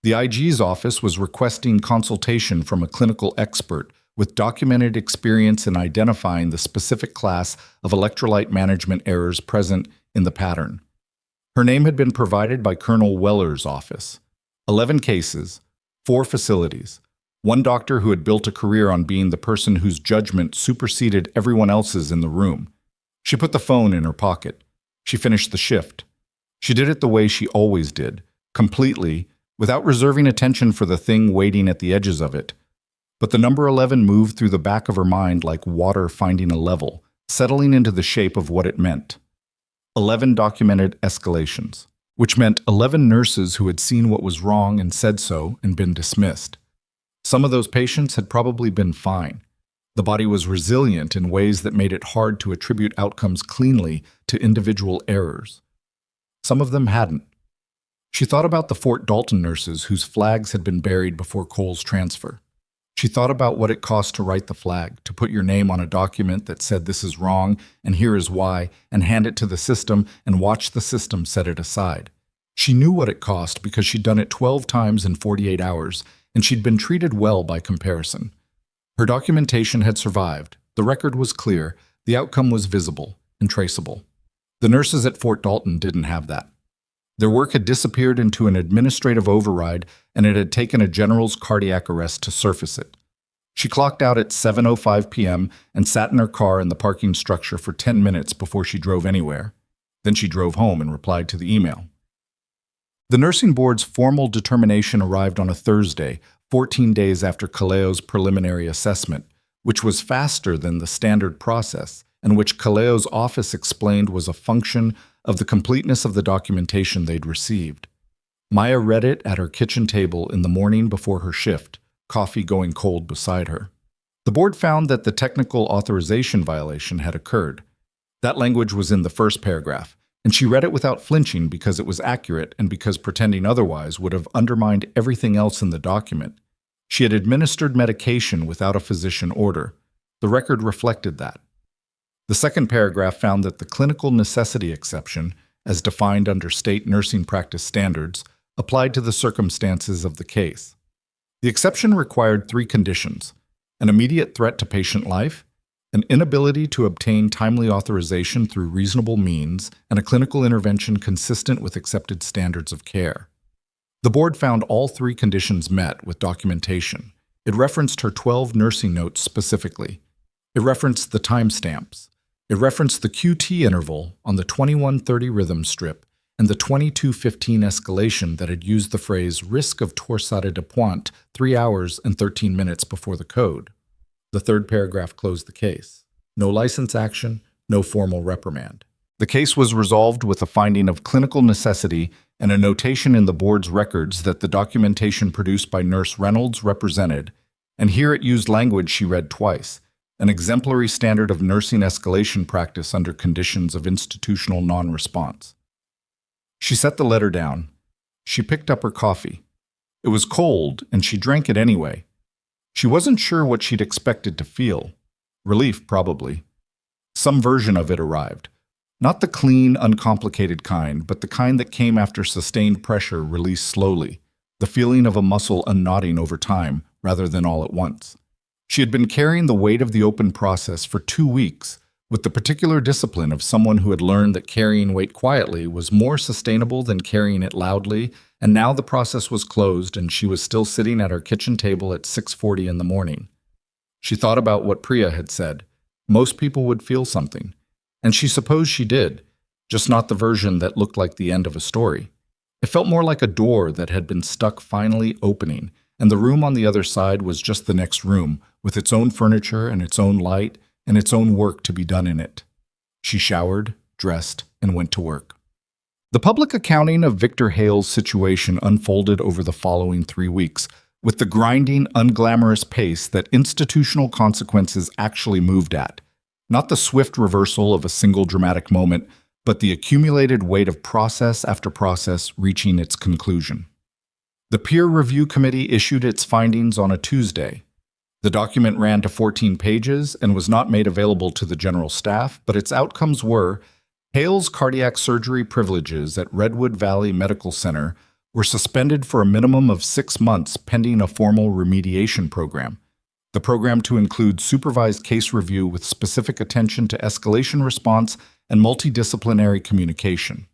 The IG's office was requesting consultation from a clinical expert with documented experience in identifying the specific class of electrolyte management errors present in the pattern. Her name had been provided by Colonel Weller's office. 11 cases, 4 facilities, 1 doctor who had built a career on being the person whose judgment superseded everyone else's in the room. She put the phone in her pocket. She finished the shift. She did it the way she always did, completely, without reserving attention for the thing waiting at the edges of it. But the number 11 moved through the back of her mind like water finding a level, settling into the shape of what it meant. 11 documented escalations, which meant 11 nurses who had seen what was wrong and said so and been dismissed. Some of those patients had probably been fine. The body was resilient in ways that made it hard to attribute outcomes cleanly to individual errors. Some of them hadn't. She thought about the Fort Dalton nurses whose flags had been buried before Cole's transfer. She thought about what it cost to write the flag, to put your name on a document that said this is wrong and here is why, and hand it to the system and watch the system set it aside. She knew what it cost because she'd done it 12 times in 48 hours, and she'd been treated well by comparison. Her documentation had survived, the record was clear, the outcome was visible and traceable. The nurses at Fort Dalton didn't have that. Their work had disappeared into an administrative override, and it had taken a general's cardiac arrest to surface it. She clocked out at 7:05 p.m. and sat in her car in the parking structure for 10 minutes before she drove anywhere. Then she drove home and replied to the email. The nursing board's formal determination arrived on a Thursday, 14 days after Kaleo's preliminary assessment, which was faster than the standard process, and which Kaleo's office explained was a function of the completeness of the documentation they'd received. Maya read it at her kitchen table in the morning before her shift, coffee going cold beside her. The board found that the technical authorization violation had occurred. That language was in the first paragraph, and she read it without flinching because it was accurate and because pretending otherwise would have undermined everything else in the document. She had administered medication without a physician order. The record reflected that. The second paragraph found that the clinical necessity exception, as defined under state nursing practice standards, applied to the circumstances of the case. The exception required 3 conditions: an immediate threat to patient life, an inability to obtain timely authorization through reasonable means, and a clinical intervention consistent with accepted standards of care. The board found all 3 conditions met with documentation. It referenced her 12 nursing notes specifically. It referenced the timestamps. It referenced the QT interval on the 21:30 rhythm strip and the 22:15 escalation that had used the phrase risk of torsade de pointe 3 hours and 13 minutes before the code. The third paragraph closed the case. No license action, no formal reprimand. The case was resolved with a finding of clinical necessity and a notation in the board's records that the documentation produced by Nurse Reynolds represented, and here it used language she read twice, an exemplary standard of nursing escalation practice under conditions of institutional non-response. She set the letter down. She picked up her coffee. It was cold, and she drank it anyway. She wasn't sure what she'd expected to feel. Relief, probably. Some version of it arrived. Not the clean, uncomplicated kind, but the kind that came after sustained pressure released slowly, the feeling of a muscle unknotting over time rather than all at once. She had been carrying the weight of the open process for 2 weeks, with the particular discipline of someone who had learned that carrying weight quietly was more sustainable than carrying it loudly, and now the process was closed and she was still sitting at her kitchen table at 6:40 in the morning. She thought about what Priya had said. Most people would feel something. And she supposed she did, just not the version that looked like the end of a story. It felt more like a door that had been stuck finally opening, and the room on the other side was just the next room, with its own furniture and its own light and its own work to be done in it. She showered, dressed, and went to work. The public accounting of Victor Hale's situation unfolded over the following 3 weeks, with the grinding, unglamorous pace that institutional consequences actually moved at. Not the swift reversal of a single dramatic moment, but the accumulated weight of process after process reaching its conclusion. The peer review committee issued its findings on a Tuesday. The document ran to 14 pages and was not made available to the general staff, but its outcomes were: Hale's cardiac surgery privileges at Redwood Valley Medical Center were suspended for a minimum of 6 months pending a formal remediation program. The program to include supervised case review with specific attention to escalation response and multidisciplinary communication.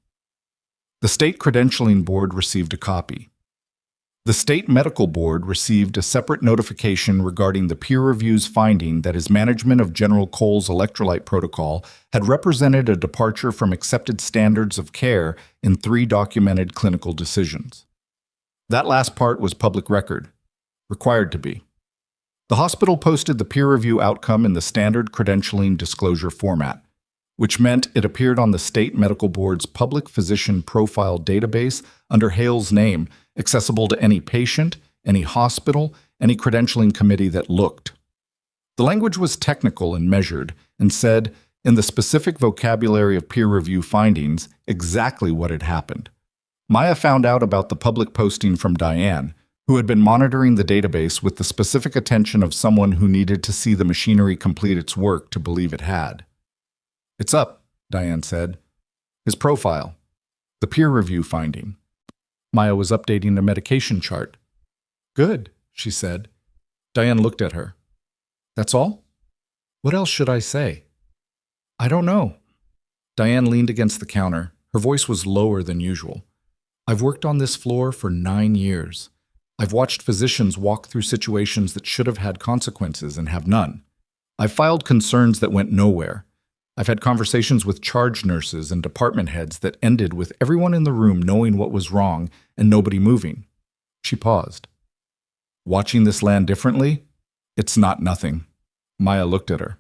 The State Credentialing Board received a copy. The State Medical Board received a separate notification regarding the peer review's finding that his management of General Cole's electrolyte protocol had represented a departure from accepted standards of care in 3 documented clinical decisions. That last part was public record, required to be. The hospital posted the peer review outcome in the standard credentialing disclosure format, which meant it appeared on the State Medical Board's public physician profile database under Hale's name, accessible to any patient, any hospital, any credentialing committee that looked. The language was technical and measured, and said, in the specific vocabulary of peer review findings, exactly what had happened. Maya found out about the public posting from Diane, who had been monitoring the database with the specific attention of someone who needed to see the machinery complete its work to believe it had. "It's up," Diane said. "His profile. The peer review finding." Maya was updating the medication chart. "Good," she said. Diane looked at her. "That's all? What else should I say?" "I don't know." Diane leaned against the counter. Her voice was lower than usual. "I've worked on this floor for 9 years. I've watched physicians walk through situations that should have had consequences and have none. I've filed concerns that went nowhere. I've had conversations with charge nurses and department heads that ended with everyone in the room knowing what was wrong and nobody moving." She paused. "Watching this land differently? It's not nothing." Maya looked at her.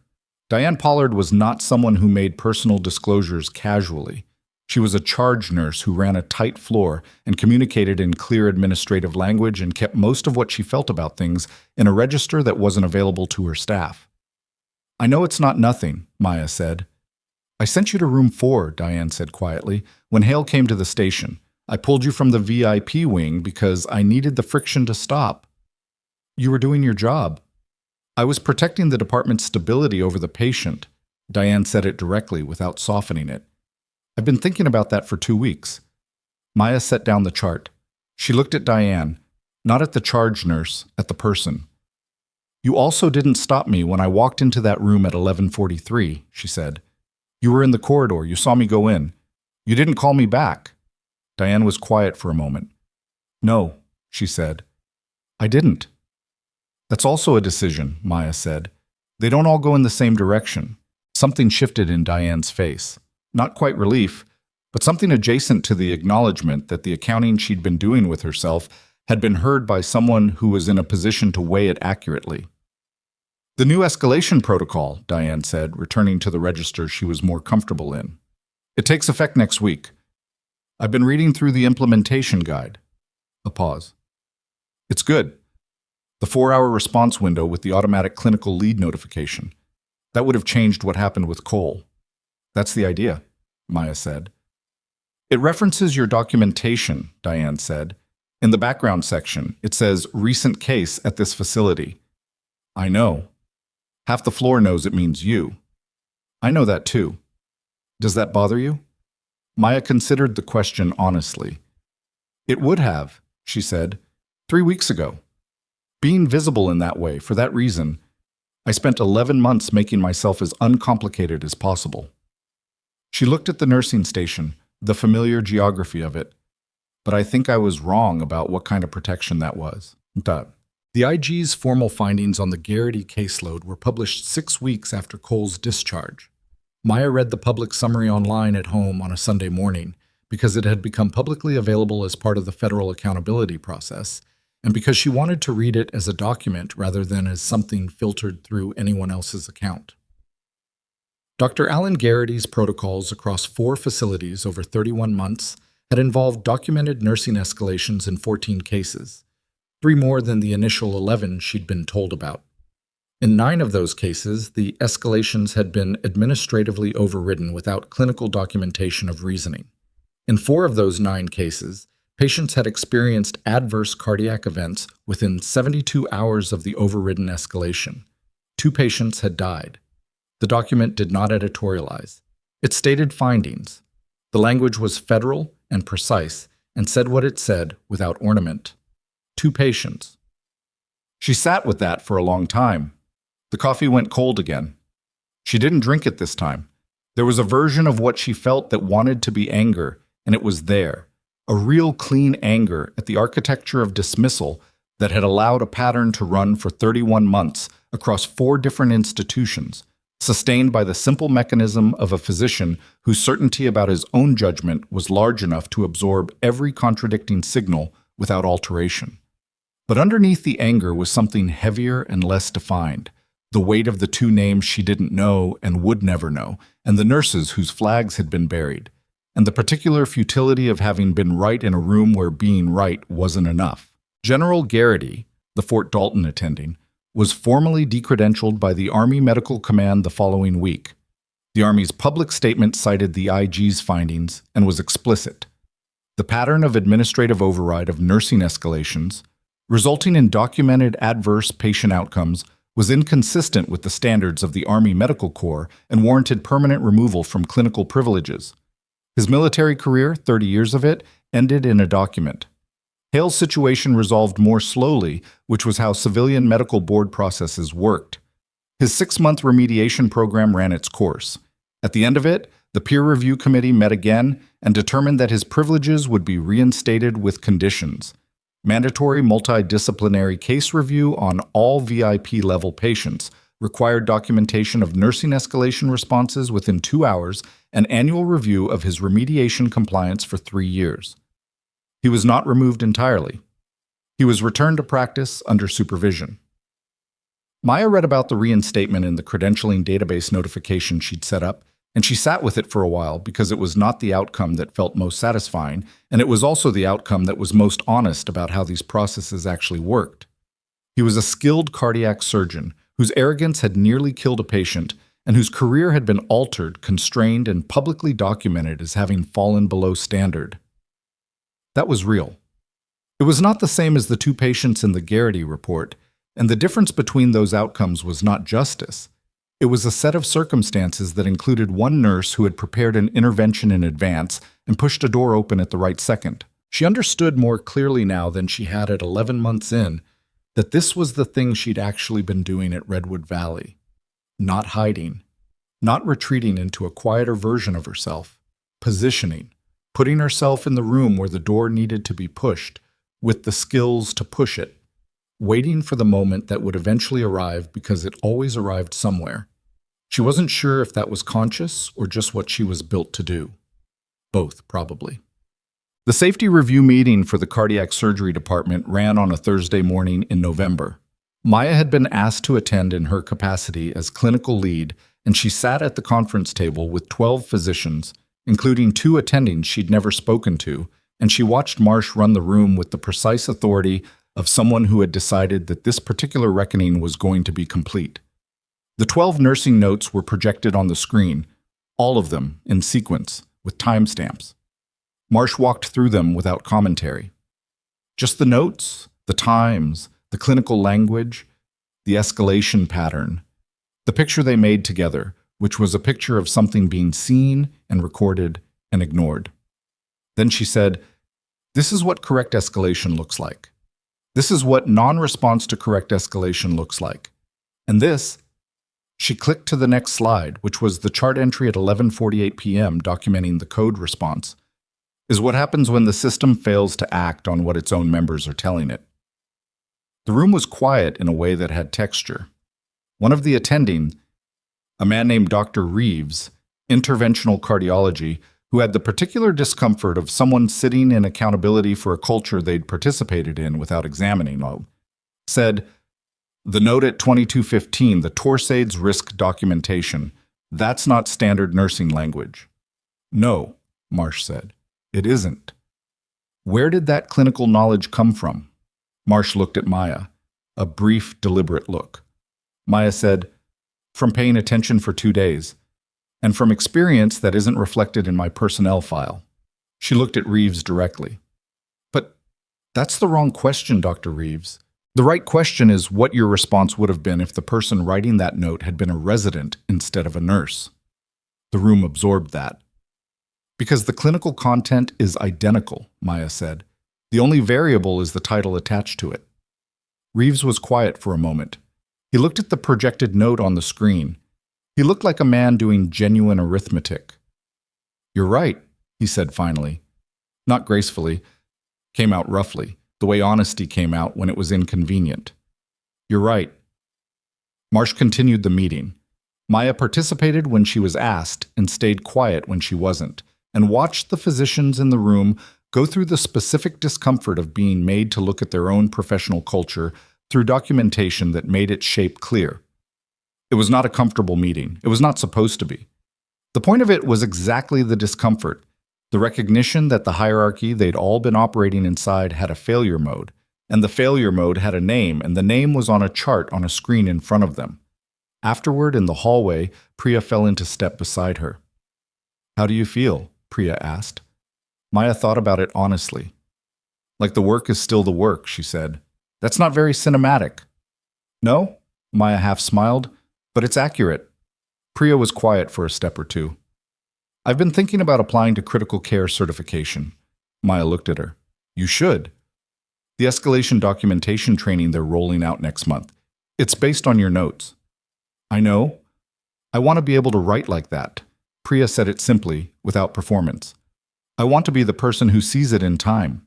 Diane Pollard was not someone who made personal disclosures casually. She was a charge nurse who ran a tight floor and communicated in clear administrative language and kept most of what she felt about things in a register that wasn't available to her staff. "I know it's not nothing," Maya said. I sent you to room 4, Diane said quietly. When Hale came to the station, I pulled you from the VIP wing because I needed the friction to stop. You were doing your job. I was protecting the department's stability over the patient. Diane said it directly without softening it. I've been thinking about that for 2 weeks. Maya set down the chart. She looked at Diane, not at the charge nurse, at the person. You also didn't stop me when I walked into that room at 11:43, she said. You were in the corridor. You saw me go in. You didn't call me back. Diane was quiet for a moment. No, she said. I didn't. That's also a decision, Maya said. They don't all go in the same direction. Something shifted in Diane's face. Not quite relief, but something adjacent to the acknowledgement that the accounting she'd been doing with herself had been heard by someone who was in a position to weigh it accurately. The new escalation protocol, Diane said, returning to the register she was more comfortable in. It takes effect next week. I've been reading through the implementation guide. A pause. It's good. The 4-hour response window with the automatic clinical lead notification. That would have changed what happened with Cole. That's the idea, Maya said. It references your documentation, Diane said. In the background section, it says recent case at this facility. I know. Half the floor knows it means you. I know that too. Does that bother you? Maya considered the question honestly. It would have, she said, 3 weeks ago. Being visible in that way, for that reason, I spent 11 months making myself as uncomplicated as possible. She looked at the nursing station, the familiar geography of it, but I think I was wrong about what kind of protection that was. The IG's formal findings on the Garrity caseload were published 6 weeks after Cole's discharge. Maya read the public summary online at home on a Sunday morning because it had become publicly available as part of the federal accountability process, and because she wanted to read it as a document rather than as something filtered through anyone else's account. Dr. Alan Garrity's protocols across 4 facilities over 31 months had involved documented nursing escalations in 14 cases, 3 more than the initial 11 she'd been told about. In 9 of those cases, the escalations had been administratively overridden without clinical documentation of reasoning. In 4 of those 9 cases, patients had experienced adverse cardiac events within 72 hours of the overridden escalation. 2 patients had died. The document did not editorialize. It stated findings. The language was federal and precise and said what it said without ornament. 2 patients. She sat with that for a long time. The coffee went cold again. She didn't drink it this time. There was a version of what she felt that wanted to be anger, and it was there. A real clean anger at the architecture of dismissal that had allowed a pattern to run for 31 months across 4 different institutions, sustained by the simple mechanism of a physician whose certainty about his own judgment was large enough to absorb every contradicting signal without alteration. But underneath the anger was something heavier and less defined, the weight of the 2 names she didn't know and would never know, and the nurses whose flags had been buried, and the particular futility of having been right in a room where being right wasn't enough. General Garrity, the Fort Dalton attending, was formally decredentialed by the Army Medical Command the following week. The Army's public statement cited the IG's findings and was explicit. The pattern of administrative override of nursing escalations, resulting in documented adverse patient outcomes, was inconsistent with the standards of the Army Medical Corps and warranted permanent removal from clinical privileges. His military career, 30 years of it, ended in a document. Hale's situation resolved more slowly, which was how civilian medical board processes worked. His 6-month remediation program ran its course. At the end of it, the peer review committee met again and determined that his privileges would be reinstated with conditions. Mandatory multidisciplinary case review on all VIP-level patients, required documentation of nursing escalation responses within 2 hours, and annual review of his remediation compliance for 3 years. He was not removed entirely. He was returned to practice under supervision. Maya read about the reinstatement in the credentialing database notification she'd set up, and she sat with it for a while because it was not the outcome that felt most satisfying, and it was also the outcome that was most honest about how these processes actually worked. He was a skilled cardiac surgeon whose arrogance had nearly killed a patient, and whose career had been altered, constrained, and publicly documented as having fallen below standard. That was real. It was not the same as the two patients in the Garrity report, and the difference between those outcomes was not justice. It was a set of circumstances that included one nurse who had prepared an intervention in advance and pushed a door open at the right second. She understood more clearly now than she had at 11 months in that this was the thing she'd actually been doing at Redwood Valley. Not hiding, not retreating into a quieter version of herself, positioning, putting herself in the room where the door needed to be pushed, with the skills to push it, waiting for the moment that would eventually arrive because it always arrived somewhere. She wasn't sure if that was conscious or just what she was built to do. Both, probably. The safety review meeting for the cardiac surgery department ran on a Thursday morning in November. Maya had been asked to attend in her capacity as clinical lead, and she sat at the conference table with 12 physicians, including 2 attendings she'd never spoken to, and she watched Marsh run the room with the precise authority of someone who had decided that this particular reckoning was going to be complete. The 12 nursing notes were projected on the screen, all of them in sequence, with timestamps. Marsh walked through them without commentary. Just the notes, the times, the clinical language, the escalation pattern, the picture they made together, which was a picture of something being seen and recorded and ignored. Then she said, "This is what correct escalation looks like. This is what non-response to correct escalation looks like. And this," she clicked to the next slide, which was the chart entry at 11:48 p.m. documenting the code response, "is what happens when the system fails to act on what its own members are telling it." The room was quiet in a way that had texture. One of the attending, a man named Dr. Reeves, interventional cardiology, who had the particular discomfort of someone sitting in accountability for a culture they'd participated in without examining, said, "The note at 2215, the Torsades risk documentation, that's not standard nursing language." "No," Marsh said, "it isn't." "Where did that clinical knowledge come from?" Marsh looked at Maya, a brief, deliberate look. Maya said, "From paying attention for 2 days, and from experience that isn't reflected in my personnel file." She looked at Reeves directly. "But that's the wrong question, Dr. Reeves. The right question is what your response would have been if the person writing that note had been a resident instead of a nurse." The room absorbed that. "Because the clinical content is identical," Maya said. "The only variable is the title attached to it." Reeves was quiet for a moment. He looked at the projected note on the screen. He looked like a man doing genuine arithmetic. "You're right," he said finally. Not gracefully, came out roughly, the way honesty came out when it was inconvenient. "You're right." Marsh continued the meeting. Maya participated when she was asked and stayed quiet when she wasn't, and watched the physicians in the room go through the specific discomfort of being made to look at their own professional culture through documentation that made its shape clear. It was not a comfortable meeting. It was not supposed to be. The point of it was exactly the discomfort, the recognition that the hierarchy they'd all been operating inside had a failure mode, and the failure mode had a name, and the name was on a chart on a screen in front of them. Afterward, in the hallway, Priya fell into step beside her. "How do you feel?" Priya asked. Maya thought about it honestly. "Like the work is still the work," she said. "That's not very cinematic." "No?" Maya half smiled. "But it's accurate." Priya was quiet for a step or two. "I've been thinking about applying to critical care certification." Maya looked at her. "You should. The escalation documentation training they're rolling out next month. It's based on your notes." "I know. I want to be able to write like that." Priya said it simply, without performance. "I want to be the person who sees it in time."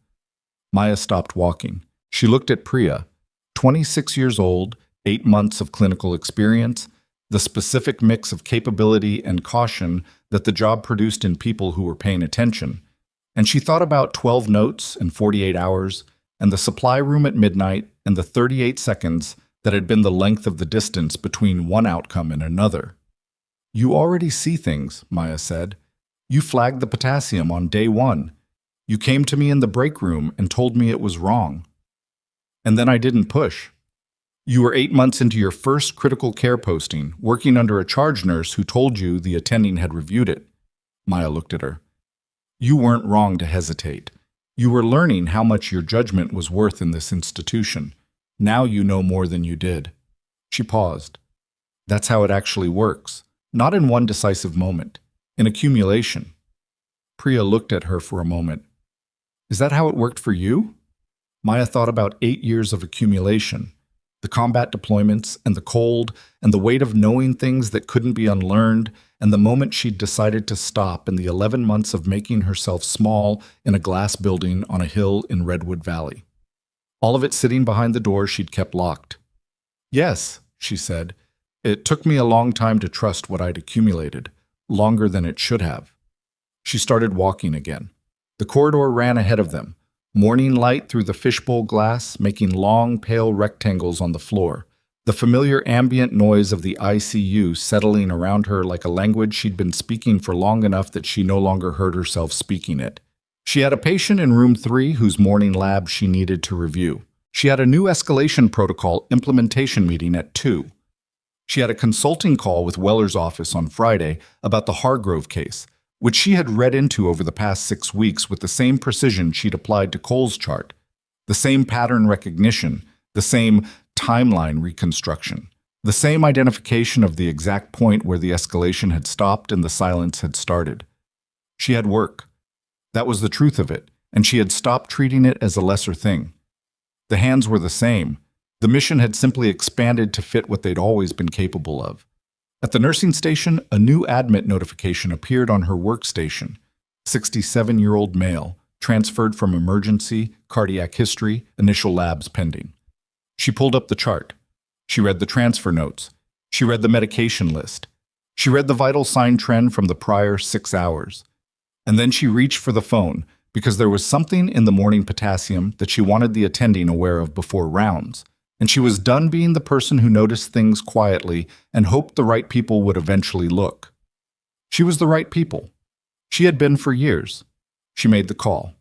Maya stopped walking. She looked at Priya, 26 years old, 8 months of clinical experience, the specific mix of capability and caution that the job produced in people who were paying attention. And she thought about 12 notes in 48 hours, and the supply room at midnight, and the 38 seconds that had been the length of the distance between one outcome and another. "You already see things," Maya said. "You flagged the potassium on day 1. You came to me in the break room and told me it was wrong. And then I didn't push. You were 8 months into your first critical care posting, working under a charge nurse who told you the attending had reviewed it. Maya looked at her. You weren't wrong to hesitate. You were learning how much your judgment was worth in this institution. Now you know more than you did. She paused. That's how it actually works. Not in one decisive moment. In accumulation. Priya looked at her for a moment. Is that how it worked for you? Maya thought about 8 years of accumulation. The combat deployments, and the cold, and the weight of knowing things that couldn't be unlearned, and the moment she'd decided to stop, and the 11 months of making herself small in a glass building on a hill in Redwood Valley. All of it sitting behind the door she'd kept locked. Yes, she said, it took me a long time to trust what I'd accumulated, longer than it should have. She started walking again. The corridor ran ahead of them. Morning light through the fishbowl glass, making long, pale rectangles on the floor. The familiar ambient noise of the ICU settling around her like a language she'd been speaking for long enough that she no longer heard herself speaking it. She had a patient in room 3 whose morning lab she needed to review. She had a new escalation protocol implementation meeting at 2. She had a consulting call with Weller's office on Friday about the Hargrove case, which she had read into over the past 6 weeks with the same precision she'd applied to Cole's chart, the same pattern recognition, the same timeline reconstruction, the same identification of the exact point where the escalation had stopped and the silence had started. She had work. That was the truth of it, and she had stopped treating it as a lesser thing. The hands were the same. The mission had simply expanded to fit what they'd always been capable of. At the nursing station, a new admit notification appeared on her workstation. 67-year-old male, transferred from emergency, cardiac history, initial labs pending. She pulled up the chart. She read the transfer notes. She read the medication list. She read the vital sign trend from the prior 6 hours. And then she reached for the phone, because there was something in the morning potassium that she wanted the attending aware of before rounds. And she was done being the person who noticed things quietly and hoped the right people would eventually look. She was the right people. She had been for years. She made the call.